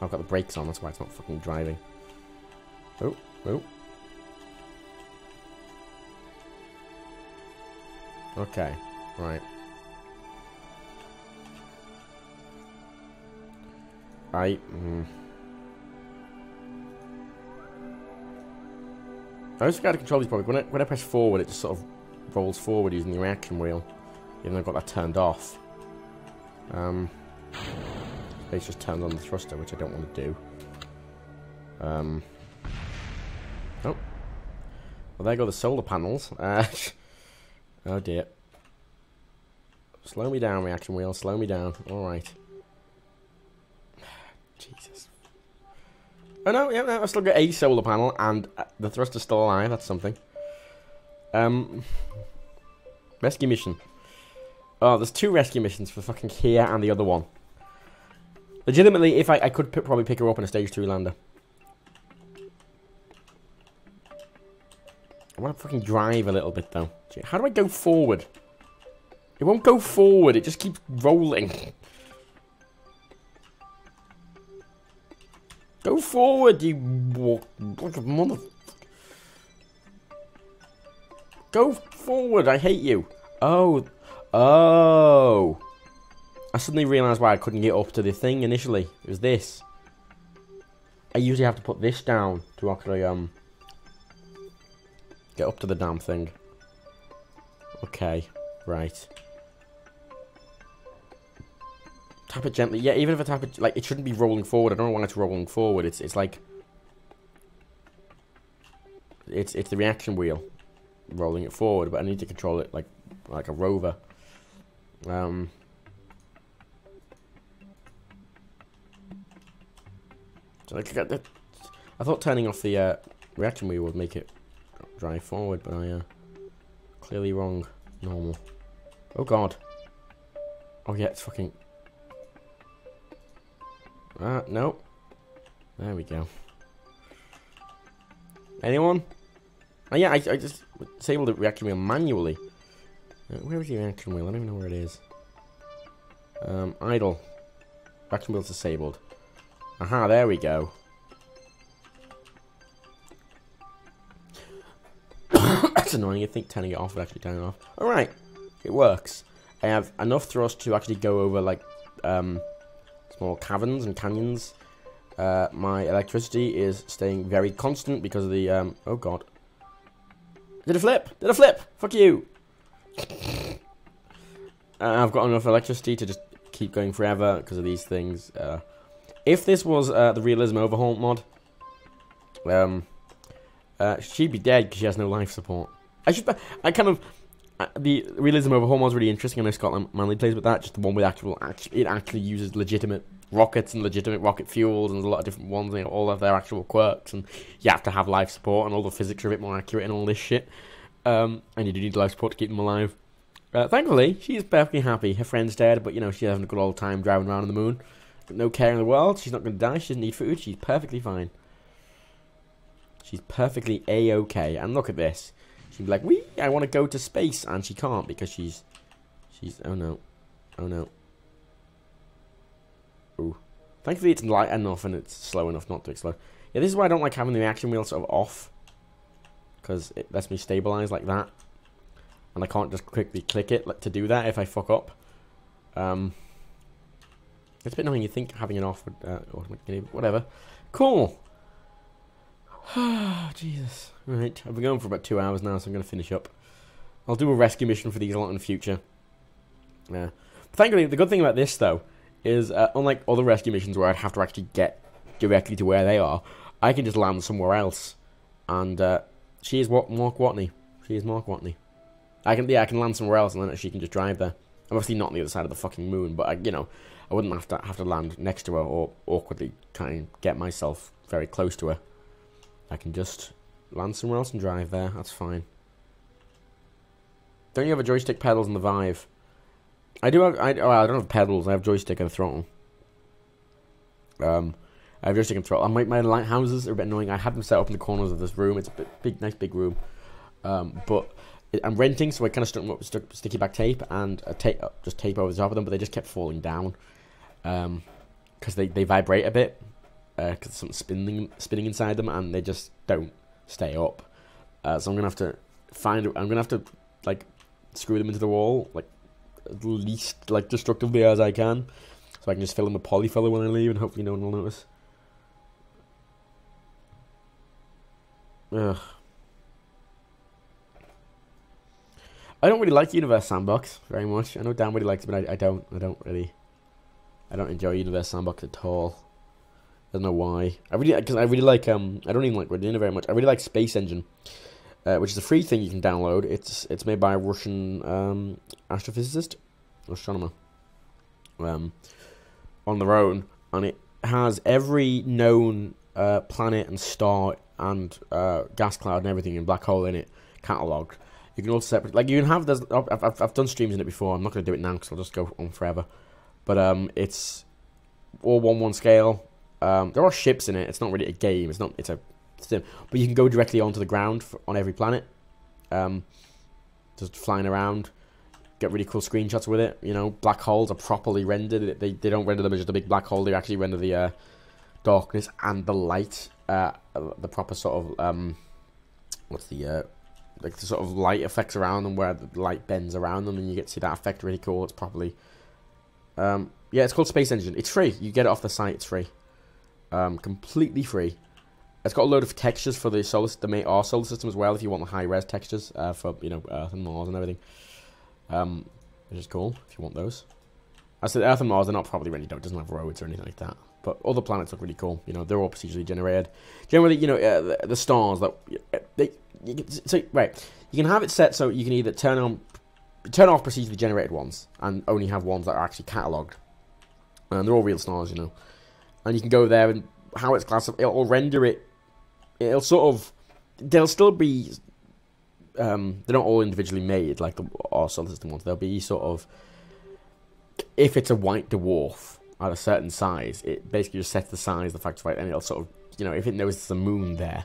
I've got the brakes on, that's why it's not fucking driving. Oh. Okay, right. I always forget to control these probably. When I press forward, it just sort of rolls forward using the reaction wheel. Even though I've got that turned off. Space just turns on the thruster, which I don't want to do. Oh. Well, there go the solar panels. Oh dear. Slow me down, reaction wheel. Slow me down. Alright. Jesus. Oh no, yeah, no, I've still got a solar panel, and the thruster's still alive, that's something. Rescue mission. Oh, there's 2 rescue missions for fucking here and the other one. Legitimately, if I could probably pick her up in a stage 2 lander. I want to fucking drive a little bit, though. How do I go forward? It won't go forward, it just keeps rolling. Go forward, you mother... Go forward, I hate you. Oh. I suddenly realised why I couldn't get up to the thing initially. It was this. I usually have to put this down to actually, get up to the damn thing. Okay, right. Tap it gently. Yeah, even if I tap it, like, it shouldn't be rolling forward. I don't know why it's rolling forward. It's like... It's the reaction wheel rolling it forward, but I need to control it like a rover. So I thought turning off the reaction wheel would make it drive forward, but I clearly wrong. Normal. Oh god. Oh yeah, it's fucking... no. There we go. Anyone? Oh yeah, I just disabled the reaction wheel manually. Where is the reaction wheel? I don't even know where it is. Idle. Reaction wheel's disabled. Aha, there we go. That's annoying. I think turning it off would actually turn it off. Alright, it works. I have enough thrust to actually go over, like, small caverns and canyons. My electricity is staying very constant because of the, oh god. Did a flip! Did a flip! Fuck you! I've got enough electricity to just keep going forever because of these things. If this was the Realism Overhaul mod, she'd be dead because she has no life support. The Realism Overhaul mod's really interesting. I know Scott Manley plays with that. Just the one with it actually uses legitimate rockets and legitimate rocket fuels, and there's a lot of different ones. You know, all of their actual quirks, and you have to have life support, and all the physics are a bit more accurate and all this shit. And you do need life support to keep them alive. Thankfully, she's perfectly happy. Her friend's dead, but you know she's having a good old time driving around on the moon. No care in the world. She's not going to die. She doesn't need food. She's perfectly fine. She's perfectly A-okay. And look at this. She'd be like, "Wee! I want to go to space," and she can't because she's. Oh no, oh no. Ooh. Thankfully, it's light enough and it's slow enough not to explode. Yeah, this is why I don't like having the reaction wheel sort of off, because it lets me stabilize like that. And I can't just quickly click it to do that if I fuck up. It's a bit annoying. You think having it off would whatever. Cool. Jesus. Right, I've been going for about 2 hours now, so I'm going to finish up. I'll do a rescue mission for these a lot in the future. Yeah. Thankfully, the good thing about this, though, is unlike other rescue missions where I'd have to actually get directly to where they are, I can just land somewhere else. And she is Mark Watney. She is Mark Watney. I can land somewhere else, and then she can just drive there. I'm obviously not on the other side of the fucking moon, but I wouldn't have to land next to her or awkwardly kind of get myself very close to her. I can just land somewhere else and drive there. That's fine. Don't you have a joystick, pedals, and the Vive? I do have. I don't have pedals. I have joystick and throttle. I have joystick and throttle. My lighthouses are a bit annoying. I have them set up in the corners of this room. It's a nice big room, but I'm renting, so I kind of stuck them up with sticky back tape and just tape over the top of them, but they just kept falling down because they vibrate a bit because there's something spinning inside them, and they just don't stay up. So I'm gonna have to like screw them into the wall, like at least like destructively as I can, so I can just fill them with polyfiller when I leave, and hopefully no one will notice. Ugh. I don't really like Universe Sandbox very much. I know Dan really likes it, but I don't enjoy Universe Sandbox at all. I don't know why. I really like I don't even like Redina very much. I really like Space Engine, which is a free thing you can download. It's made by a Russian astrophysicist, astronomer, on their own, and it has every known planet and star and gas cloud and everything and black hole in it catalogued. You can also separate, like you can have. I've done streams in it before. I'm not going to do it now because I'll just go on forever. But it's all 1:1 scale. There are ships in it. It's not really a game. It's a sim. But you can go directly onto the ground on every planet. Just flying around. Get really cool screenshots with it. You know, black holes are properly rendered. They don't render them as just a big black hole. They actually render the darkness and the light. The proper sort of what's the like the sort of light effects around them, where the light bends around them, and you get to see that effect. Really cool. It's properly. Yeah, it's called Space Engine. It's free. You get it off the site. It's free. Completely free. It's got a load of textures for our solar system as well. If you want the high res textures for Earth and Mars and everything, which is cool. If you want those, I said Earth and Mars. They're not properly ready. It doesn't have roads or anything like that. But other planets look really cool. They're all procedurally generated. Generally, the stars that you can have it set so you can either turn off procedurally generated ones and only have ones that are actually catalogued. And they're all real stars, And you can go there and how it's classified. It'll render it. It'll sort of. They'll still be. They're not all individually made like our solar system ones. They'll be sort of. If it's a white dwarf at a certain size, it basically just sets the size, the fact right, and it'll sort of, if it knows there's a moon there,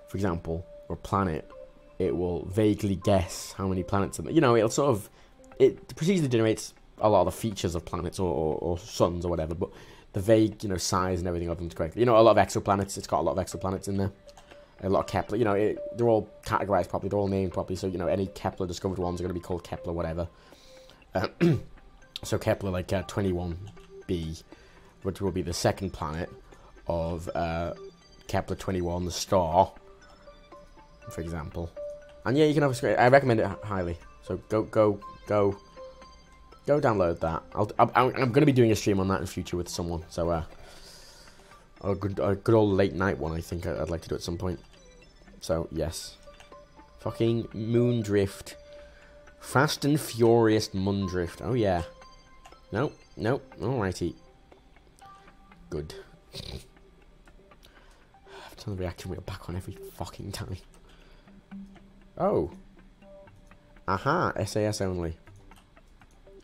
for example, or a planet, it will vaguely guess how many planets. It'll sort of. It procedurally generates a lot of the features of planets or suns or whatever, but the vague, size and everything of them is correct. A lot of exoplanets. It's got a lot of exoplanets in there. A lot of Kepler. They're all categorized properly. They're all named properly. So any Kepler discovered ones are going to be called Kepler whatever. So Kepler 21b, which will be the second planet of Kepler 21, the star, for example. And yeah, you can have a screen. I recommend it highly. So go download that. I'm going to be doing a stream on that in the future with someone. So a good old late night one. I think I'd like to do at some point. So yes, fucking Moondrift, Fast and Furious Moondrift. Oh yeah. Nope. Alrighty. Good. Turn the reaction wheel back on every fucking time. Oh. Aha, SAS only.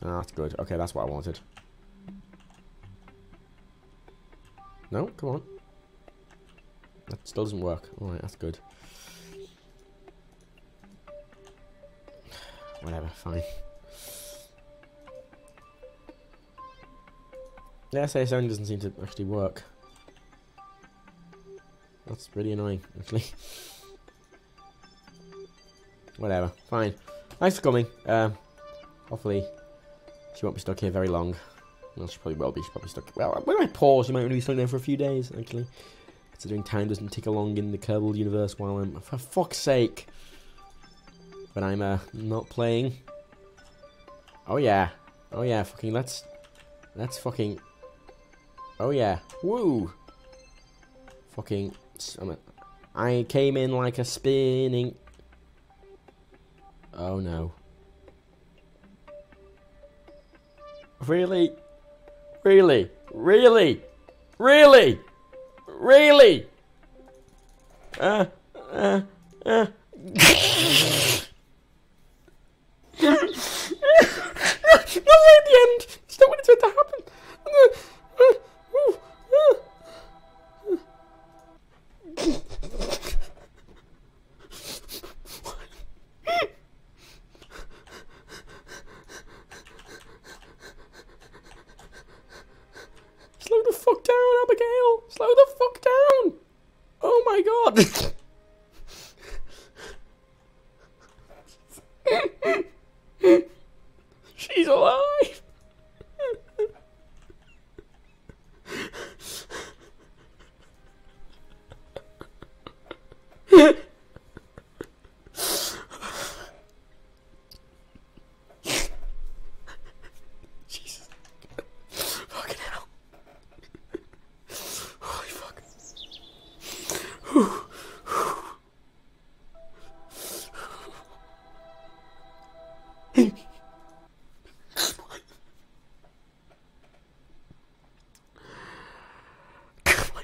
Ah, that's good. Okay, that's what I wanted. No, come on. That still doesn't work. Alright, that's good. Whatever, fine. The SAS only doesn't seem to actually work. That's really annoying, actually. Whatever, fine. Thanks for coming. Hopefully she won't be stuck here very long. Well, she probably will be. She's probably stuck. Well, when I pause, she might only be stuck there for a few days, actually. Considering time doesn't tick along in the Kerbal universe while I'm... For fuck's sake! But I'm, not playing. Oh, yeah. Oh, yeah, fucking let's fucking... Oh, yeah. Woo! Fucking... I came in like a spinning... Oh, no. Really? Really? Really? Really? Really? That's at the end. It's not when it's meant to happen. Slow the fuck down, Abigail! Slow the fuck down! Oh my god! She's alive! Jesus. Fucking hell. Holy fuck.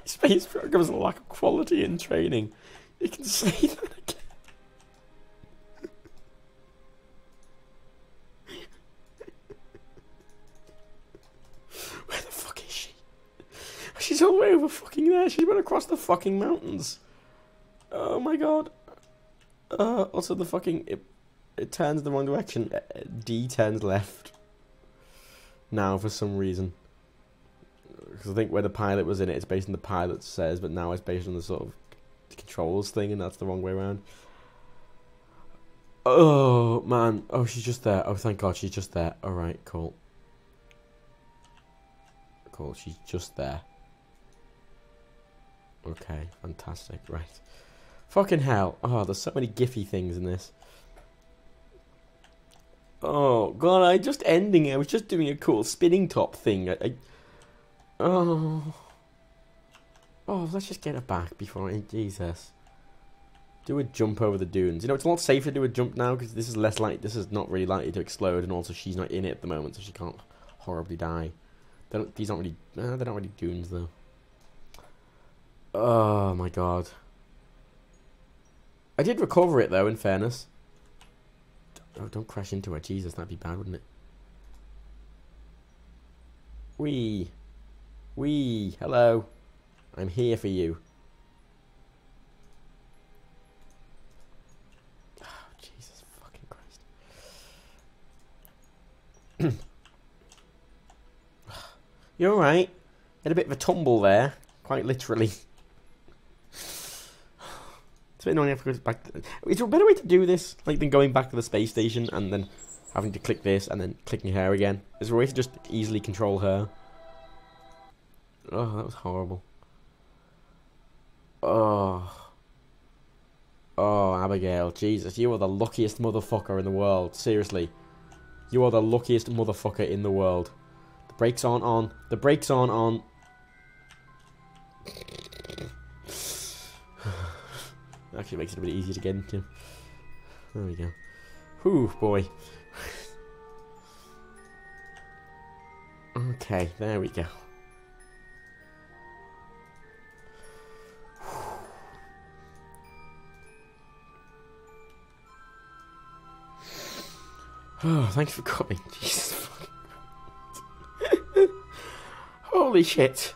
Space Program's a lack of quality in training. You can say that again. Where the fuck is she? She's all the way over fucking there. She's went across the fucking mountains. Oh my god. Also the fucking... It turns the wrong direction. D turns left. Now for some reason. Because I think where the pilot was in it, it's based on the pilot says, but now it's based on the sort of controls thing, and that's the wrong way around. Oh, man. Oh, she's just there. Oh, thank God, she's just there. Alright, cool. Cool, she's just there. Okay, fantastic. Right. Fucking hell. Oh, there's so many gify things in this. Oh, God, I was just doing a cool spinning top thing. Oh, let's just get her back before Jesus. Do a jump over the dunes. You know, it's a lot safer to do a jump now because this is less likely. This is not really likely to explode, and also she's not in it at the moment, so she can't horribly die. These aren't really. They're not really dunes though. Oh my god. I did recover it though. In fairness. Oh, don't crash into her, Jesus. That'd be bad, wouldn't it? Wee, hello. I'm here for you. Oh, Jesus fucking Christ. You're alright. Had a bit of a tumble there. Quite literally. It's a bit annoying if I go back to... Is there a better way to do this? Like than going back to the space station and then having to click this and then clicking her again? Is there a way to just easily control her? Oh, that was horrible. Oh. Oh, Abigail, Jesus, you are the luckiest motherfucker in the world. Seriously. You are the luckiest motherfucker in the world. The brakes aren't on. The brakes aren't on. Actually makes it a bit easier to get into. There we go. Whew, boy. Okay, there we go. Oh, thanks for coming. Jesus fucking Holy shit.